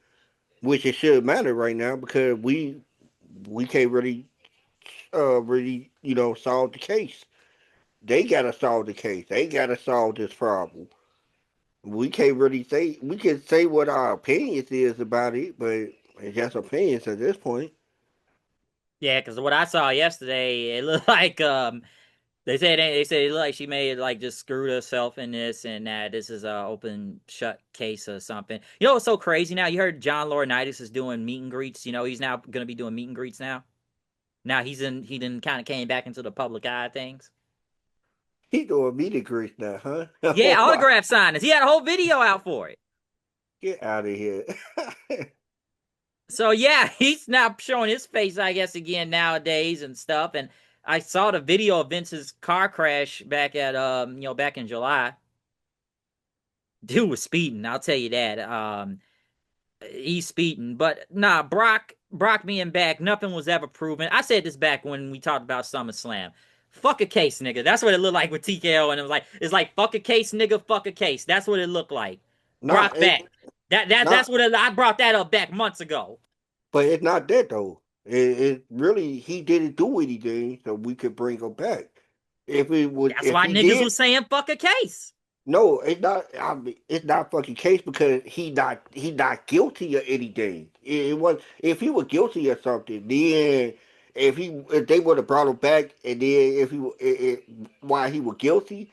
which it should matter right now because we can't really solve the case. They gotta solve the case. They gotta solve this problem. We can't really say we can say what our opinions is about it, but it's just opinions at this point. Yeah, because what I saw yesterday, it looked like they said it looked like she made like just screwed herself in this and that. This is a open shut case or something. You know what's so crazy now? You heard John Laurinaitis is doing meet and greets. You know he's now going to be doing meet and greets now. Now he then kind of came back into the public eye of things. He doing meet and greets now, huh? Yeah, autograph signings. He had a whole video out for it. Get out of here. So yeah, he's now showing his face, I guess, again nowadays and stuff. And I saw the video of Vince's car crash back at back in July. Dude was speeding, I'll tell you that. He's speeding, but nah, Brock being back, nothing was ever proven. I said this back when we talked about SummerSlam. Fuck a case, nigga. That's what it looked like with TKO, and it's like fuck a case, nigga. Fuck a case. That's what it looked like. Nah, Brock back. That's not, what I brought that up back months ago. but it's not that though. It really he didn't do anything, so we could bring him back. That's If why he niggas did, was saying fuck a case. no, it's not. I mean, it's not fucking case because he not guilty of anything. It was if he was guilty of something, then if they would have brought him back, and then if why he was guilty,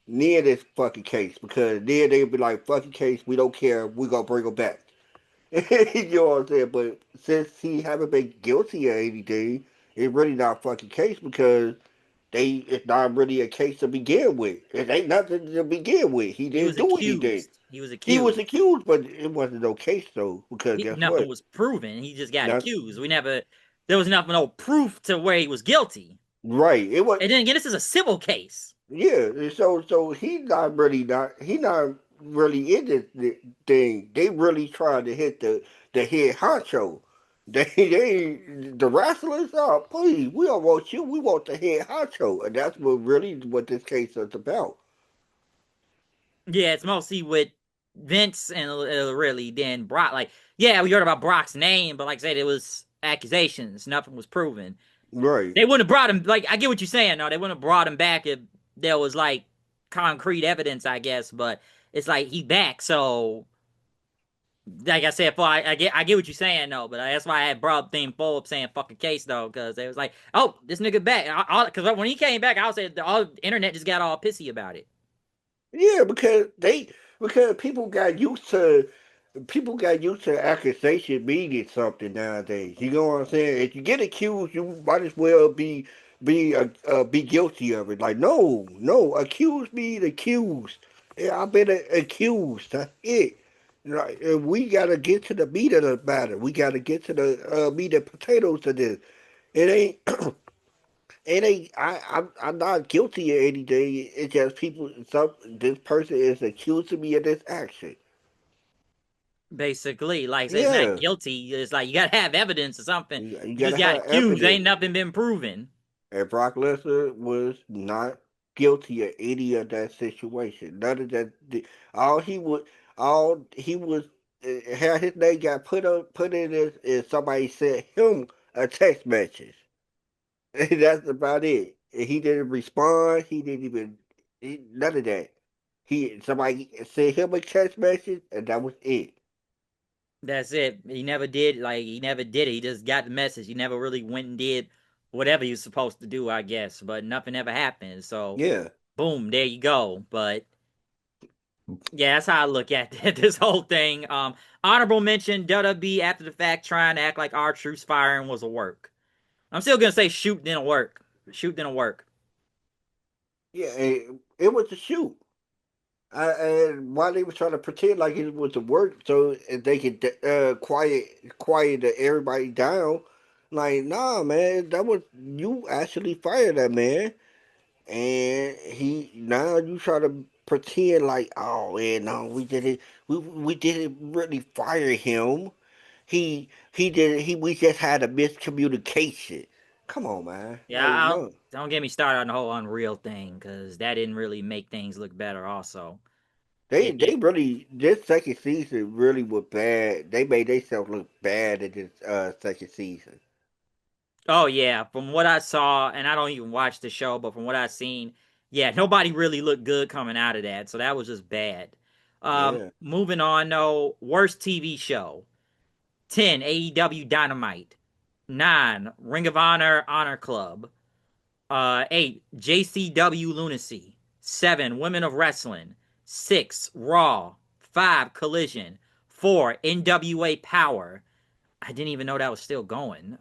then this fucking case because then they'd be like fucking case, we don't care, we gonna bring him back. You know what I'm saying? But since he haven't been guilty of anything, it's really not fucking case because it's not really a case to begin with. It ain't nothing to begin with. He He didn't was do anything. accused. He was He was accused. accused, but it wasn't no case though. Because guess Nothing what? was proven. He just got Not accused. There was nothing, no proof to where he was guilty. right. It was And then again, this is a civil case. yeah. So he not really in this thing. They really trying to hit the head honcho. The wrestlers. Oh please, we don't want you. We want the head honcho, and that's what this case is about. Yeah, it's mostly with Vince and really then Brock. Like, yeah, we heard about Brock's name, but like I said, it was accusations. Nothing was proven. Right. They wouldn't have brought him. Like, I get what you're saying. No, they wouldn't have brought him back if there was like concrete evidence, I guess. But it's like he back, so like I said, I get what you're saying though, but that's why I had brought up theme full up saying fucking case though, because it was like, oh, this nigga back. Because when he came back, I was saying all the internet just got all pissy about it. Yeah, because people got used to accusation meaning something nowadays. You know what I'm saying? If you get accused, you might as well be guilty of it. Like no, accused mean accused. Yeah, I've been accused. That's it. Like, and we gotta get to the meat of the matter. We gotta get to the meat and potatoes of this. It ain't. It ain't. I'm not guilty of anything. It's just people. This person is accusing me of this action. Basically, like I said, it's not Yeah, guilty. It's like you gotta have evidence or something. you You gotta just got have accused. Ain't evidence. nothing been proven. And Brock Lesnar was not guilty of any of that situation. None of that. All he would. All he was. How his name got put in is somebody sent him a text message. And that's about it. And he didn't respond. He didn't even none of that. Somebody sent him a text message, and that was it. That's it. He never did it. He just got the message. He never really went and did whatever he was supposed to do, I guess. But nothing ever happened. So Yeah, boom, there you go. But yeah, that's how I look at this whole thing. Honorable mention, WWE after the fact trying to act like R-Truth's firing was a work. I'm still gonna say shoot didn't work. Shoot didn't work. yeah. It was a shoot. And why they was trying to pretend like it was a work so they could quiet everybody down. Like, nah, man, that was you actually fired that man, and he now you try to pretend like, oh man, no, we didn't really fire him. He did he we just had a miscommunication. Come on, man, Yeah, like no. don't get me started on the whole Unreal thing because that didn't really make things look better. Also, They really this second season really was bad. They made themselves look bad in this second season. oh yeah, from what I saw, and I don't even watch the show, but from what I've seen, yeah, nobody really looked good coming out of that. So that was just bad. Yeah. Moving on though, worst TV show: 10 AEW Dynamite, 9 Ring of Honor Honor Club, 8 JCW Lunacy, 7 Women of Wrestling, 6 Raw, 5 Collision, 4 NWA Power. I didn't even know that was still going.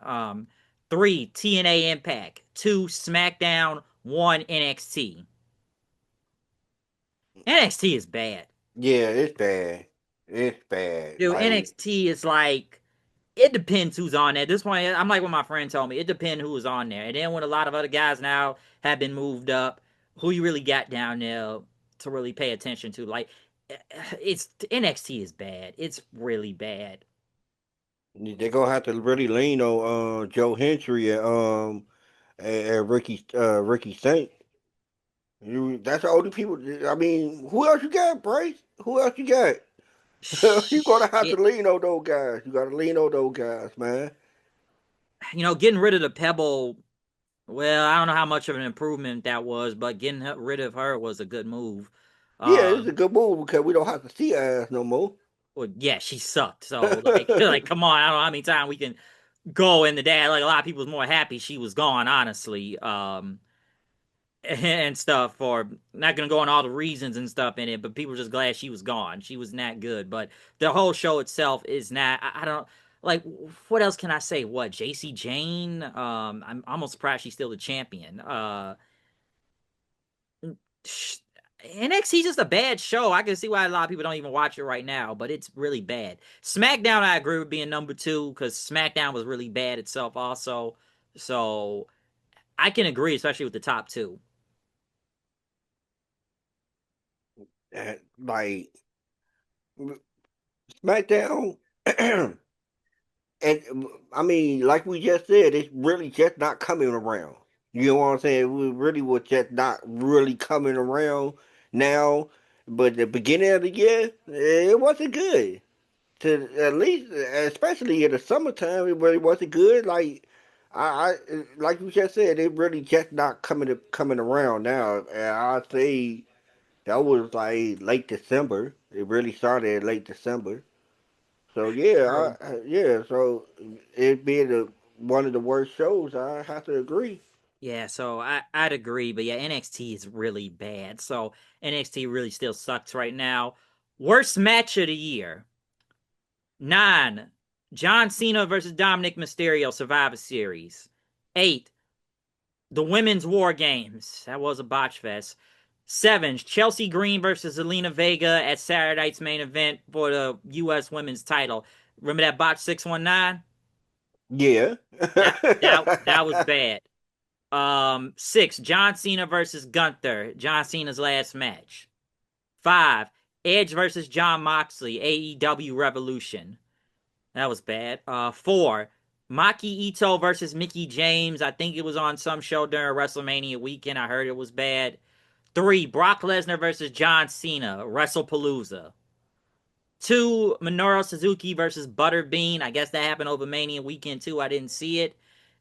3 TNA Impact, 2 SmackDown, 1 NXT. NXT is bad. Yeah, it's bad. It's bad. Dude, Like NXT is like, it depends who's on there. At this point, I'm like what my friend told me. It depends who was on there. And then when a lot of other guys now have been moved up, who you really got down there to really pay attention to? Like, it's NXT is bad. It's really bad. they're gonna have to really lean on Joe Hendry and Ricky Saint. That's the only people. I mean, who else you got, Bryce? Who else you got? You gonna have to Shit. lean on those guys. You gotta lean on those guys, man. Getting rid of the Pebble, well, I don't know how much of an improvement that was, but getting rid of her was a good move. Yeah, it's a Um, good move because we don't have to see her ass no more. well, yeah, she sucked. So like, come on, I don't know how many times we can go into that. Like a lot of people was more happy she was gone, honestly. And stuff for not gonna go on all the reasons and stuff in it, but people were just glad she was gone. She was not good. But the whole show itself is not I don't like what else can I say? What, JC Jane? I'm almost surprised she's still the champion. NXT's just a bad show. I can see why a lot of people don't even watch it right now, but it's really bad. SmackDown, I agree with being number two because SmackDown was really bad itself, also. So I can agree, especially with the top two. Like SmackDown, and I mean, like we just said, it's really just not coming around. You know what I'm saying? We really was just not really coming around now. But the beginning of the year, it wasn't good. To at least, especially in the summertime, it really wasn't good. Like you just said, it really just not coming around now. And I say that was like late December. It really started in late December. So yeah, True. yeah. So it being one of the worst shows, I have to agree. Yeah, so I'd agree, but yeah, NXT is really bad. So NXT really still sucks right now. Worst match of the year: 9 John Cena versus Dominic Mysterio Survivor Series. 8 the Women's War Games. That was a botch fest. 7 Chelsea Green versus Zelina Vega at Saturday night's main event for the U.S. Women's title. Remember that botch 619? Yeah. That was bad. 6 John Cena versus Gunther. John Cena's last match. 5 Edge versus John Moxley. AEW Revolution. That was bad. 4 Maki Ito versus Mickey James. I think it was on some show during WrestleMania weekend. I heard it was bad. 3 Brock Lesnar versus John Cena. WrestlePalooza. 2 Minoru Suzuki versus Butterbean. I guess that happened over Mania weekend too. I didn't see it.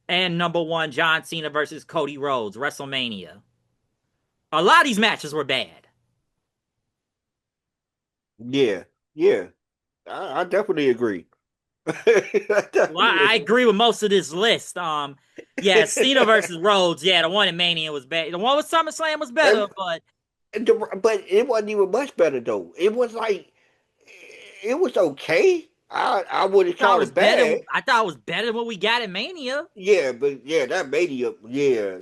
And number 1 John Cena versus Cody Rhodes. WrestleMania. A lot of these matches were bad. Yeah. Yeah. I definitely agree. I Well, definitely I agree. agree with most of this list. Yeah, Cena versus Rhodes. Yeah, the one in Mania was bad. The one with SummerSlam was better, And, but but it wasn't even much better though. It was like it was okay. I wouldn't I thought it call was it better. bad. I thought it was better than what we got in Mania. Yeah, but yeah, that Mania, yeah,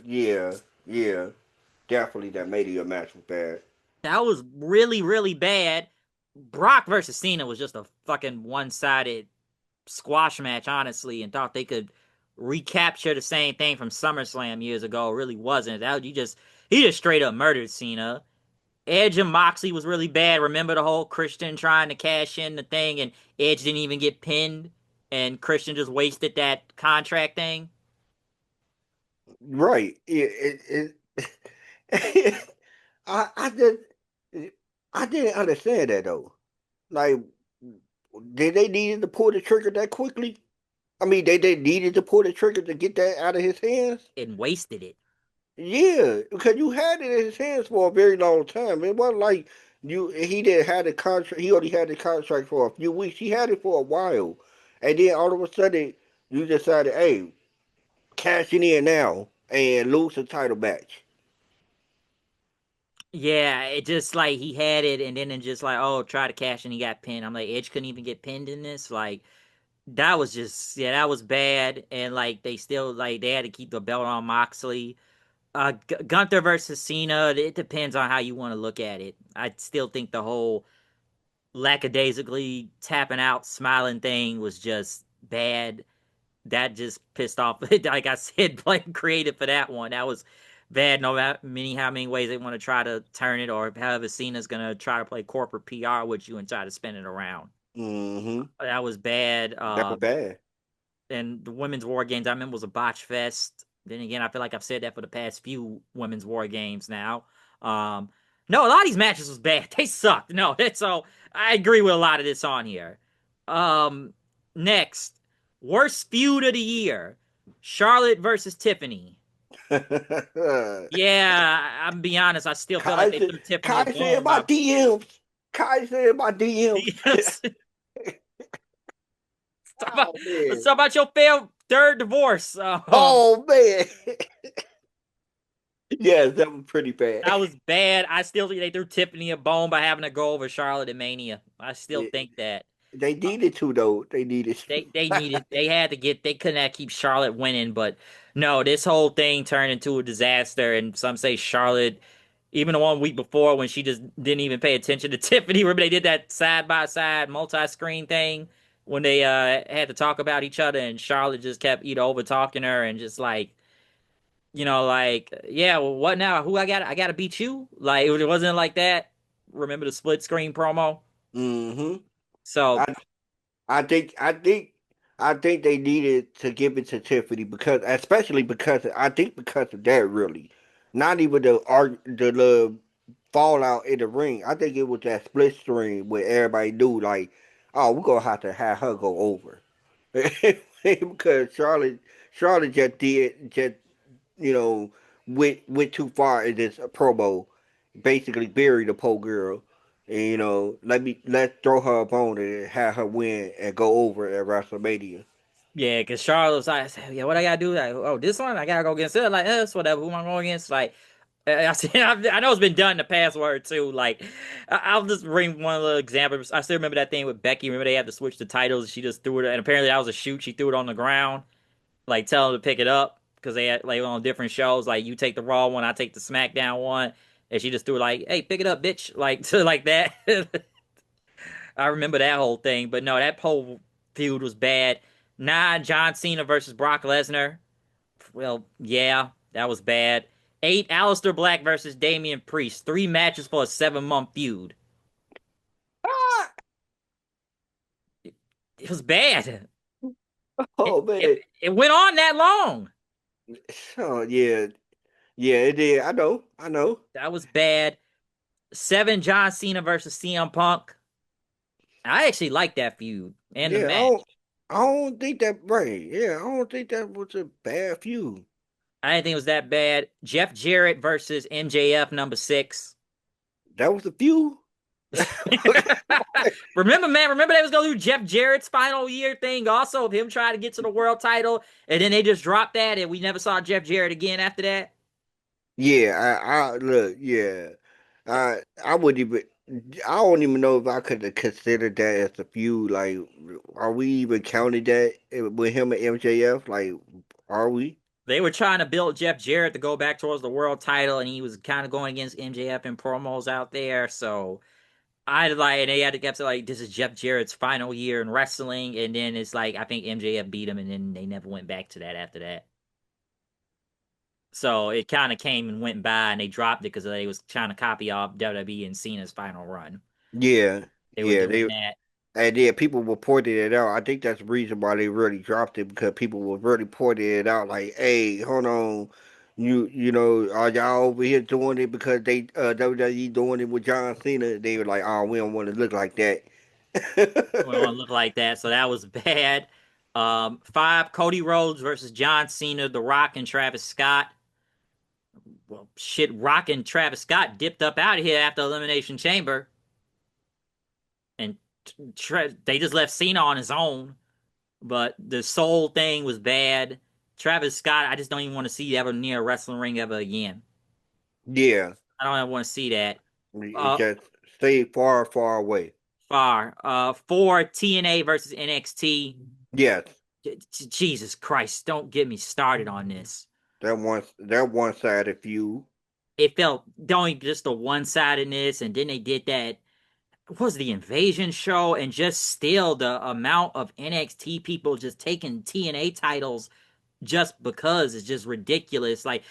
definitely that Mania match was bad. That was really, really bad. Brock versus Cena was just a fucking one-sided squash match, honestly, and thought they could recapture the same thing from SummerSlam years ago. It really wasn't. That you just he just straight up murdered Cena. Edge and Moxley was really bad. Remember the whole Christian trying to cash in the thing, and Edge didn't even get pinned, and Christian just wasted that contract thing. Right. I just I didn't understand that though. Like, did they needed to pull the trigger that quickly? I mean, they needed to pull the trigger to get that out of his hands. And wasted it. Yeah, because you had it in his hands for a very long time. It wasn't like he didn't have the contract. He only had the contract for a few weeks. He had it for a while, and then all of a sudden you decided, hey, cashing in now and lose the title match. Yeah, it just like he had it, and then it just like, oh, try to cash, and he got pinned. I'm like, Edge couldn't even get pinned in this. Like, that was just, yeah, that was bad. And like, they still like they had to keep the belt on Moxley. Gunther versus Cena. It depends on how you want to look at it. I still think the whole lackadaisically tapping out, smiling thing was just bad. That just pissed off. Like I said, blame creative for that one. That was bad. No matter how many ways they want to try to turn it, or however Cena's gonna try to play corporate PR with you and try to spin it around. Mm-hmm. That was bad. That was bad. And the women's war games I remember was a botch fest. Then again, I feel like I've said that for the past few women's war games now. Um, no, a lot of these matches was bad. They sucked. No, that's all. I agree with a lot of this on here. Um, Next, worst feud of the year: Charlotte versus Tiffany. Yeah, I'm be honest. I still feel like they threw Tiffany a Kai said bone my by DMs. Kai said my DMs. yes. Oh Let's man. talk about your failed third divorce. Oh man. Yes, that was pretty bad. That was bad. I still think they threw Tiffany a bone by having to go over Charlotte and Mania. I still Yeah, think that they needed to though. They needed they to. needed they had to get they couldn't have keep Charlotte winning, but no, this whole thing turned into a disaster. And some say Charlotte, even the 1 week before when she just didn't even pay attention to Tiffany. Remember they did that side by side multi screen thing when they had to talk about each other, and Charlotte just kept over talking her and just like like, yeah, well, what now? Who I got to beat you? Like, it wasn't like that. Remember the split screen promo? Hmm. So, I think I think I think they needed to give it to Tiffany because especially because I think because of that really. Not even the fallout in the ring. I think it was that split screen where everybody knew like, oh, we're gonna have her go over. Because Charlotte just you know went too far in this promo, basically buried the poor girl. And let's throw her a bone and have her win and go over at WrestleMania. yeah, because Charlotte was like, yeah, what I got to do? Like, oh, this one? I got to go against it? Like, it's whatever. Who am I going against? Like, I know it's been done in the past word too. Like, I'll just bring one little example. I still remember that thing with Becky. Remember they had to switch the titles. She just threw it, and apparently that was a shoot. She threw it on the ground, like tell them to pick it up because they had like on different shows. Like you take the Raw one, I take the SmackDown one, and she just threw it like, "Hey, pick it up, bitch!" Like to like that. I remember that whole thing, but no, that whole feud was bad. John Cena versus Brock Lesnar. Well, yeah, that was bad. 8, Aleister Black versus Damian Priest. 3 matches for a 7-month feud. Ah! It was bad. It, Oh it, man. it went on that long. Oh yeah. Yeah, it did. I know. That was bad. 7, John Cena versus CM Punk. I actually like that feud and the Yeah, match. I don't think that right. Yeah, I don't think that was a bad feud. I didn't think it was that bad. Jeff Jarrett versus MJF number 6. That was a feud. Remember, man, remember they was going to do Jeff Jarrett's final year thing also of him trying to get to the world title, and then they just dropped that, and we never saw Jeff Jarrett again after that. Yeah, I look, yeah. I wouldn't even I don't even know if I could have considered that as a feud. Like, are we even counting that with him and MJF? Like, are we? They were trying to build Jeff Jarrett to go back towards the world title, and he was kind of going against MJF in promos out there. So I like, and they had to kept like, this is Jeff Jarrett's final year in wrestling, and then it's like I think MJF beat him, and then they never went back to that after that. So it kind of came and went by, and they dropped it because they was trying to copy off WWE and Cena's final run. Yeah, They were yeah, doing they that. and then people were pointing it out. I think that's the reason why they really dropped it because people were really pointing it out. Like, hey, hold on, you know, are y'all over here doing it because they WWE doing it with John Cena? They were like, oh, we don't want to look like that. We don't want to look like that, so that was bad. Five, Cody Rhodes versus John Cena, The Rock, and Travis Scott. Well, shit, Rock and Travis Scott dipped up out of here after Elimination Chamber, and they just left Cena on his own. But the soul thing was bad. Travis Scott, I just don't even want to see ever near a wrestling ring ever again. Yeah, I don't ever want to see that. it Uh, just stay far, far away. Far. Four, TNA versus NXT. Yes, Jesus Christ, don't get me started on this. that one sided feud. It felt only just the one sidedness, and then they did that. What was the invasion show, and just still the amount of NXT people just taking TNA titles just because it's just ridiculous. Like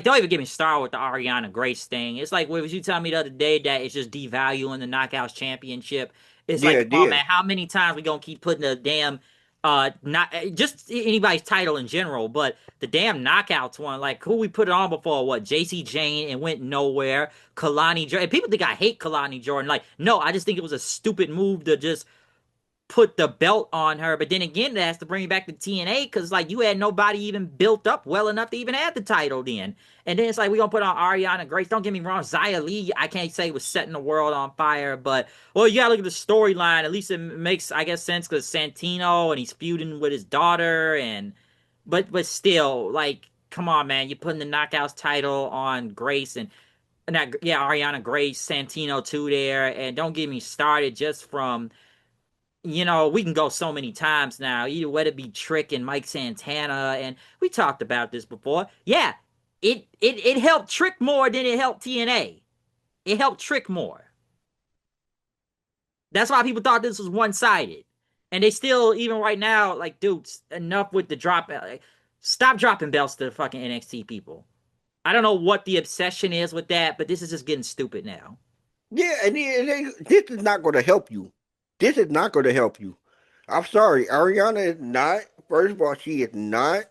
don't even get me started with the Ariana Grace thing. It's like what was you telling me the other day that it's just devaluing the Knockouts Championship. It's Yeah, like, it come on, did. man, how many times we gonna keep putting the damn not just anybody's title in general, but the damn Knockouts one. Like who we put it on before? What JC Jane and went nowhere. Kalani Jordan. People think I hate Kalani Jordan. Like no, I just think it was a stupid move to just put the belt on her. But then again, it has to bring it back to TNA because like you had nobody even built up well enough to even have the title then. And then it's like we gonna put on Ariana Grace. Don't get me wrong, Xia Li, I can't say was setting the world on fire, but well, you gotta look at the storyline. At least it makes I guess sense because Santino and he's feuding with his daughter and but still like. Come on, man! You're putting the Knockouts title on Grace and that, yeah, Ariana Grace, Santino too there, and don't get me started just from we can go so many times now. Either whether it be Trick and Mike Santana, and we talked about this before. Yeah, it helped Trick more than it helped TNA. It helped Trick more. That's why people thought this was one sided, and they still even right now like, dudes, enough with the drop. Like, stop dropping belts to the fucking NXT people. I don't know what the obsession is with that, but this is just getting stupid now. Yeah, and this is not going to help you. This is not going to help you. I'm sorry, Ariana is not. First of all, she is not.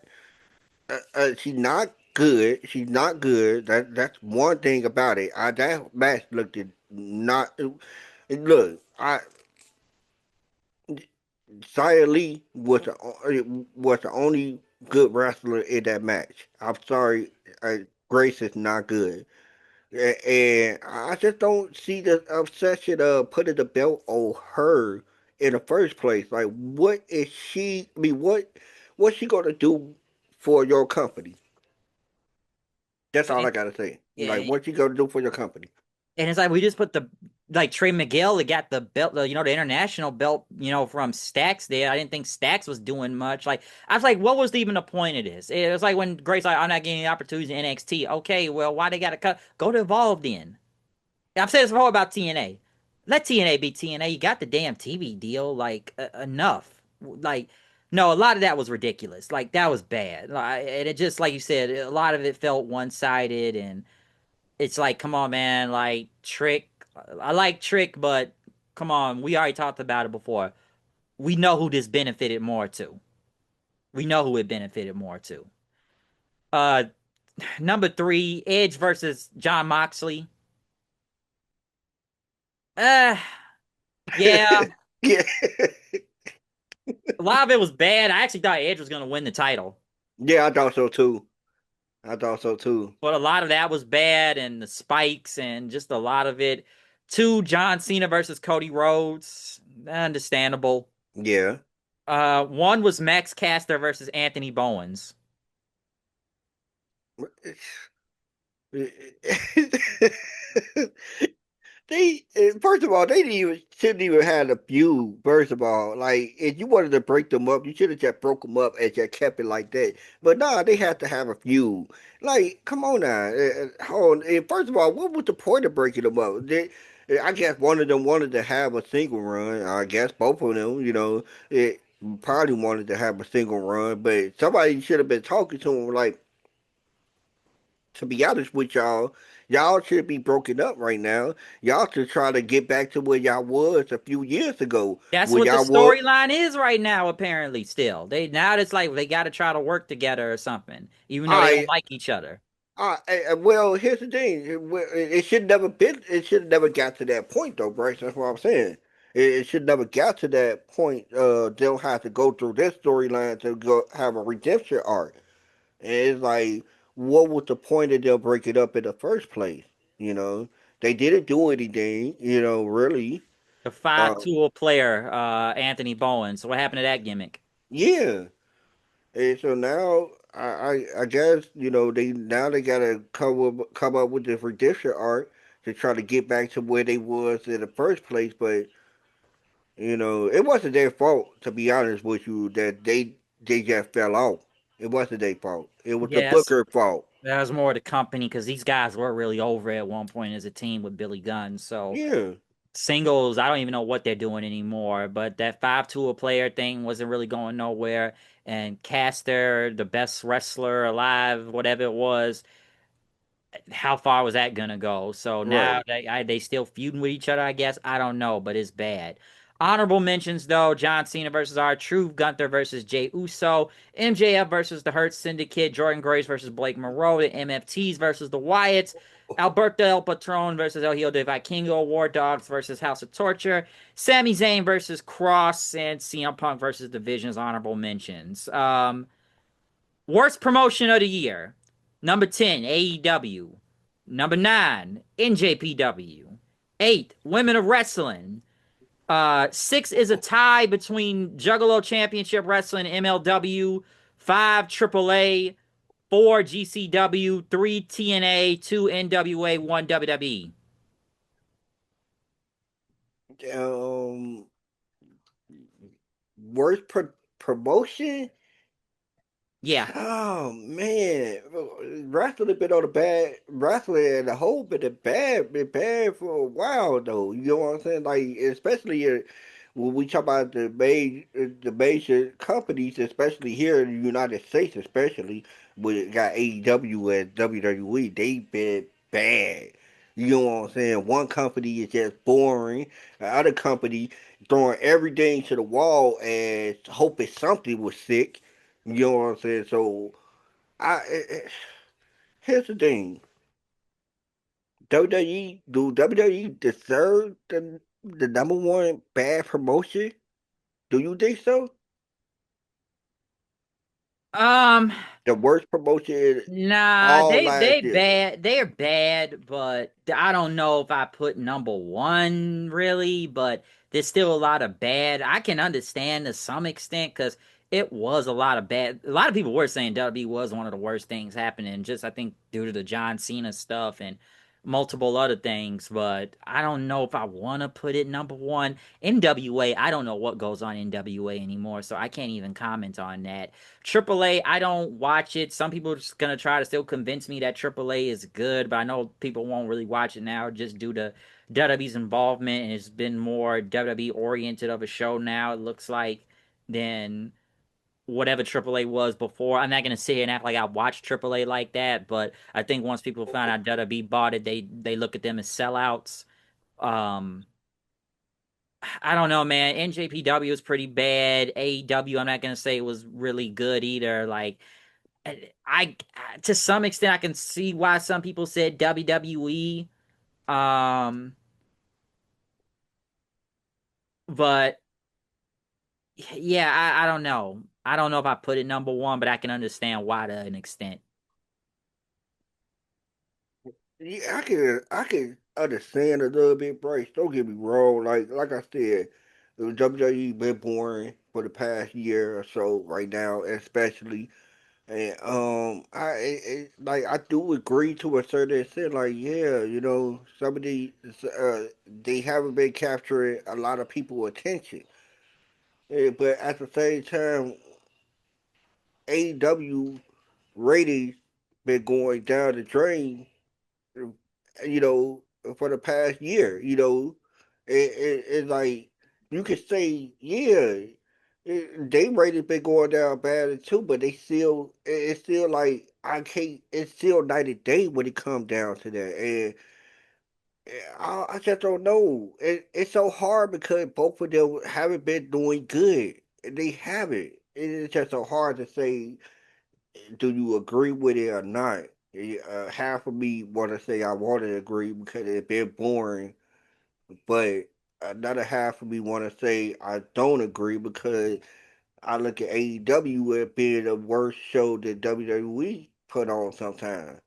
She's not good. She's not good. That's one thing about it. That match looked at not. Look, Xia Li was the only good wrestler in that match. I'm sorry, Grace is not good. And I just don't see the obsession of putting the belt on her in the first place. Like, what is she? I mean, what's she gonna do for your company? That's all And, I gotta say. Like, yeah, what's she gonna do for your company? and it's like we just put the like Trey Miguel that got the belt, the international belt, from Stax there. I didn't think Stax was doing much. Like I was like, what was even the point of this? It was like when Grace like, I'm not getting the opportunities in NXT. Okay, well, why they got to cut? Go to Evolve then. I've said this before about TNA. Let TNA be TNA. You got the damn TV deal. Like enough. Like no, a lot of that was ridiculous. Like that was bad. And it just like you said, a lot of it felt one sided and it's like, come on, man, like Trick. I like Trick, but come on, we already talked about it before. We know who this benefited more to. We know who it benefited more to. Uh, Number three, Edge versus John Moxley. Uh, yeah, Yeah, a lot of it was bad. I actually thought Edge was gonna win the title, yeah, I thought so too. I thought so too. but a lot of that was bad, and the spikes and just a lot of it. Two, John Cena versus Cody Rhodes. Understandable. Yeah. One was Max Caster versus Anthony Bowens. They first of all, they didn't even shouldn't even have a feud. First of all, like if you wanted to break them up, you should have just broke them up and just kept it like that. But nah, they had to have a feud. Like, come on now. Hold on. First of all, what was the point of breaking them up? I guess one of them wanted to have a single run. I guess both of them, probably wanted to have a single run. But somebody should have been talking to them like, to be honest with y'all, y'all should be broken up right now. Y'all should try to get back to where y'all was a few years ago. That's Where what the y'all was, storyline is right now, apparently, still. They now it's like they gotta try to work together or something, even though they don't I, like each other. well, here's the thing. It should never been. It should never got to that point, though, Bryce. That's what I'm saying. It should never got to that point. They'll have to go through this storyline to go have a redemption arc. And it's like, what was the point of them breaking up in the first place? You know, they didn't do anything. Really. The five Uh, tool player, Anthony Bowen. So what happened to that gimmick? yeah. And so now, I guess they gotta come up with this redemption arc to try to get back to where they was in the first place. But it wasn't their fault, to be honest with you, that they just fell off. It wasn't their fault. It was the Yes, Booker fault. that was more the company because these guys were really over at one point as a team with Billy Gunn. So Yeah. singles, I don't even know what they're doing anymore. But that five tool player thing wasn't really going nowhere. And Caster, the best wrestler alive, whatever it was, how far was that gonna go? So now Right. they still feuding with each other, I guess. I don't know, but it's bad. Honorable mentions though: John Cena versus R-Truth, Gunther versus Jey Uso, MJF versus the Hurt Syndicate, Jordan Grace versus Blake Monroe, the MFTs versus the Wyatts, Alberto El Patron versus El Hijo de Vikingo, War Dogs versus House of Torture, Sami Zayn versus Cross, and CM Punk versus Division's honorable mentions. Worst promotion of the year. Number 10, AEW. Number 9, NJPW. 8, Women of Wrestling. 6 is a tie between Juggalo Championship Wrestling and MLW. 5, AAA. 4, GCW. 3, TNA. 2, NWA. 1, WWE. Um, worst promotion. Yeah. Oh man, wrestling been on the bad wrestling and the whole been bad for a while though. You know what I'm saying? Like especially when we talk about the major companies, especially here in the United States, especially when it got AEW and WWE, they been bad. You know what I'm saying? One company is just boring, the other company throwing everything to the wall and hoping something was sick. You know what I'm saying? So here's the thing: WWE deserve the number one bad promotion? Do you think so? Um, The worst promotion Nah, all they last year. bad. They're bad, but I don't know if I put number one really. But there's still a lot of bad. I can understand to some extent because it was a lot of bad. A lot of people were saying WWE was one of the worst things happening. Just I think due to the John Cena stuff and multiple other things. But I don't know if I want to put it number one. NWA, I don't know what goes on in NWA anymore, so I can't even comment on that. AAA, I don't watch it. Some people are just gonna try to still convince me that AAA is good, but I know people won't really watch it now just due to WWE's involvement, and it's been more WWE oriented of a show now. It looks like than whatever AAA was before. I'm not gonna sit here and act like I watched AAA like that, but I think once people found out WWE bought it, they look at them as sellouts. Um, I don't know, man. NJPW is pretty bad. AEW, I'm not gonna say it was really good either. Like I to some extent I can see why some people said WWE. Um, but yeah, I don't know. I don't know if I put it number one, but I can understand why to an extent. Yeah, I can understand a little bit, Bryce. Don't get me wrong. Like I said, the WWE been boring for the past year or so right now, especially. And like I do agree to a certain extent. Like, yeah, some of these they haven't been capturing a lot of people's attention. But at the same time, AEW ratings been going down the drain, you know, for the past year. It's like you could say, yeah, they ratings been going down bad too, but it's still like I can't. It's still night and day when it comes down to that, and I just don't know. It's so hard because both of them haven't been doing good. They haven't. It's just so hard to say, do you agree with it or not? Half of me want to say I want to agree because it's been boring, but another half of me want to say I don't agree because I look at AEW as being the worst show that WWE put on sometimes.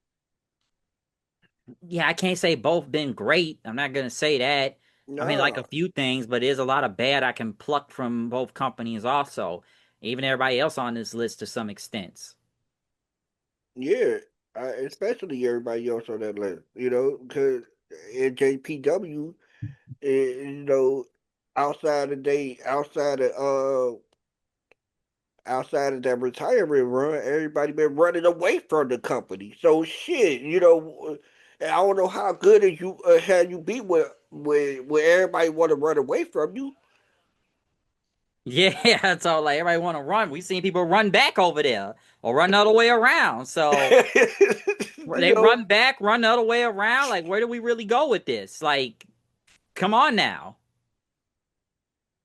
Yeah, I can't say both been great. I'm not gonna say that. I mean, like a No, few things, but there's a lot of bad I can pluck from both companies also. Even everybody else on this list to some extent. yeah, especially everybody else on that list, because in JPW, you know, outside of they, outside of that retirement run, everybody been running away from the company. So shit, I don't know how good as you had you be with everybody want to run away from you. Yeah, that's all. Like everybody want to run. We've seen people run back over there or run the other way around. So you they know, run back, run the other way around. Like, where do we really go with this? Like, come on now.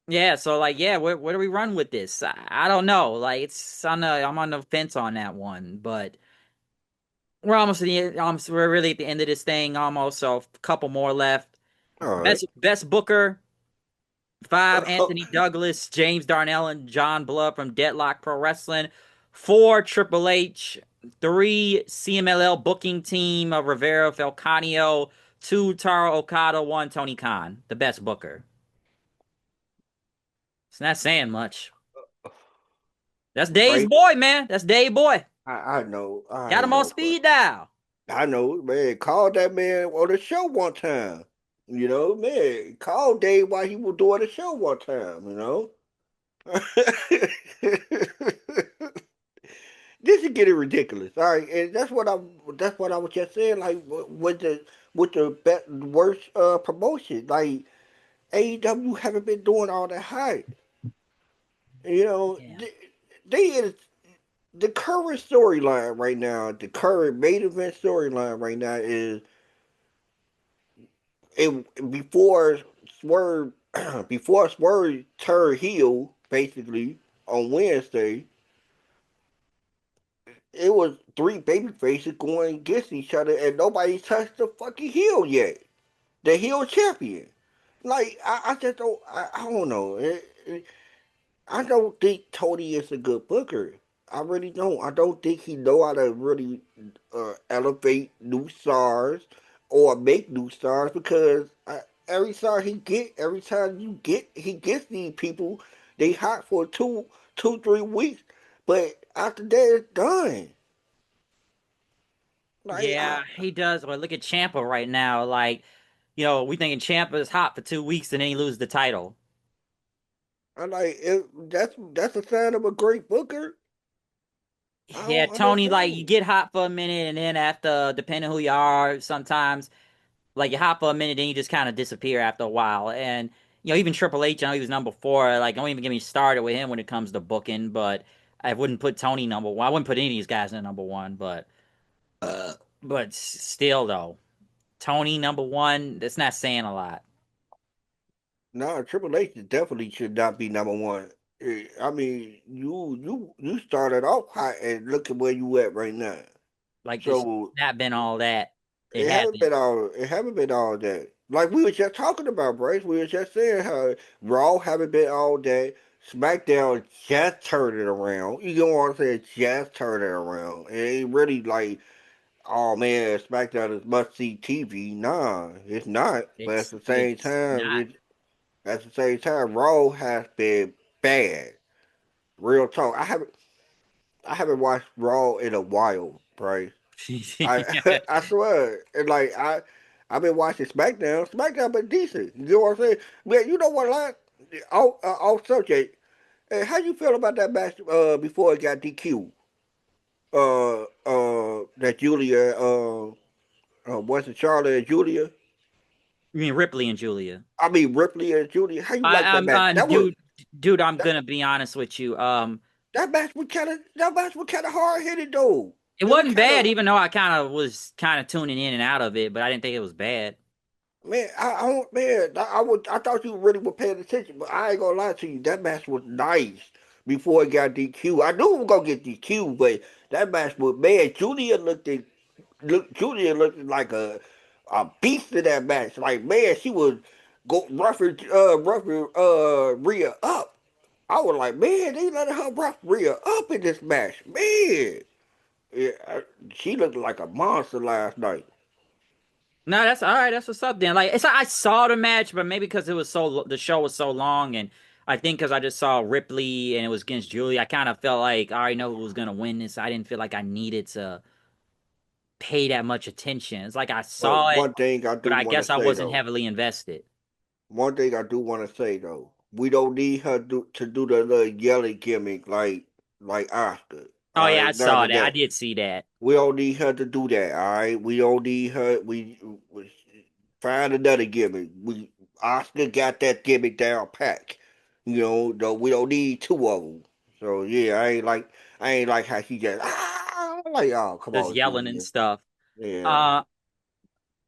Yeah, so like, yeah, where do we run with this? I don't know. Like, I'm on the fence on that one, but we're almost at the end, we're really at the end of this thing almost. So a couple more left. all right. Best Booker. Five, Anthony Douglas, James Darnell, and John Blood from Deadlock Pro Wrestling. Four, Triple H. Three, CMLL booking team of Rivera Falcanio. Two, Taro Okada. One, Tony Khan, the best booker. It's not saying much. That's Dave's Right? boy, man. That's Dave boy. I know, Got I him on know, but speed dial. I know, man. Called that man on the show one time. Man, called Dave while he was doing the show one time. This is getting ridiculous. All right, and that's what I was just saying. Like with the worst promotion, like AEW haven't been doing all that hype. You know, Yeah. they is the current storyline right now. The current main event storyline right now is before Swerve before Swerve turned heel basically on Wednesday. It was three baby faces going against each other, and nobody touched the fucking heel yet. The heel champion. Like I just I don't know. I don't think Tony is a good booker. I really don't. I don't think he know how to really elevate new stars or make new stars because every star every time he gets these people, they hot for 3 weeks, but after that it's done. Like Yeah, he does. Well, look at Champa right now. Like, we thinking Champa is hot for 2 weeks and then he loses the title. that's a sign of a great booker. I Yeah, don't Tony, like you understand. get hot for a minute and then after, depending who you are, sometimes like you hot for a minute, then you just kind of disappear after a while. And even Triple H, I know he was number 4. Like, don't even get me started with him when it comes to booking. But I wouldn't put Tony number 1. I wouldn't put any of these guys in number 1. But still though, Tony number 1. That's not saying a lot. No, Triple H definitely should not be number one. I mean, you started off hot, and look at where you at right now. Like this, So not been all that. It it haven't hasn't. been all that. Like we were just talking about, Bryce. We were just saying how Raw haven't been all that. SmackDown just turned it around. You know what I'm saying? Just turned it around. It ain't really like, oh man, SmackDown is must see TV. Nah, it's not. But It's not. at the same time, Raw has been bad. Real talk. I haven't watched Raw in a while, right? I swear, and like I've been watching SmackDown. SmackDown been decent. You know what I'm saying? Man, you know what? Like off subject. How you feel about that match? Before it got DQ. That Julia. Was it Charlotte and Julia? You mean Ripley and Julia? I mean Ripley and Julia. How you like that I'm match? dude, I'm That, gonna be honest with you. that match was kind of hard headed though. It It was wasn't kind bad, of even though I kind of was kind of tuning in and out of it, but I didn't think it was bad. man. I don't man. I thought you really were paying attention, but I ain't gonna lie to you. That match was nice before it got DQ. I knew we were gonna get DQ, but that match was man. Julia looked like a beast in that match. Like man, she was go roughing Rhea up. I was like, man, they let her rough Rhea up in this match. Man, yeah, she looked like a monster last night. No, that's all right. That's what's up then. Like, I saw the match, but maybe because the show was so long, and I think because I just saw Ripley and it was against Julie, I kind of felt like I already know who was gonna win this. I didn't feel like I needed to pay that much attention. It's like I But saw it, one thing I but do I want to guess I say wasn't though, heavily invested. one thing I do want to say though, we don't need her to do the little yelling gimmick like Oscar. Oh All yeah, I right, none saw of that. I that. did see that. We don't need her to do that. All right, we don't need her. We find another gimmick. We Oscar got that gimmick down pack. You know, though we don't need two of them. So yeah, I ain't like how she just like oh come Just on yelling and Julia. stuff. Yeah. Uh,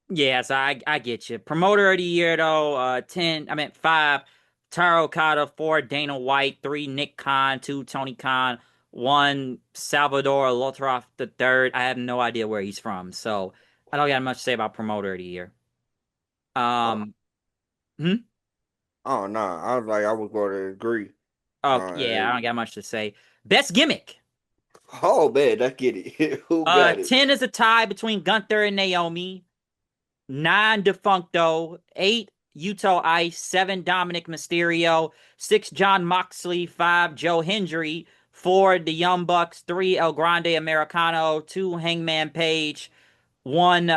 Yes, I get you. Promoter of the year though, 5, Taro Okada, 4, Dana White, 3, Nick Khan, 2, Tony Khan, 1, Salvador Lotroff the third. I have no idea where he's from, so I don't got much to say about promoter of the year. Oh, Um, hmm? oh no, I was like I was going to agree. Oh yeah, I don't And got much to say. Best gimmick. oh man, I get it. Who got it? 10 is a tie between Gunther and Naomi. 9 Defuncto, 8 Yuto Ice, 7 Dominic Mysterio, 6 John Moxley, 5 Joe Hendry, 4 The Young Bucks, 3 El Grande Americano, 2 Hangman Page, 1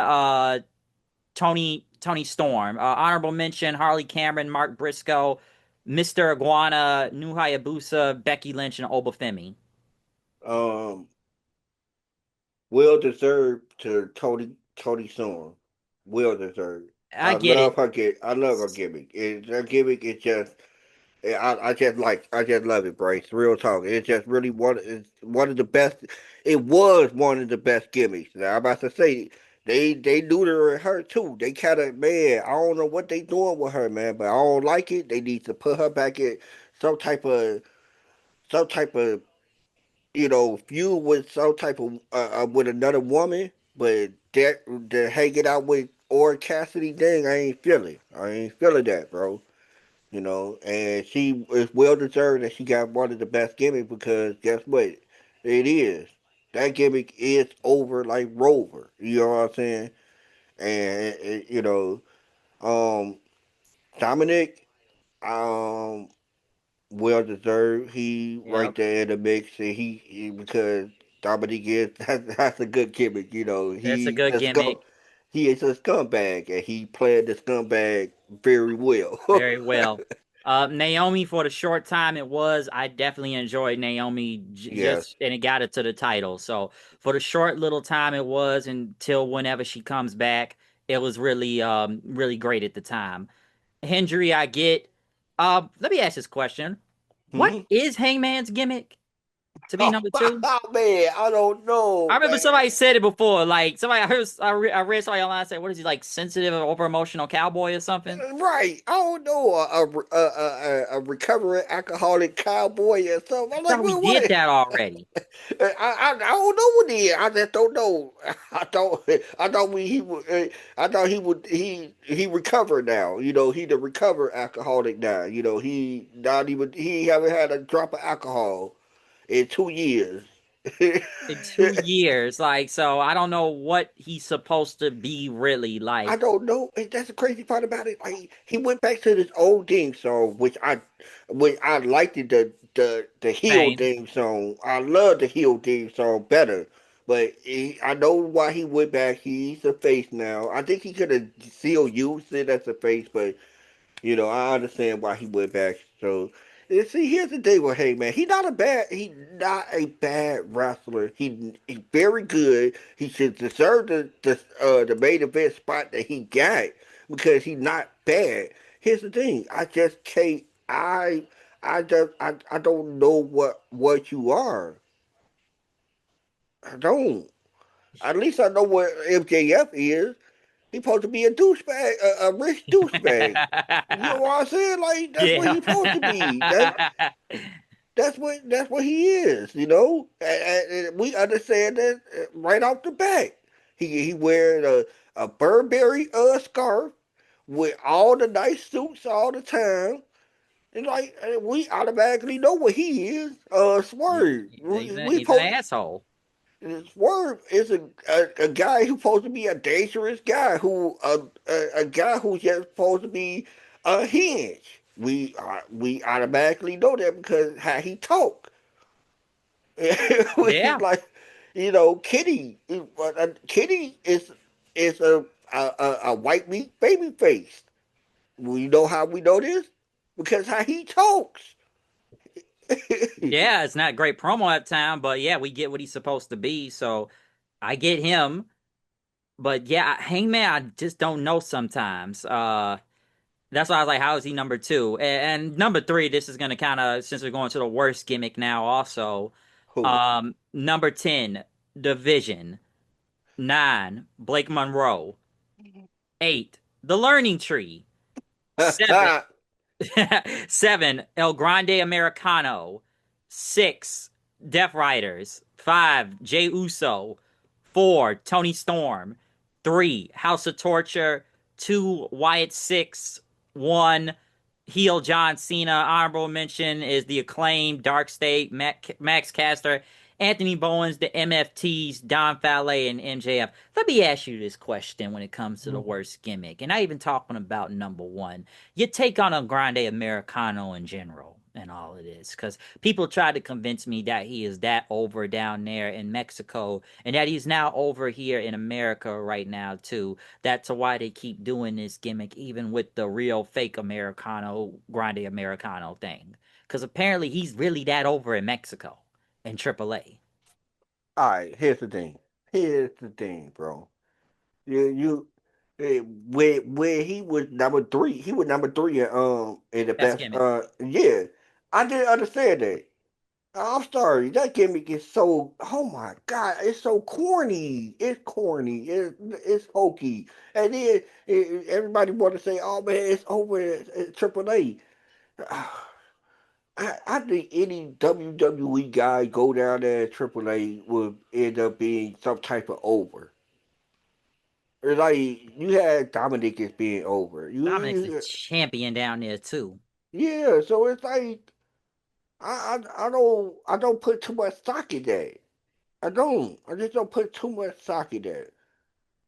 Tony Storm. Honorable mention Harley Cameron, Mark Briscoe, Mr. Iguana, Nu Hayabusa, Becky Lynch, and Obafemi. Um, well deserved to Tony Storm. Well deserved. I get it. I love her gimmick. Her gimmick is just I just love it, Bryce. Real talk. It's just really it's one of the best. It was one of the best gimmicks. Now I'm about to say they neuter her too. They kind of man. I don't know what they doing with her, man, but I don't like it. They need to put her back in some type of some type of feud with some type of with another woman. But that the hanging out with or Cassidy thing, I ain't feeling. I ain't feeling that, bro. And she is well deserved that she got one of the best gimmicks because guess what? It is. That gimmick is over like Rover. You know what I'm saying? And um, Dominic, um, well deserved. He right Yep. there in the mix, and because Dominic is that's a good gimmick. That's a good gimmick. he is a scumbag, and he played the scumbag very well. Very well. Naomi, for the short time it was, I definitely enjoyed Naomi Yes. just, and it got it to the title. So for the short little time it was until whenever she comes back, it was really, really great at the time. Hendry, I get. Let me ask this question: what Hmm. is Hangman's gimmick to be Oh, number two? man, I don't I know, remember man. somebody said it before. Like somebody, I read somebody online say, "What is he like, sensitive or over emotional cowboy or something?" Right, I don't know a recovering alcoholic cowboy or something. I I'm like, thought we what? did that already. I don't know what he is. I just don't know. I thought I thought he recovered now. He the recovered alcoholic now. He not even he haven't had a drop of alcohol in 2 years. In 2 years. Like, so I don't know what he's supposed to be really I like. don't know. And that's the crazy part about it. Like he went back to this old theme song, which I liked it. the heel Same. theme song. I love the heel theme song better. But I know why he went back. He's a face now. I think he could have still used it as a face, but I understand why he went back. So, see, here's the thing with Hangman. He not a bad wrestler. He's very good. He should deserve the main event spot that he got because he's not bad. Here's the thing. I just can't. I don't know what you are. I don't. At least I know what MJF is. He supposed to be a douchebag, a rich douchebag. You know what I'm saying? Like that's what Yeah. he's supposed to be. That's what he is. And we understand that right off the bat. He wearing a Burberry scarf with all the nice suits all the time. And like we automatically know what he is. He's, Swerve. We he's an supposed asshole. Swerve is a guy who's supposed to be a dangerous guy a guy who's just supposed to be a hinge. We automatically know that because how he talk. We Yeah. like Kitty. Kitty is a white meat baby face. We know how we know this because how he talks. Yeah, it's not great promo at time, but yeah, we get what he's supposed to be. So I get him. But yeah, Hangman, I just don't know sometimes. That's why I was like, how is he number two? And number three, this is gonna kind of, since we're going to the worst gimmick now, also. Who? Number 10, Division. 9, Blake Monroe. 8, The Learning Tree. 7, 7, El Grande Americano. 6, Death Riders. 5, Jay Uso. 4, Tony Storm. 3, House of Torture. 2, Wyatt Six. 1, Heel John Cena. Honorable mention is the Acclaimed, Dark State, Max Caster, Anthony Bowens, the MFTs, Don Fale, and MJF. Let me ask you this question when it comes to the worst gimmick, and not even talking about number one. Your take on a Grande Americano in general and all of this, because people try to convince me that he is that over down there in Mexico, and that he's now over here in America right now too. That's why they keep doing this gimmick, even with the real fake Americano, Grande Americano thing. Because apparently he's really that over in Mexico in AAA. All right, here's the thing. Here's the thing, bro. You where he was number three. He was number three in the That's best. gimmick. Yeah, I didn't understand that. I'm sorry, that gimmick is so. Oh my god, it's so corny. It's corny. It's hokey. And then everybody want to say, "Oh man, it's over at AAA." I think any WWE guy go down there at AAA would end up being some type of over. It's like you had Dominic as being over. Dominic's a champion down there too. Yeah. So it's like I don't put too much stock in that. I don't. I just don't put too much stock in that.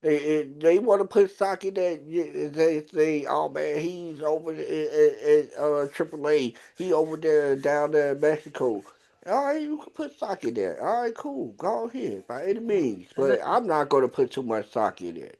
They want to put stock in that. They say, "Oh man, he's over at AAA. He over there down there in Mexico." All right, you can put stock in that. All right, cool. Go ahead by any means, but I'm not going to put too much stock in it.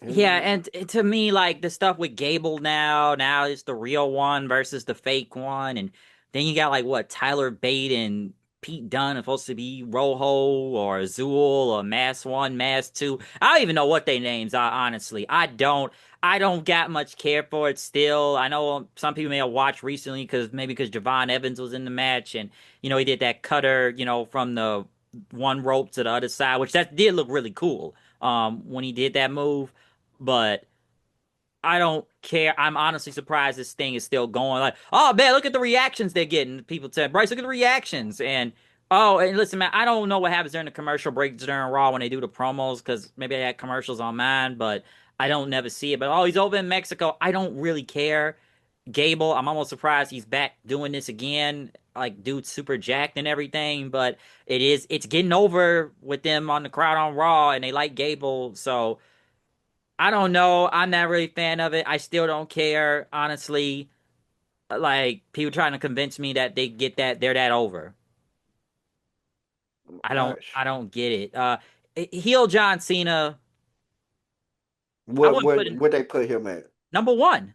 Yeah, and to me, like the stuff with Gable now it's the real one versus the fake one, and then you got like what Tyler Bate and Pete Dunne are supposed to be Rojo or Azul or Mass One, Mass Two. I don't even know what their names are. Honestly, I don't. I don't got much care for it still. I know some people may have watched recently because Javon Evans was in the match, and he did that cutter, from the one rope to the other side, which that did look really cool. When he did that move. But I don't care. I'm honestly surprised this thing is still going. Like, oh man, look at the reactions they're getting. People say, Bryce, look at the reactions. And listen, man, I don't know what happens during the commercial breaks during Raw when they do the promos because maybe I had commercials on mine, but I don't never see it. But he's over in Mexico. I don't really care. Gable, I'm almost surprised he's back doing this again. Like, dude's super jacked and everything, but it's getting over with them on the crowd on Raw, and they like Gable, so. I don't know. I'm not really a fan of it. I still don't care, honestly. Like people trying to convince me that they get that they're that over. I don't get it. Heel John Cena, I What wouldn't put what in what they put him at? number one.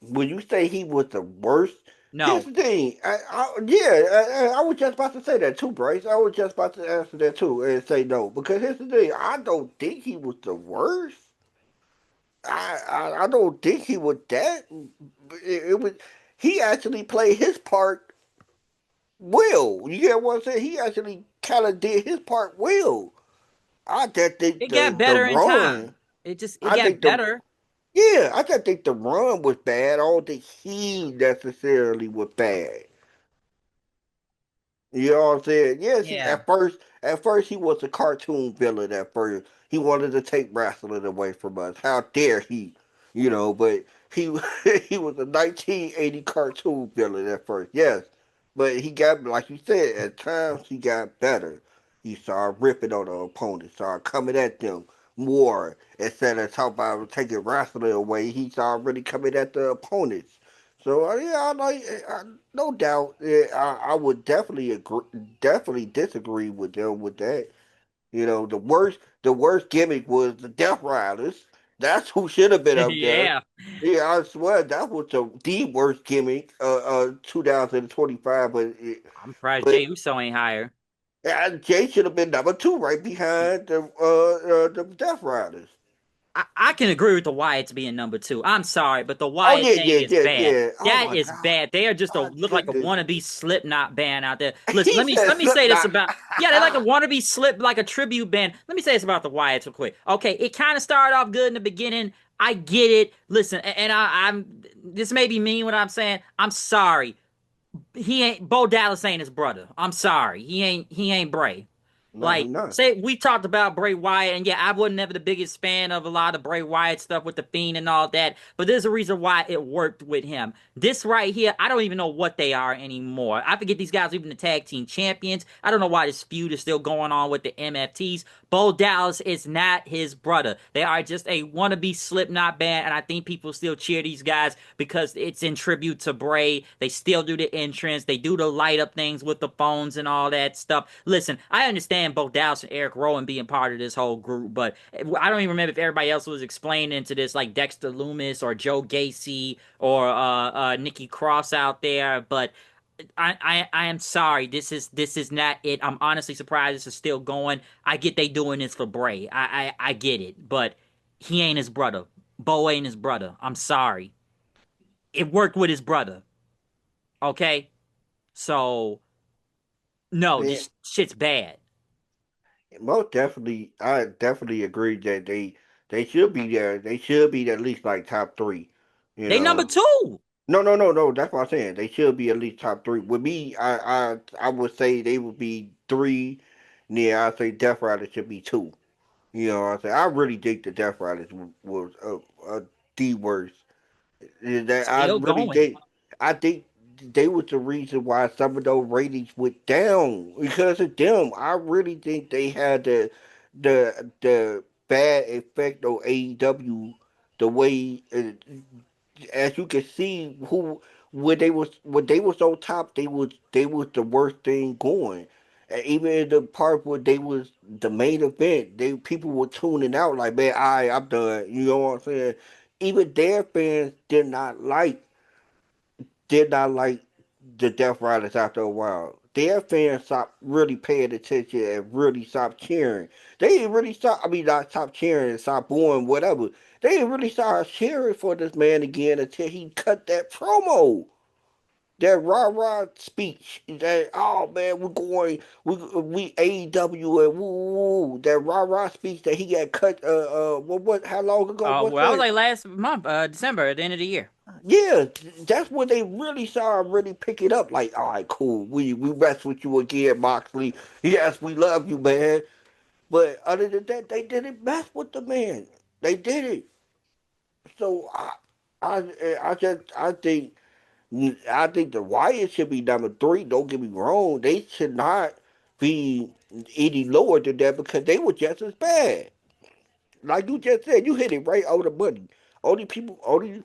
Would you say he was the worst? Here's No, the thing. Yeah, I was just about to say that too, Bryce. I was just about to answer that too and say no because here's the thing. I don't think he was the worst. I don't think he was that. It was he actually played his part well. You get what I'm saying? He actually kind of did his part well. I just think it got the better in time. run. It I got think the better. Yeah, I just think the run was bad. I don't think he necessarily was bad. You know what I'm saying? Yes, Yeah. at first he was a cartoon villain. At first, he wanted to take wrestling away from us. How dare he? You know, but he he was a 1980 cartoon villain at first. Yes, but he got like you said. At times he got better. He started ripping on the opponent, started coming at them more instead of talking about taking wrestling away. He started really coming at the opponents. So yeah, I like. No doubt, I would definitely agree, definitely disagree with them with that. You know, the worst gimmick was the Death Riders. That's who should have been up there. Yeah. Yeah, I swear that was the worst gimmick, 2025. I'm surprised But Jey Uso ain't higher. Jay should have been number two, right behind the Death Riders. I can agree with the Wyatts being number two. I'm sorry, but the Oh Wyatt yeah, thing yeah, is yeah, bad. yeah. Oh That my is God, bad. They are just a my look like a goodness. wannabe Slipknot band out there. Listen, He said let me say this Slipknot. about yeah, they're like a wannabe slip, like a tribute band. Let me say this about the Wyatts real quick. Okay, it kind of started off good in the beginning. I get it. Listen, and I'm this may be mean what I'm saying. I'm sorry. He ain't Bo Dallas ain't his brother. I'm sorry. He ain't Bray. No, he Like, not. say we talked about Bray Wyatt, and yeah, I wasn't never the biggest fan of a lot of Bray Wyatt stuff with the Fiend and all that, but there's a reason why it worked with him. This right here, I don't even know what they are anymore. I forget these guys are even the tag team champions. I don't know why this feud is still going on with the MFTs. Bo Dallas is not his brother. They are just a wannabe Slipknot band, and I think people still cheer these guys because it's in tribute to Bray. They still do the entrance, they do the light up things with the phones and all that stuff. Listen, I understand Bo Dallas and Eric Rowan being part of this whole group, but I don't even remember if everybody else was explaining into this, like Dexter Loomis or Joe Gacy or Nikki Cross out there, but I am sorry. This is not it. I'm honestly surprised this is still going. I get they doing this for Bray. I get it, but he ain't his brother. Bo ain't his brother. I'm sorry. It worked with his brother. Okay, so no, Yeah, this shit's bad. most definitely, I definitely agree that they should be there. They should be at least like top three. You They number know, two. no. That's what I'm saying. They should be at least top three. With me, I would say they would be three. Yeah, I say Death Rider should be two. You know, what I'm saying I really think the Death Riders was the worst. That I Still really going. think. I think they was the reason why some of those ratings went down because of them. I really think they had the bad effect on AEW. The way, as you can see, who when they was on top, they was the worst thing going. And even in the part where they was the main event, they people were tuning out like, man, I'm done. You know what I'm saying? Even their fans did not like the Death Riders after a while. Their fans stopped really paying attention and really stopped cheering. They didn't really stop. I mean, not stop cheering and stop booing, whatever. They didn't really start cheering for this man again until he cut that promo. That rah rah speech, that oh man, we AEW and woo woo woo. That rah rah speech that he got cut. What? How long ago was Well, I was that? like last month, December, at the end of the year. Yeah, that's when they really started really picking up. Like, all right, cool, we mess with you again, Moxley. Yes, we love you, man. But other than that, they didn't mess with the man. They did it. So I think the Wyatt should be number three. Don't get me wrong. They should not be any lower than that because they were just as bad. Like you just said, you hit it right on the money. Only people, only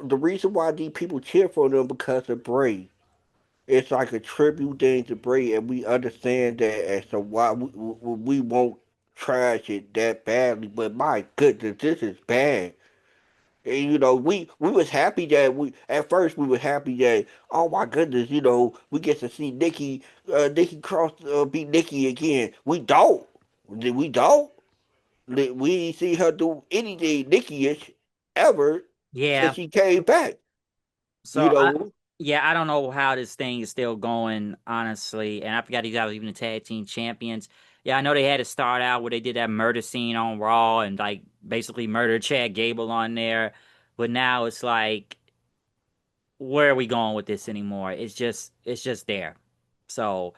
the reason why these people cheer for them because of Bray. It's like a tribute thing to Bray, and we understand that as to why we won't trash it that badly. But my goodness, this is bad. And, we was happy that we at first we were happy that, oh my goodness, we get to see Nikki Cross beat Nikki again. We don't. We ain't see her do anything Nikki-ish ever since Yeah. she came back. You So know, yeah, I don't know how this thing is still going, honestly. And I forgot these guys were even the tag team champions. Yeah, I know they had to start out where they did that murder scene on Raw and like basically murdered Chad Gable on there. But now it's like, where are we going with this anymore? It's just there. So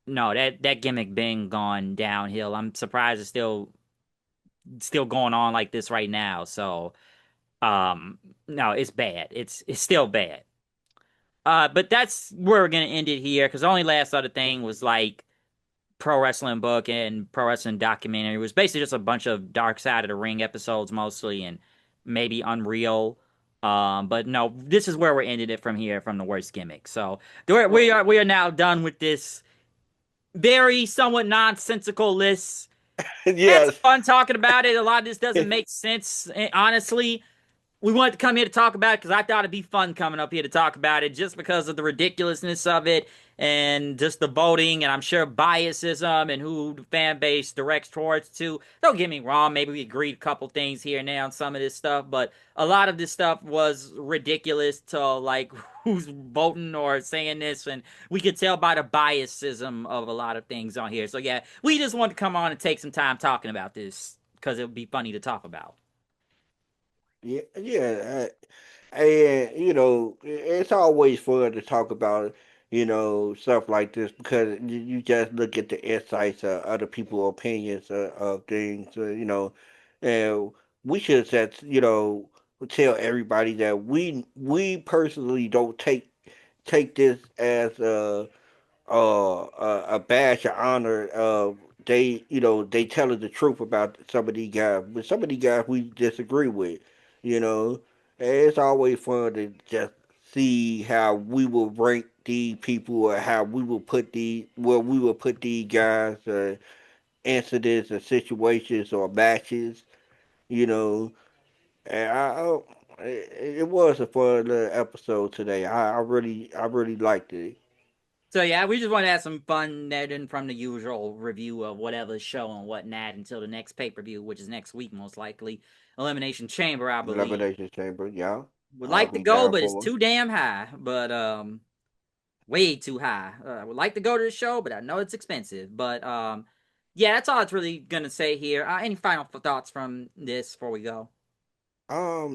no, that gimmick been gone downhill. I'm surprised it's still going on like this right now. So no, it's bad. It's still bad. But that's where we're gonna end it here because the only last other thing was like pro wrestling book and pro wrestling documentary. It was basically just a bunch of Dark Side of the Ring episodes mostly, and maybe Unreal. But no, this is where we're ending it from here from the worst gimmick. So we are now done with this very somewhat nonsensical list. Had some yes. fun talking about it. A lot of this doesn't make sense, honestly. We wanted to come here to talk about it because I thought it'd be fun coming up here to talk about it just because of the ridiculousness of it and just the voting and I'm sure biasism and who the fan base directs towards too. Don't get me wrong, maybe we agreed a couple things here and there on some of this stuff, but a lot of this stuff was ridiculous to like who's voting or saying this, and we could tell by the biasism of a lot of things on here. So yeah, we just wanted to come on and take some time talking about this because it would be funny to talk about. Yeah, yeah, and it's always fun to talk about stuff like this because you just look at the insights of other people's opinions of things, and we should just tell everybody that we personally don't take this as a badge of honor. They telling the truth about some of these guys, but some of these guys we disagree with. You know, and it's always fun to just see how we will rank these people or how we will put these guys, incidents or situations or matches. You know, and it was a fun episode today. I really liked it. So yeah, we just want to have some fun netting from the usual review of whatever show and whatnot until the next pay per view, which is next week most likely. Elimination Chamber, I believe. Elimination Chamber, yeah. Would I'll like to be go, down but it's for too damn high. But way too high. I would like to go to the show, but I know it's expensive. But yeah, that's all it's really gonna say here. Any final thoughts from this before we go? No,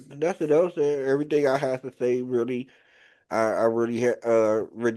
nothing else. Everything I have to say, really, I really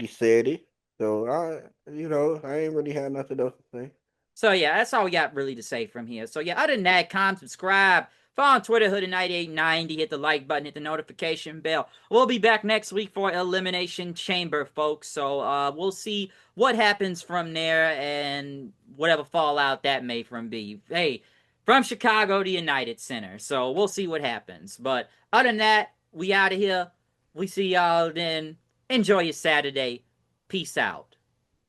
said it. So I ain't really had nothing else to say. So yeah, that's all we got really to say from here. So yeah, other than that, comment, subscribe, follow on Twitter, Hooded9890, hit the like button, hit the notification bell. We'll be back next week for Elimination Chamber, folks. So we'll see what happens from there and whatever fallout that may from be. Hey, from Chicago to United Center. So we'll see what happens. But other than that, we out of here. We see y'all then. Enjoy your Saturday. Peace out.